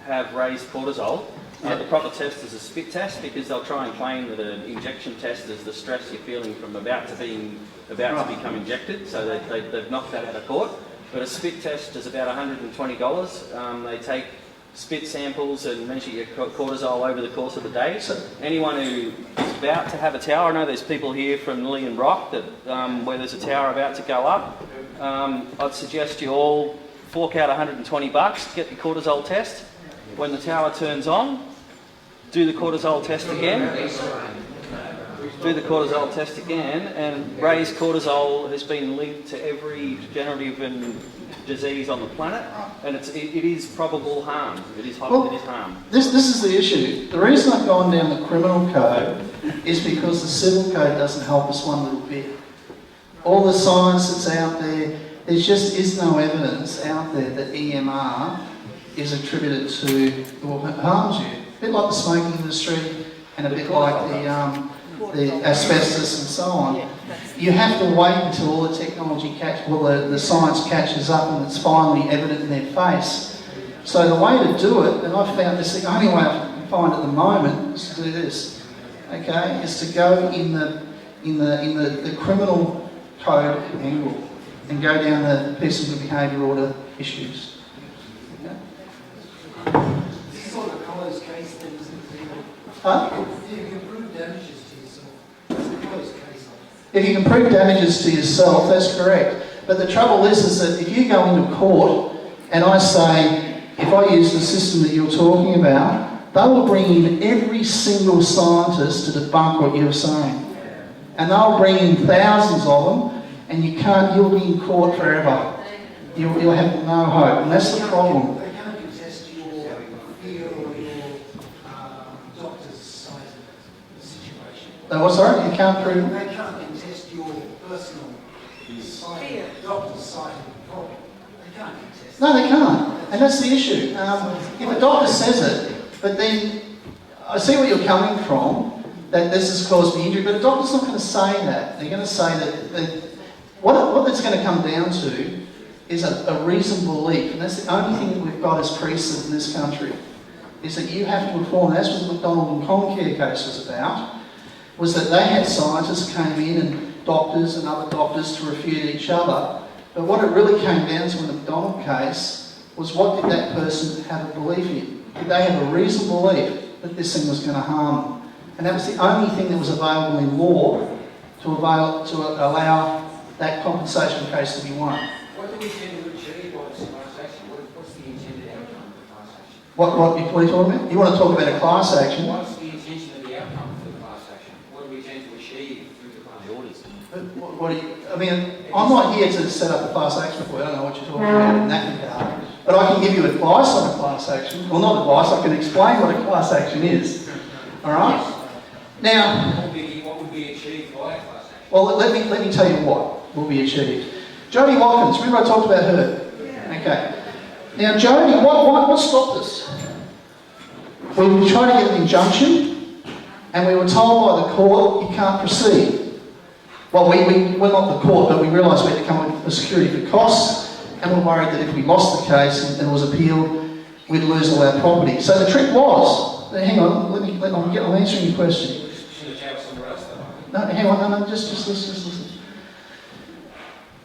have raised cortisol. The proper test is a spit test, because they'll try and claim that an injection test is the stress you're feeling from about to become injected. So they've knocked that out of court. But a spit test is about $120. They take spit samples and measure your cortisol over the course of the day. So anyone who is about to have a tower, I know there's people here from Lillian Rock that where there's a tower about to go up. I'd suggest you all fork out $120, get the cortisol test. When the tower turns on, do the cortisol test again. Do the cortisol test again, and raised cortisol has been linked to every degenerative and disease on the planet, and it is probable harm. It is harm. This is the issue. The reason I've gone down the criminal code is because the civil code doesn't help us one little bit. All the science that's out there, there just is no evidence out there that EMR is attributed to or harms you. A bit like the smoking industry and a bit like the asbestos and so on. You have to wait until all the technology the science catches up and it's finally evident in their face. So the way to do it, and I've found this, the only way I can find at the moment is to do this, okay, is to go in in the criminal code angle and go down the peaceable behaviour order issues. Okay? This is sort of a closed case then, isn't it? Huh? If you can prove damages to yourself, it's a closed case. If you can prove damages to yourself, that's correct. But the trouble is that if you go into court and I say, if I use the system that you're talking about, they will bring in every single scientist to debunk what you're saying. And they'll bring in thousands of them, and you'll be in court forever. You'll have no hope, and that's the problem. They can't contest your fear or your doctor's side of the situation. What's sorry? You can't prove? They can't contest your personal side, doctor's side of the problem. They can't contest. No, they can't. And that's the issue. If a doctor says it, but then I see where you're coming from, that this has caused me injury, but a doctor's not going to say that. They're going to say that what that's going to come down to is a reasonable belief, and that's the only thing that we've got as precedent in this country, is that you have to inform, as was the McDonald and Comcare case was about, was that they had scientists came in and doctors and other doctors to refute each other, but what it really came down to in the McDonald case was what did that person have a belief in? Did they have a reasonable belief that this thing was going to harm them? And that was the only thing that was available in law to allow that compensation case to be won. What do we intend to achieve by this class action? What's the intended outcome of the class action? What are you talking about? You want to talk about a class action? What's the intention of the outcome for the class action? What do we intend to achieve through the class action? I mean, I'm not here to set up a class action for you. I don't know what you're talking about in that regard. But I can give you advice on a class action. Well, not advice, I can explain what a class action is. All right? Now, what would be achieved by a class action? well, let me tell you what will be achieved. Joanie Watkins, remember I talked about her? Yeah. Okay. Now, Joanie, what stopped us? We tried to get an injunction, and we were told by the court, you can't proceed. Well, we're not the court, but we realised we had to come up with a security for costs, and we're worried that if we lost the case and it was appealed, we'd lose all our property. So the trick was, hang on, I'm answering your question. No, hang on, no, just listen.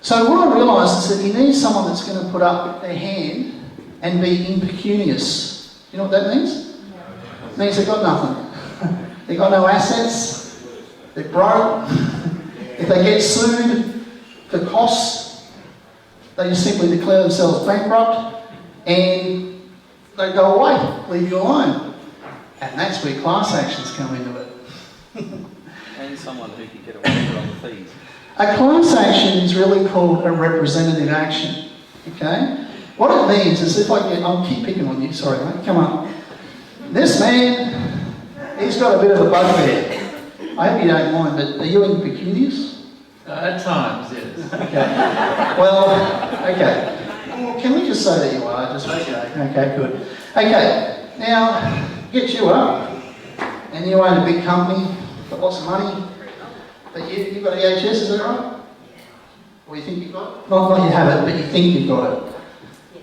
So what I realised is that you need someone that's going to put up their hand and be impecunious. You know what that means? It means they've got nothing. They've got no assets, they're broke. If they get sued for costs, they just simply declare themselves bankrupt and they go away, leave you alone. And that's where class actions come into it. And someone who can get away with the fees. A class action is really called a representative action, okay? What it means is if I get, I'll keep picking on you, sorry mate, come on. This man, he's got a bit of a bugbear. I hope you don't mind, but are you impecunious? At times, yes. Okay. Well, okay. Well, can we just say that you are? Just okay, good. Okay, now, get you up, and you own a big company, got lots of money, but you've got EHS, is that right? Or you think you've got it? Not you have it, but you think you've got it.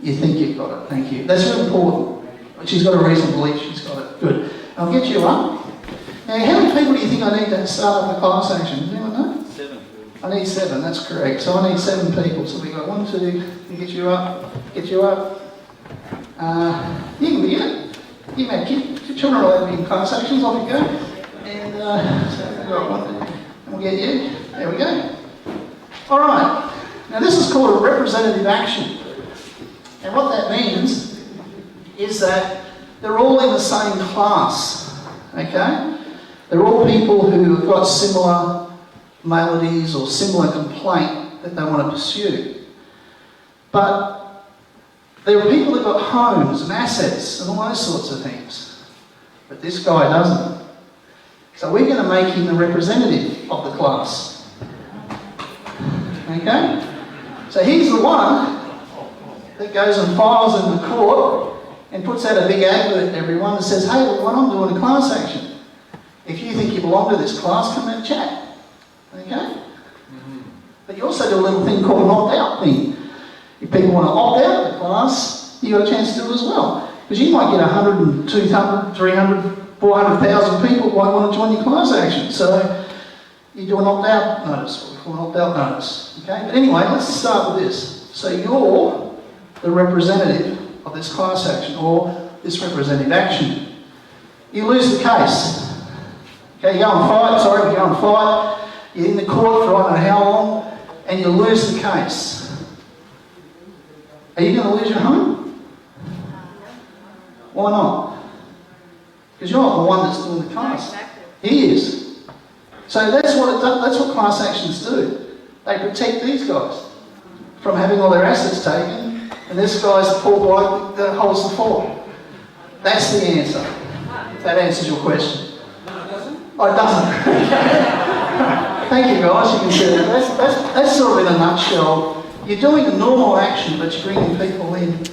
You think you've got it, thank you. That's really important. She's got a reason to believe she's got it. Good. I'll get you up. Now, how many people do you think I need to start up a class action? Does anyone know? 7. I need 7, that's correct. So I need 7 people. So we've got 1, 2, get you up, get you up. You can begin. You can have children are allowed to be in class actions, off you go. And so we've got 1, and we'll get you. There we go. All right. Now this is called a representative action. And what that means is that they're all in the same class, okay? They're all people who have got similar maladies or similar complaint that they want to pursue. But there are people that have got homes and assets and all those sorts of things. But this guy doesn't. So we're going to make him the representative of the class. Okay? So he's the one that goes and files in the court and puts out a big advert to everyone that says, hey, look what I'm doing, a class action. If you think you belong to this class, come and chat. Okay? Mm-hmm. But you also do a little thing called an opt-out thing. If people want to opt out of the class, you've got a chance to do it as well. Because you might get 100, 200, 300, 400,000 people who might want to join your class action. So You do an opt-out notice, what we call an opt-out notice. Okay? But anyway, let's start with this. So you're the representative of this class action, or this representative action. You lose the case. Okay, you go and fight, you're in the court for I don't know how long, and you lose the case. Are you going to lose your home? Why not? Because you're not the one that's doing the case. He is. So that's what class actions do. They protect these guys from having all their assets taken, and this guy's the poor bloke that holds the fort. That's the answer. That answers your question. No, it doesn't. Oh, it doesn't. Thank you guys, you can see that. That's sort of in a nutshell. You're doing a normal action, but you're bringing people in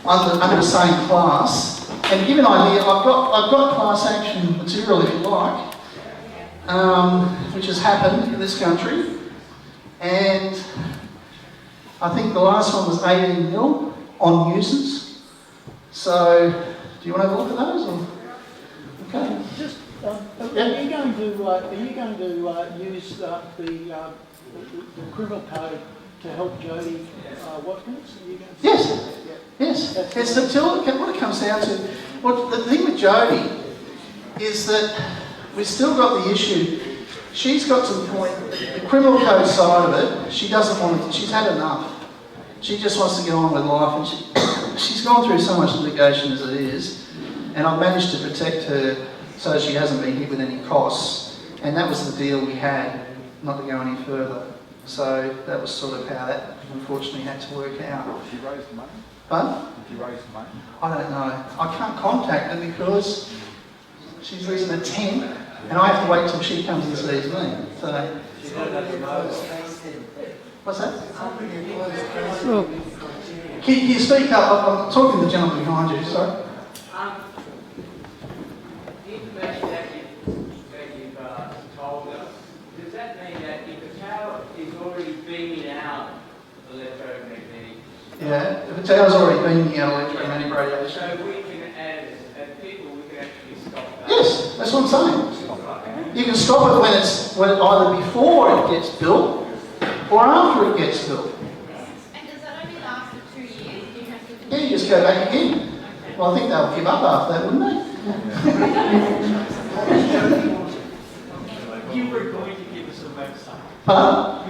under the same class. And to give you an idea, I've got class action material, if you like, which has happened in this country. And I think the last one was 18 mil on nuisance. So, do you want to have a look at those? Or? Okay. Just, are you going to use the criminal code to help Jody Watkins? Are you going to Yes. Yes. It's until what it comes down to. Well, the thing with Jody is that we've still got the issue. She's got to the point, the criminal code side of it, she doesn't want to, she's had enough. She just wants to get on with life, and she's gone through so much litigation as it is, and I've managed to protect her so she hasn't been hit with any costs, and that was the deal we had, not to go any further. So that was sort of how that unfortunately had to work out. Did she raise the money? But Did you raise the money? I don't know. I can't contact her because she's losing a 10, and I have to wait till she comes and sees me. So. What's that? Can you speak up? I'm talking to the gentleman behind you, sorry. The information that you've told us, does that mean that if a tower is already beaming out electromagnetic? Yeah, if a tower's already beaming out electromagnetic radiation. So we can, as people, we can actually stop that? Yes, that's what I'm saying. You can stop it when either before it gets built or after it gets built. And does that only last for 2 years? Do you have to Yeah, you just go back again. Okay. Well, I think they'll give up after that, wouldn't they? You were going to give us a website. Pardon?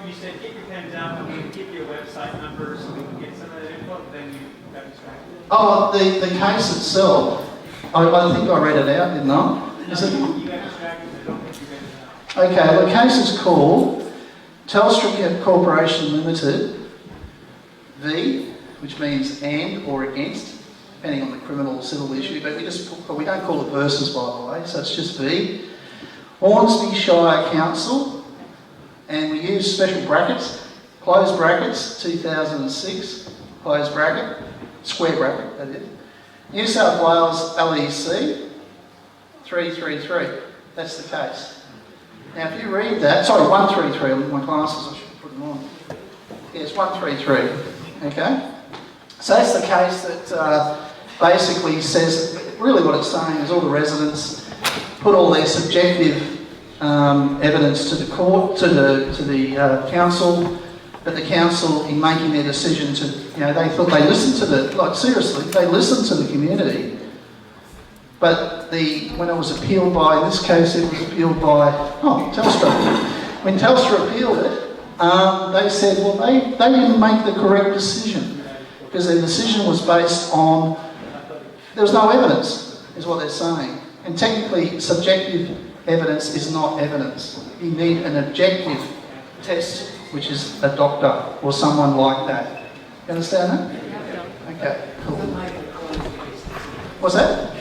You said get your pen down and we can give you a website number so we can get some of that info, then you got distracted. Oh, the case itself, I think I read it out, didn't I? Is it? You got distracted, I don't think you read it out. Okay, the case is called Telstra Corporation Limited v, which means and or against, depending on the criminal or civil issue, but we don't call it versus, by the way, so it's just v. Hornsby Shire Council, and we use special brackets, closed brackets, 2006, closed bracket, square bracket, that is. New South Wales LEC, 333, that's the case. Now if you read that, sorry, 133, I'm with my glasses, I should put them on. Yeah, it's 133, okay? So that's the case that basically says, really what it's saying is all the residents put all their subjective evidence to the court, to the council, but the council, in making their decision to, they thought they listened to seriously, they listened to the community, but when it was appealed by, in this case it was appealed by, Telstra. When Telstra appealed it, they said, well, they didn't make the correct decision, because their decision was based on, there was no evidence, is what they're saying. And technically, subjective evidence is not evidence. You need an objective test, which is a doctor or someone like that. You understand that? Okay, cool. What's that?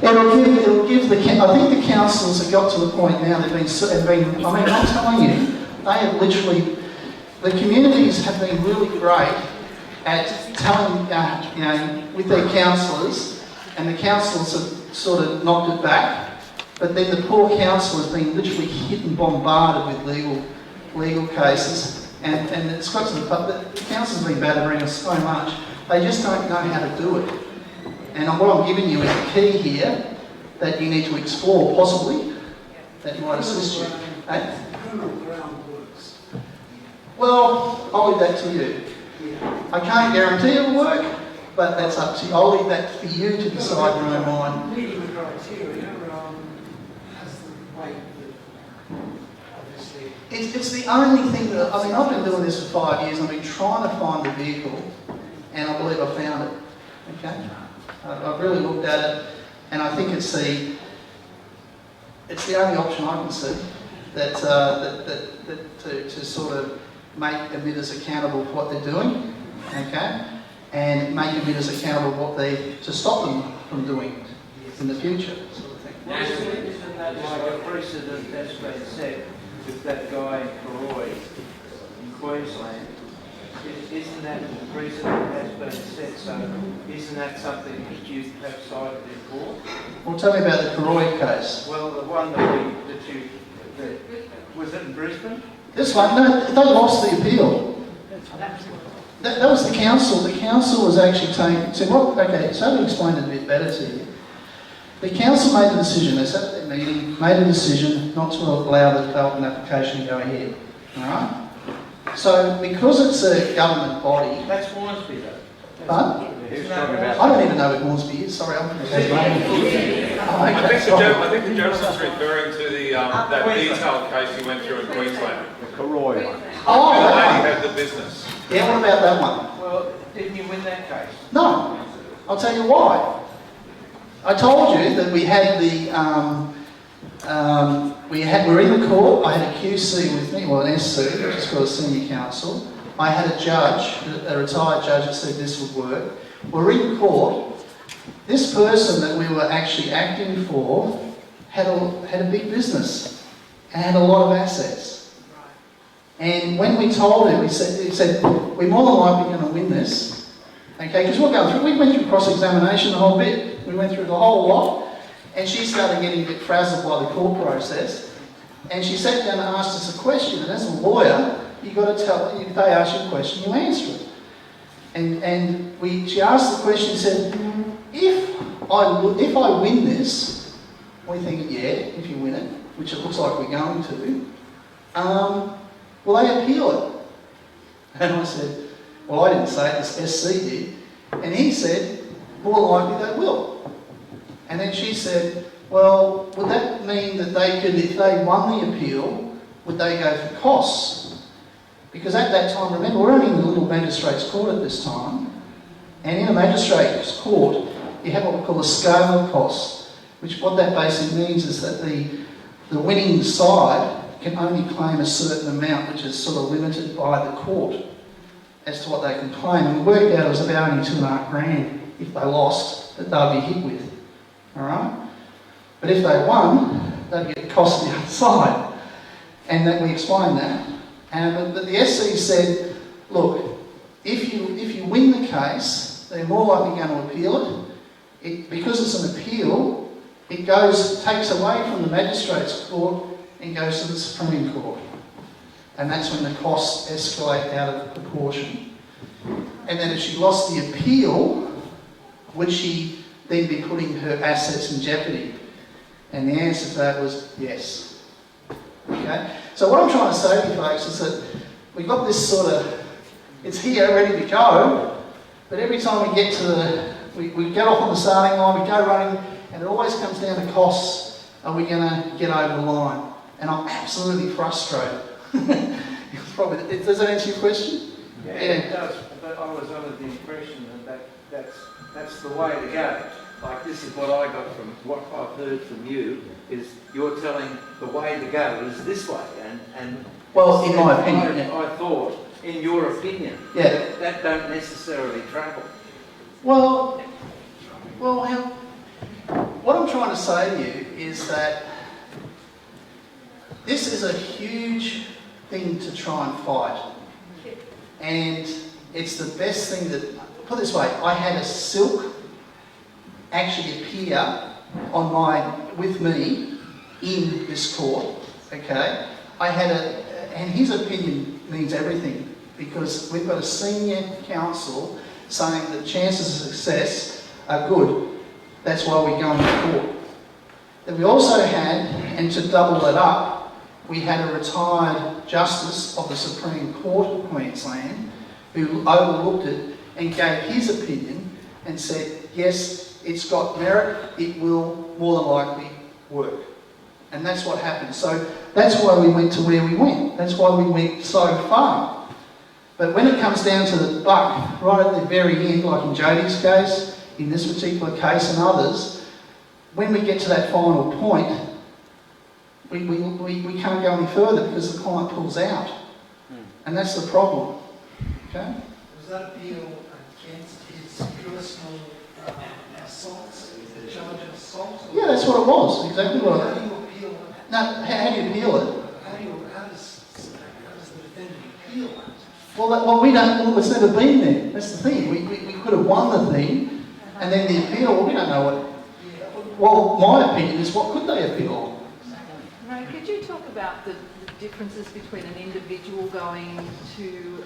It'll give I think the councils have got to the point now, I'm telling you, they have literally, the communities have been really great at telling, with their councillors, and the councillors have sort of knocked it back, but then the poor council has been literally hit and bombarded with legal cases, and it's got to the point that the council's been battering us so much, they just don't know how to do it. And what I'm giving you is the key here that you need to explore, possibly, that might assist you. Eh? Criminal ground works. Well, I'll leave that to you. I can't guarantee it'll work, but that's up to you. I'll leave that for you to decide in your own mind. Meeting the criteria has the weight that obviously. It's the only thing that, I mean, I've been doing this for 5 years. I've been trying to find the vehicle, and I believe I found it. Okay? I've really looked at it, and I think it's the only option I can see that to sort of make emitters accountable for what they're doing, okay, and make emitters accountable to stop them from doing in the future, sort of thing. Isn't that like a precedent that's been set with that guy in Karoi in Queensland? Isn't that the precedent that's been set? So isn't that something that you have cited in court? Well, tell me about the Karoi case. Well, the one that was it in Brisbane? This one, no, they lost the appeal. That was the council. The council was actually taking. So what? Okay, so to explain it a bit better to you, the council made a decision. They sat at their meeting, made a decision not to allow the development application to go ahead. All right. So because it's a government body. That's Hornsby though. But I don't even know what Hornsby is. Sorry, I'm from Tasmania. I think the gentleman's referring to the that detailed case he went through in Queensland. The Karoi one. Oh, The that lady one. had the business. Yeah, what about that one? Well, didn't you win that case? No. I'll tell you why. I told you that we had the we're in the court. I had a QC with me, well, an SC, which is called a senior counsel. I had a judge, a retired judge, that said this would work. We're in court. This person that we were actually acting for had a big business and had a lot of assets. And when we told him, he said, we're more than likely going to win this. Okay, because we went through cross-examination the whole bit. We went through the whole lot. And she started getting a bit frazzled by the court process. And she sat down and asked us a question. And as a lawyer, you've got to tell, if they ask you a question, you answer it. And she asked the question, said, if I win this, we think, yeah, if you win it, which it looks like we're going to, will they appeal it? And I said, well, I didn't say it, this SC did. And he said, more likely they will. And then she said, well, would that mean that they could, if they won the appeal, would they go for costs? Because at that time, remember, we're only in the little magistrates' court at this time. And in a magistrates' court, you have what we call a scale of costs, which what that basically means is that the winning side can only claim a certain amount, which is sort of limited by the court as to what they can claim. And we worked out it was about only $2,500 if they lost that they'll be hit with. Alright? But if they won, they'd get cost the other side. And that we explained that. But the SC said, look, if you win the case, they're more likely going to appeal it. Because it's an appeal, it takes away from the magistrates' court and goes to the Supreme Court. And that's when the costs escalate out of proportion. And then if she lost the appeal, would she then be putting her assets in jeopardy? And the answer to that was yes. Okay? So what I'm trying to say to you folks is that we've got this sort of, it's here, ready to go, but every time we get to we get off on the starting line, we go running, and it always comes down to costs. Are we going to get over the line? And I'm absolutely frustrated. Does that answer your question? Yeah, it does. But I was under the impression that's the way to go. Like, this is what I got from what I've heard from you, is you're telling the way to go is this way. And well, in my opinion, I thought, in your opinion, yeah, that don't necessarily travel. Well, what I'm trying to say to you is that this is a huge thing to try and fight. And it's the best thing that, put it this way, I had a silk actually appear with me in this court, okay? And his opinion means everything, because we've got a senior counsel saying that chances of success are good. That's why we're going to court. Then we also had, and to double it up, we had a retired Justice of the Supreme Court of Queensland who overlooked it and gave his opinion and said, yes, it's got merit, it will more than likely work. And that's what happened. So that's why we went to where we went. That's why we went so far. But when it comes down to the buck, right at the very end, like in Jodie's case, in this particular case and others, when we get to that final point, we can't go any further because the client pulls out. And that's the problem. Okay? Was that appeal against his personal assaults, the charge of assault? Yeah, that's what it was. Exactly what How it do was. you appeal that? No, how do you appeal it? How does the defendant appeal that? Well, we don't. Well, it's never been there. That's the thing. We could have won the thing, and then the appeal. Well, we don't know what. Well, my opinion is, what could they appeal? Ray, could you talk about the differences between an individual going to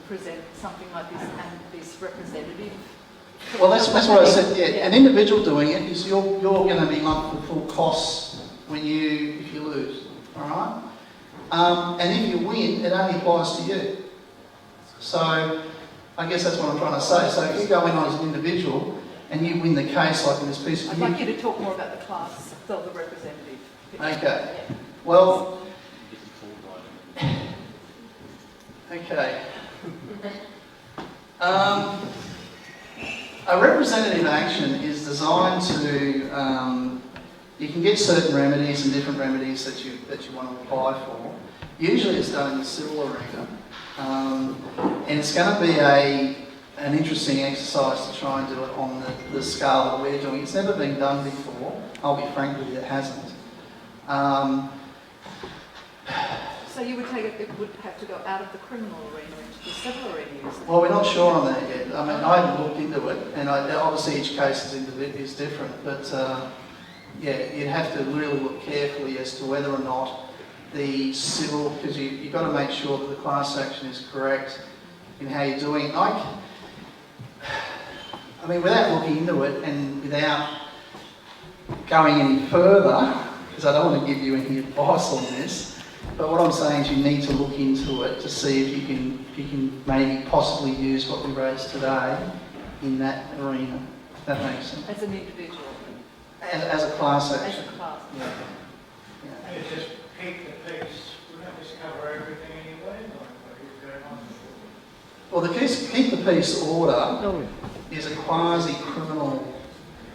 present something like this and this representative? Well, that's what I said. Yeah, an individual doing it is you're going to be lumped with full costs if you lose. All right. And if you win, it only applies to you. So, I guess that's what I'm trying to say. So, if you go in as an individual and you win the case, like in this piece, I'd like you to talk more about the class of the representative. Okay. Well. Okay. A representative action is designed to. You can get certain remedies and different remedies that you want to apply for. Usually, it's done in the civil arena. And it's going to be an interesting exercise to try and do it on the scale that we're doing. It's never been done before. I'll be frank with you, it hasn't. So you would take it would have to go out of the criminal arena into the civil arena? Well, we're not sure on that yet. I mean, I haven't looked into it, and obviously each case is different, but yeah, you'd have to really look carefully as to whether or not the civil, because you've got to make sure that the class action is correct in how you're doing it. I mean, without looking into it and without going any further, because I don't want to give you any advice on this, but what I'm saying is you need to look into it to see if you can maybe possibly use what we raised today in that arena. If that makes sense. As an individual? As a class action. As a class. Yeah. And it's just keep the peace. Wouldn't this cover everything anyway? Like what is going on? Well, the keep the peace order is a quasi-criminal.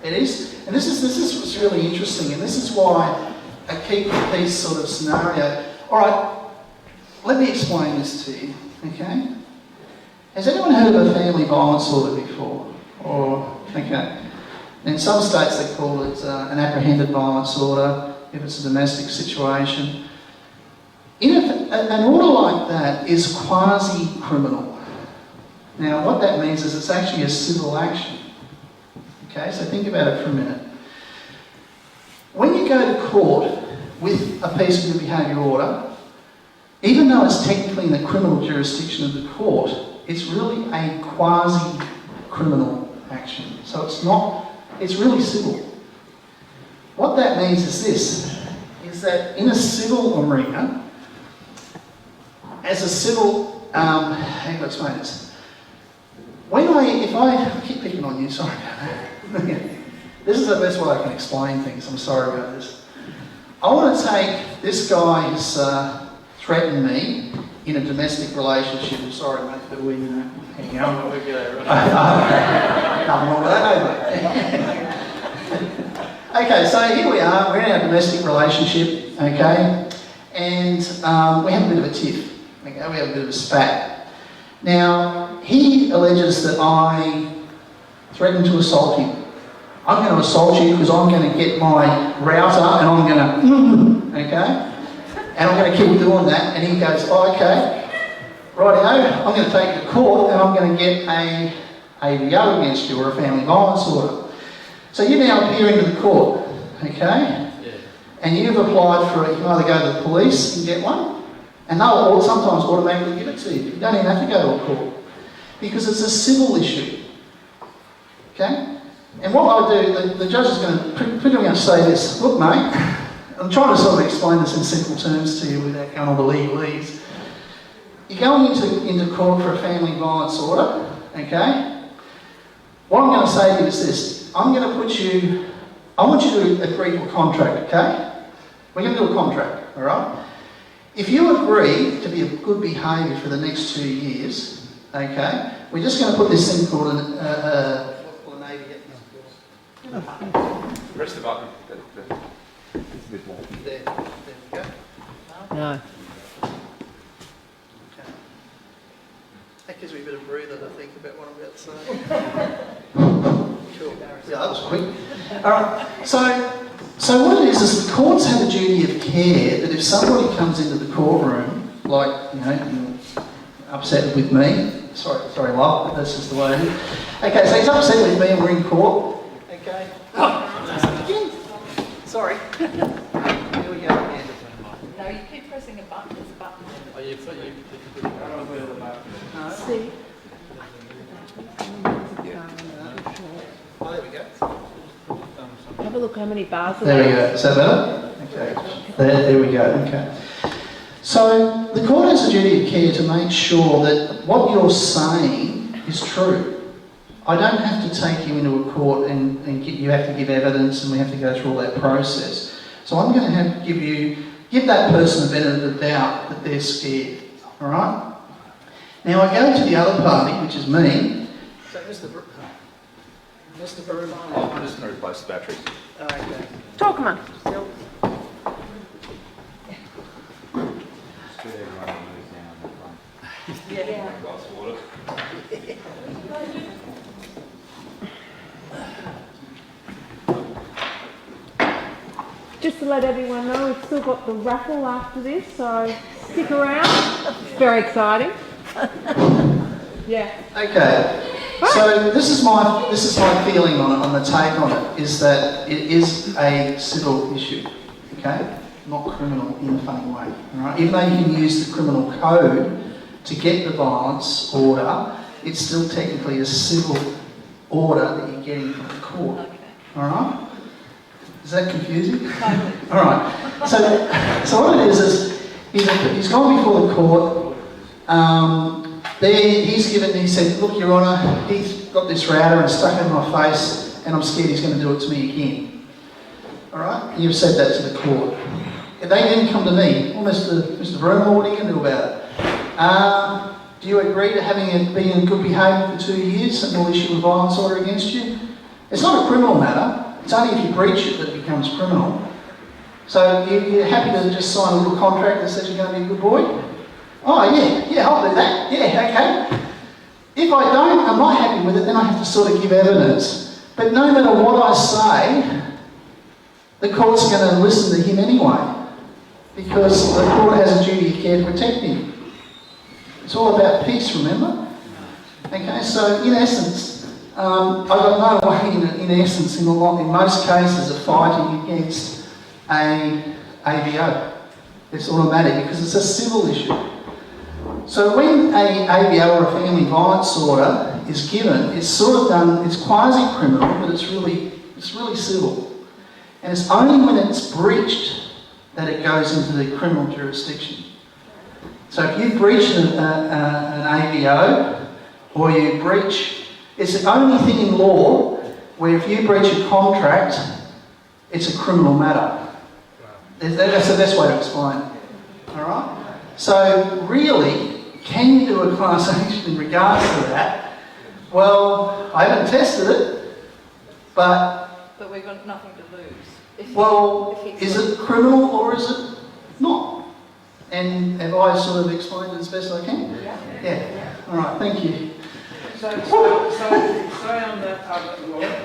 It is, and this is what's really interesting, and this is why a keep the peace sort of scenario. All right, let me explain this to you. Okay? Has anyone heard of a family violence order before? Or okay? In some states they call it an apprehended violence order if it's a domestic situation. An order like that is quasi-criminal. Now, what that means is it's actually a civil action. Okay, so think about it for a minute. When you go to court with a peace of good behaviour order, even though it's technically in the criminal jurisdiction of the court, it's really a quasi-criminal action. So it's not, it's really civil. What that means is this, is that in a civil arena, as a civil, how do I explain this? If I keep picking on you, sorry about that. This is the best way I can explain things, I'm sorry about this. I want to take this guy who's threatened me in a domestic relationship. I'm sorry, mate, but we, hang on. Nothing wrong with that, mate. Okay, so here we are, we're in our domestic relationship, okay, and we have a bit of a tiff, okay, we have a bit of a spat. Now, he alleges that I threatened to assault him. I'm going to assault you because I'm going to get my router and I'm going to, okay? And I'm going to keep doing that. And he goes, oh, okay, rightio, I'm going to take you to court and I'm going to get a AVO against you or a family violence order. So you now appear into the court, okay? Yeah. And you've applied for it. You can either go to the police and get one, and they'll sometimes automatically give it to you. You don't even have to go to a court because it's a civil issue, okay? And what I do, the judge is going to say this. Look, mate, I'm trying to sort of explain this in simple terms to you without going all the legalese. You're going into court for a family violence order, okay? What I'm going to say to you is this. I want you to agree to a contract, okay? We're going to do a contract, all right? If you agree to be of good behaviour for the next 2 years, okay, we're just going to put this thing called an Press the button. It's a bit more. There we go. No. Okay. That gives me a bit of breather to think about what I'm about to say. Cool. Yeah, that was quick. All right. So what it is the courts have a duty of care that if somebody comes into the courtroom, like, you're upset with me, sorry, love, but that's just the way it is. Okay, so he's upset with me and we're in court. Okay. Sorry. Here we go again. No, you keep pressing a button. There's a button. Oh, you See? Oh, there we go. Have a look how many bars There we go. Is that better? Okay. There we go. Okay. So the court has a duty of care to make sure that what you're saying is true. I don't have to take you into a court and you have to give evidence and we have to go through all that process. So I'm going to have to give that person a benefit of the doubt that they're scared. All right? Now I go to the other party, which is me. So Mr. Broomhall. I'm just going to replace the batteries. Okay. Talk, man. Yeah. Glass of water. Just to let everyone know, we've still got the raffle after this, so stick around. It's very exciting. Yeah. Okay. So this is my feeling on the take on it, is that it is a civil issue, okay? Not criminal in a funny way, all right? Even though you can use the criminal code to get the violence order, it's still technically a civil order that you're getting from the court, all right? Is that confusing? All right. So what it is he's gone before the court. He said, look, Your Honour, he's got this router and stuck it in my face and I'm scared he's going to do it to me again. All right? And you've said that to the court. And they then come to me, well, Mr. Broomhall, what are you going to do about it? Do you agree to being in good behaviour for 2 years and we'll issue a violence order against you? It's not a criminal matter. It's only if you breach it that it becomes criminal. So you're happy to just sign a little contract that says you're going to be a good boy? Oh, yeah, I'll do that. Yeah, okay. If I don't, I'm not happy with it, then I have to sort of give evidence. But no matter what I say, the court's going to listen to him anyway. Because the court has a duty of care to protect him. It's all about peace, remember? Okay, so in essence, I've got no way in essence in most cases of fighting against a AVO. It's automatic because it's a civil issue. So when a AVO or a family violence order is given, it's sort of done, it's quasi-criminal, but it's really civil. And it's only when it's breached that it goes into the criminal jurisdiction. So if you breach an AVO, or you breach, it's the only thing in law where if you breach a contract, it's a criminal matter. That's the best way to explain it. All right? So really, can you do a class action in regards to that? Well, I haven't tested it, but we've got nothing to lose. Is it criminal or is it not? And have I sort of explained it as best I can? Yeah. All right, thank you. So on that,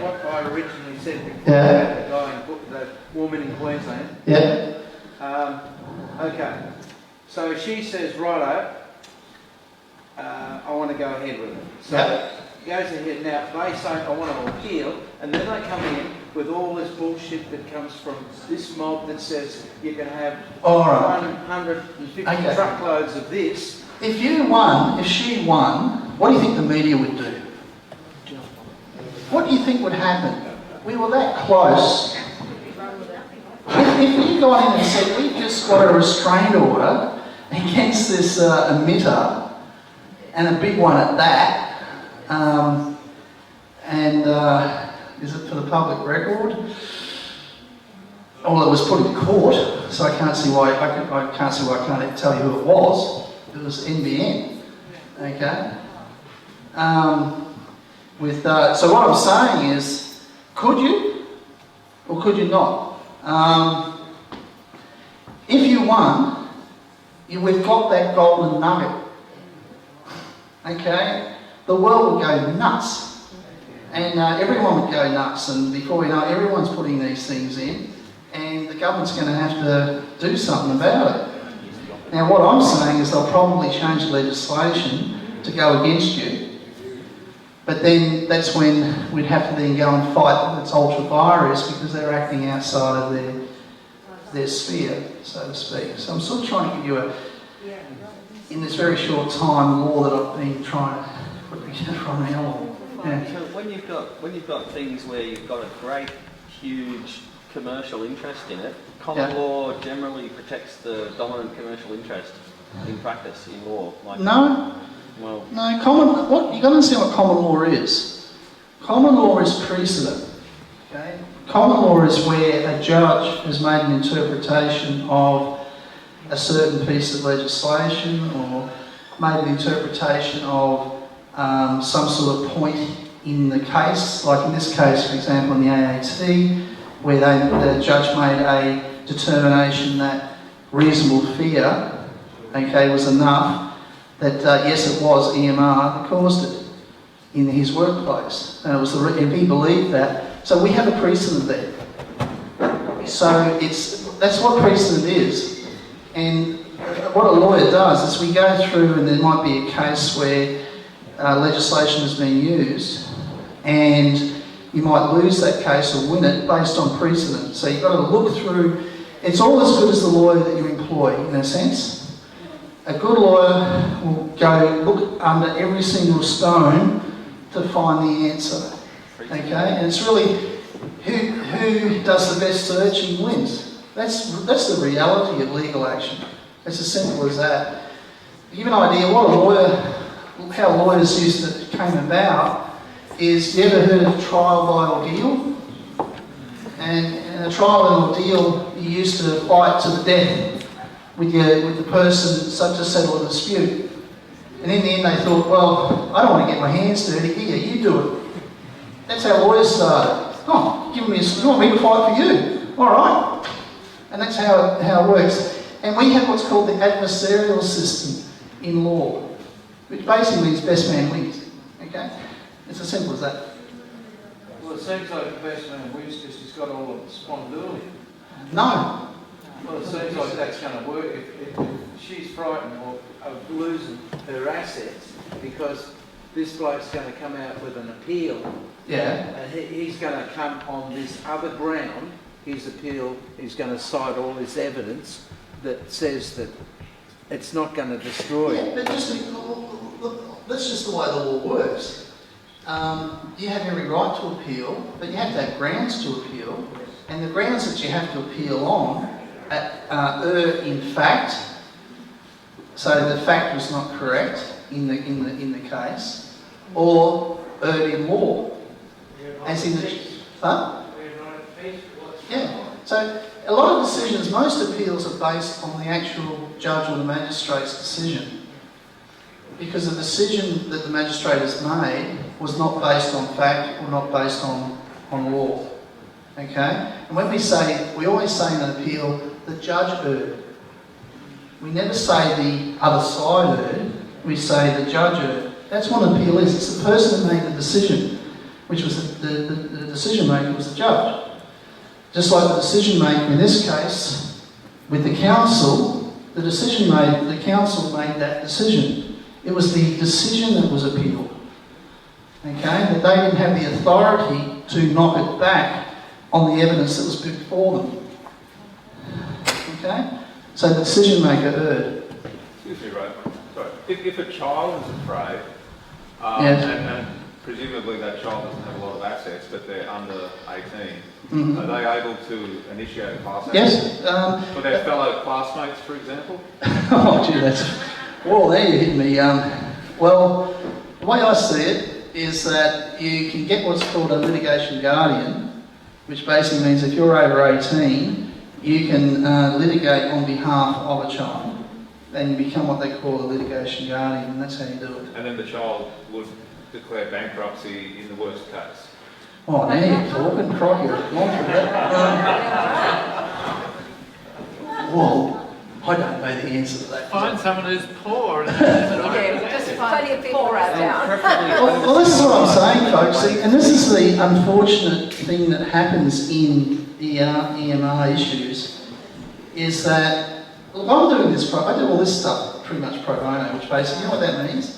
what I originally said before about the woman in Queensland. Yeah. Okay. So she says, righto, I want to go ahead with it. So goes ahead. Now they say, I want to appeal, and then they come in with all this bullshit that comes from this mob that says you can have 150 truckloads of this. If she won, what do you think the media would do? What do you think would happen? We were that close. If you got in and said, we've just got a restraint order against this emitter, and a big one at that, is it for the public record? Well, it was put in court, so I can't see why I can't tell you who it was. It was NBN. Okay. So what I'm saying is, could you or could you not? If you won, we've got that golden nugget. Okay, the world would go nuts, and everyone would go nuts. And before we know it, everyone's putting these things in, and the government's going to have to do something about it. Now, what I'm saying is they'll probably change legislation to go against you. But then that's when we'd have to then go and fight them. It's ultra vires because they're acting outside of their sphere, so to speak. So I'm sort of trying to give you in this very short time, law that I've been trying to put together from now. Yeah. So when you've got things where you've got a great, huge commercial interest in it, common law generally protects the dominant commercial interest in practice in law. No. Well, no, what you've got to understand what common law is. Common law is precedent. Okay? Common law is where a judge has made an interpretation of a certain piece of legislation or made an interpretation of some sort of point in the case. Like in this case, for example, in the AAT, where the judge made a determination that reasonable fear, okay, was enough. That yes, it was EMR that caused it in his workplace, and it was and he believed that. So we have a precedent there. So that's what precedent is, and what a lawyer does is we go through, and there might be a case where legislation has been used, and you might lose that case or win it based on precedent. So you've got to look through. It's all as good as the lawyer that you employ, in a sense. A good lawyer will go look under every single stone to find the answer. Okay? And it's really who does the best searching wins. That's the reality of legal action. It's as simple as that. To give you an idea how lawyers came about is, you ever heard of trial by ordeal? And in a trial by ordeal, you used to fight to the death with the person to settle a dispute. And in the end they thought, well, I don't want to get my hands dirty. Here, you do it. That's how lawyers started. Oh, you want me to fight for you? All right. And that's how it works. And we have what's called the adversarial system in law, which basically means best man wins. Okay? It's as simple as that. Well, it seems like the best man wins because he's got all of the responsibility. No. Well, it seems like that's going to work if she's frightened of losing her assets because this bloke's going to come out with an appeal. Yeah. And he's going to come on this other ground. His appeal is going to cite all this evidence that says that it's not going to destroy it. But that's just the way the law works. You have every right to appeal, but you have to have grounds to appeal, and the grounds that you have to appeal on err in fact, so the fact was not correct in the case, or erred in law, as in the yeah. So a lot of decisions, most appeals are based on the actual judge or the magistrate's decision, because the decision that the magistrate has made was not based on fact or not based on law. Okay? And when we always say in an appeal, the judge erred. We never say the other side erred, we say the judge erred. That's what an appeal is. It's the person that made the decision, which was the decision maker was the judge. Just like the decision maker in this case, with the council, the council made that decision. It was the decision that was appealed. Okay? But they didn't have the authority to knock it back on the evidence that was before them. Okay? So the decision maker erred. Excuse me, Raymond. Sorry. If a child is afraid, Yes. and presumably that child doesn't have a lot of assets, but they're under 18. Mhm. Are they able to initiate a class action? Yes. For their fellow classmates, for example? Oh, gee, that's... Well, there you hit me. Well, the way I see it is that you can get what's called a litigation guardian, which basically means if you're over 18, you can litigate on behalf of a child. And you become what they call a litigation guardian, and that's how you do it. And then the child would declare bankruptcy in the worst case? Oh, now you're talking, crikey, I've gone through that. Well, I don't know the answer to that. Find someone who's poor. Yeah, just plenty of people around town. Well, this is what I'm saying, folks. See, and this is the unfortunate thing that happens in EMR issues, is that, look, I'm doing this, I do all this stuff pretty much pro bono, which basically, you know what that means?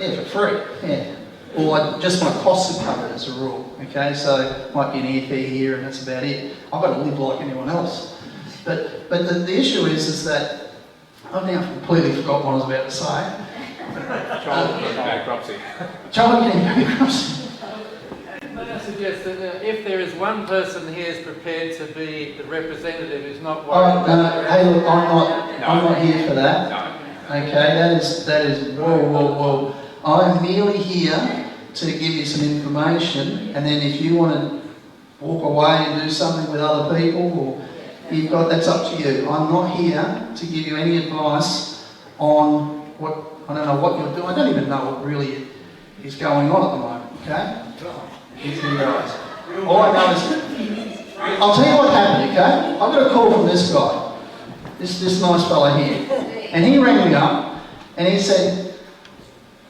Yeah, for free, yeah. Or just my costs are covered as a rule, okay? So, might be an airfare here and that's about it. I've got to live like anyone else. But the issue is that, I've now completely forgot what I was about to say. Child getting bankruptcy. Child getting bankruptcy. May I suggest that if there is one person here who's prepared to be the representative who's not worried Hey, look, I'm not here for that. No. Okay, that is, whoa. I'm merely here to give you some information, and then if you want to walk away and do something with other people, or that's up to you. I'm not here to give you any advice on what, I don't know what you're doing. I don't even know what really is going on at the moment, okay? All I know is, I'll tell you what happened, okay? I got a call from this guy, this nice fella here, and he rang me up, and he said,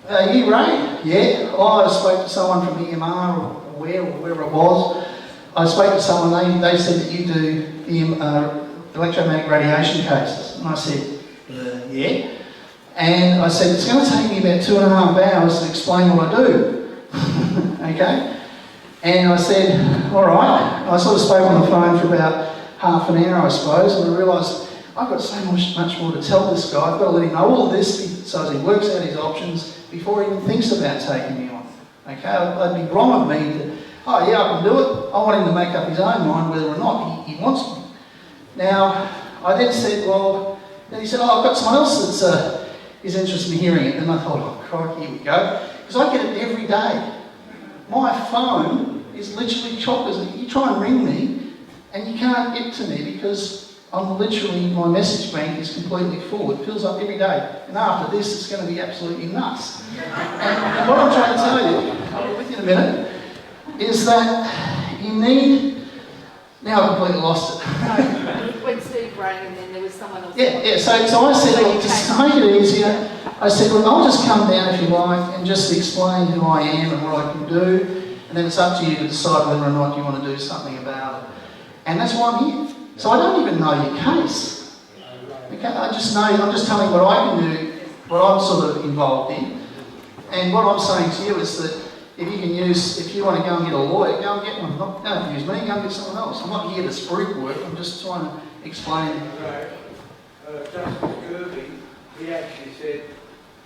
"Are you Ray?" "Yeah." "Oh, I spoke to someone from EMR or wherever it was. I spoke to someone, they said that you do electromagnetic radiation cases." And I said, "Yeah." And I said, "It's going to take me about 2.5 hours to explain what I do." Okay? And I said, "All right." I sort of spoke on the phone for about half an hour, I suppose, and I realised I've got so much more to tell this guy. I've got to let him know all of this so as he works out his options before he even thinks about taking me on. Okay? It'd be wrong of me to, "Oh yeah, I can do it." I want him to make up his own mind whether or not he wants me. Now, I then said, well, then he said, "Oh, I've got someone else that is interested in hearing it." And I thought, oh crikey, here we go. Because I get it every day. My phone is literally chockers. You try and ring me and you can't get to me because I'm literally, my message bank is completely full. It fills up every day. And after this, it's going to be absolutely nuts. And what I'm trying to tell you, I'll be with you in a minute, is that you need... Now I've completely lost it. When Steve rang and then there was someone else. Yeah. So I said, look, just to make it easier, I said, look, I'll just come down if you like and just explain who I am and what I can do. And then it's up to you to decide whether or not you want to do something about it. And that's why I'm here. So I don't even know your case. Okay? I'm just telling what I can do, what I'm sort of involved in. And what I'm saying to you is that if you want to go and get a lawyer, go and get one. Don't have to use me, go and get someone else. I'm not here to spruik work, I'm just trying to explain. Justice Kirby, he actually said,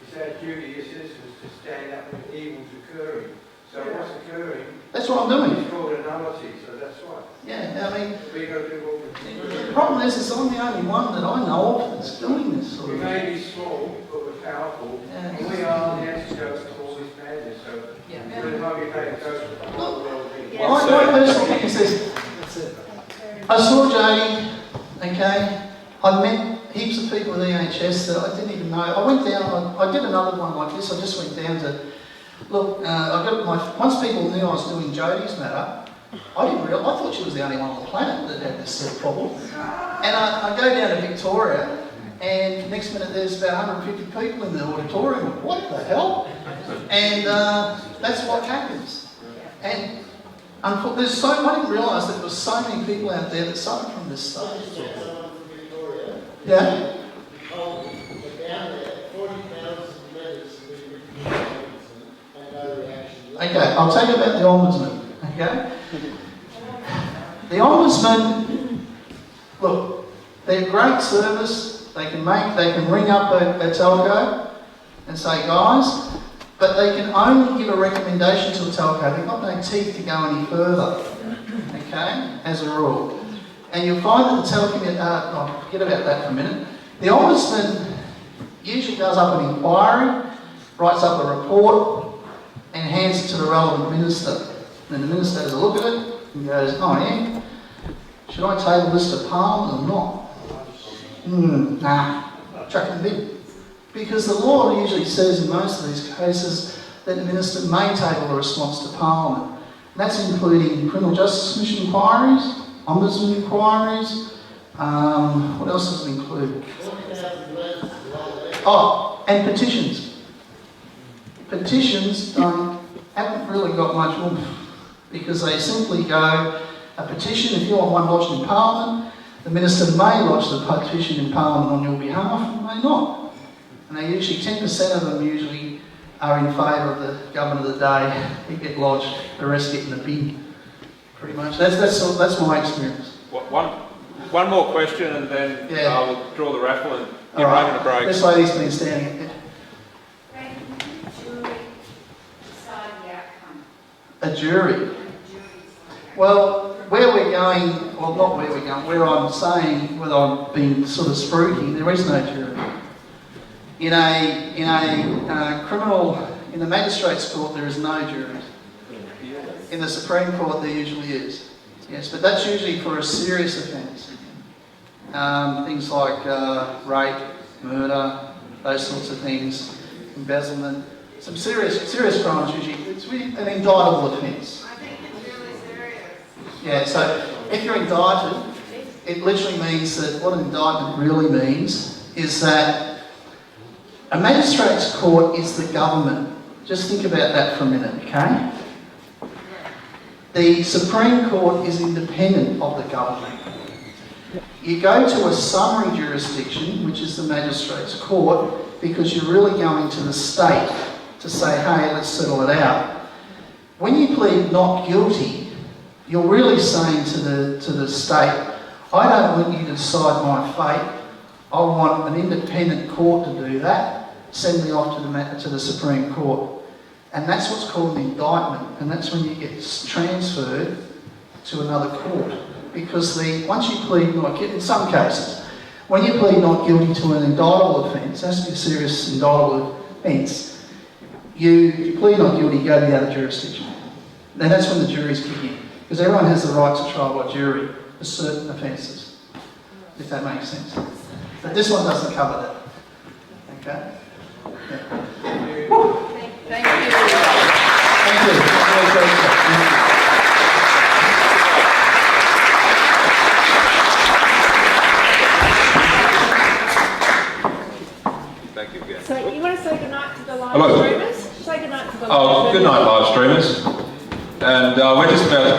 it's our duty as citizens to stand up when evil's occurring. So what's occurring? That's what I'm doing. It's called a nullity, so that's right. Yeah, I mean, We got to do what we do. the problem is I'm the only one that I know of that's doing this sort We of may thing. be small, but we're powerful. Yeah. And we are the antidote to all this madness. So we're not going to take a dose of the whole world. My personal thing is this. I saw Joanie, okay? I met heaps of people with EHS that I didn't even know. I went down, I did another one like this. I just went down to, look, once people knew I was doing Jodie's matter, I thought she was the only one on the planet that had this sort of problem. And I go down to Victoria, and next minute there's about 150 people in the auditorium. What the hell? And that's what happens. And I didn't realise that there were so many people out there that suffer from this stuff. Yeah? Okay, I'll tell you about the Ombudsman, okay? The Ombudsman, look, they're great service. They can ring up a telco and say, guys, but they can only give a recommendation to the telco. They've got no teeth to go any further, okay, as a rule. And you'll find that the I'll forget about that for a minute. The Ombudsman usually does up an inquiry, writes up a report, and hands it to the relevant minister. Then the minister has a look at it and goes, oh yeah, should I table this to Parliament or not? Nah, chuck it in the bin. Because the law usually says in most of these cases that the minister may table a response to Parliament. And that's including criminal justice commission inquiries, ombudsman inquiries, what else does it include? Oh, and petitions. Petitions haven't really got much oomph because they simply go, a petition, if you want one lodged in Parliament, the minister may lodge the petition in Parliament on your behalf, and may not. And they usually, 10% of them usually are in favour of the government of the day. They get lodged, the rest get in the bin. Pretty much. That's my experience. One more question and then I'll draw the raffle and get right in a break. This lady's been standing. A jury. Well, where we're going, well not where we're going, where I'm saying, whether I'm being sort of spruiky, there is no jury. In a criminal, in the magistrates court there is no jury. In the Supreme Court there usually is. Yes, but that's usually for a serious offence. Things like rape, murder, those sorts of things, embezzlement, some serious crimes usually. It's really an indictable offence. I think it's really serious. Yeah, so if you're indicted, it literally means that what an indictment really means is that a magistrate's court is the government. Just think about that for a minute, okay? The Supreme Court is independent of the government. You go to a summary jurisdiction, which is the magistrate's court, because you're really going to the state to say, hey, let's settle it out. When you plead not guilty, you're really saying to the state, I don't want you to decide my fate. I want an independent court to do that. Send me off to the Supreme Court. And that's what's called an indictment, and that's when you get transferred to another court. Because once you plead not guilty, in some cases, when you plead not guilty to an indictable offence, that's a serious indictable offence, if you plead not guilty, you go to the other jurisdiction. Then that's when the juries kick in. Because everyone has the right to trial by jury for certain offences, if that makes sense. But this one doesn't cover that. Okay? Yeah. Thank you. Thank you. Thank you again. So you want to say goodnight to the live Hello. streamers? Say goodnight to the live Oh, streamers. good night, live streamers. And we're just about to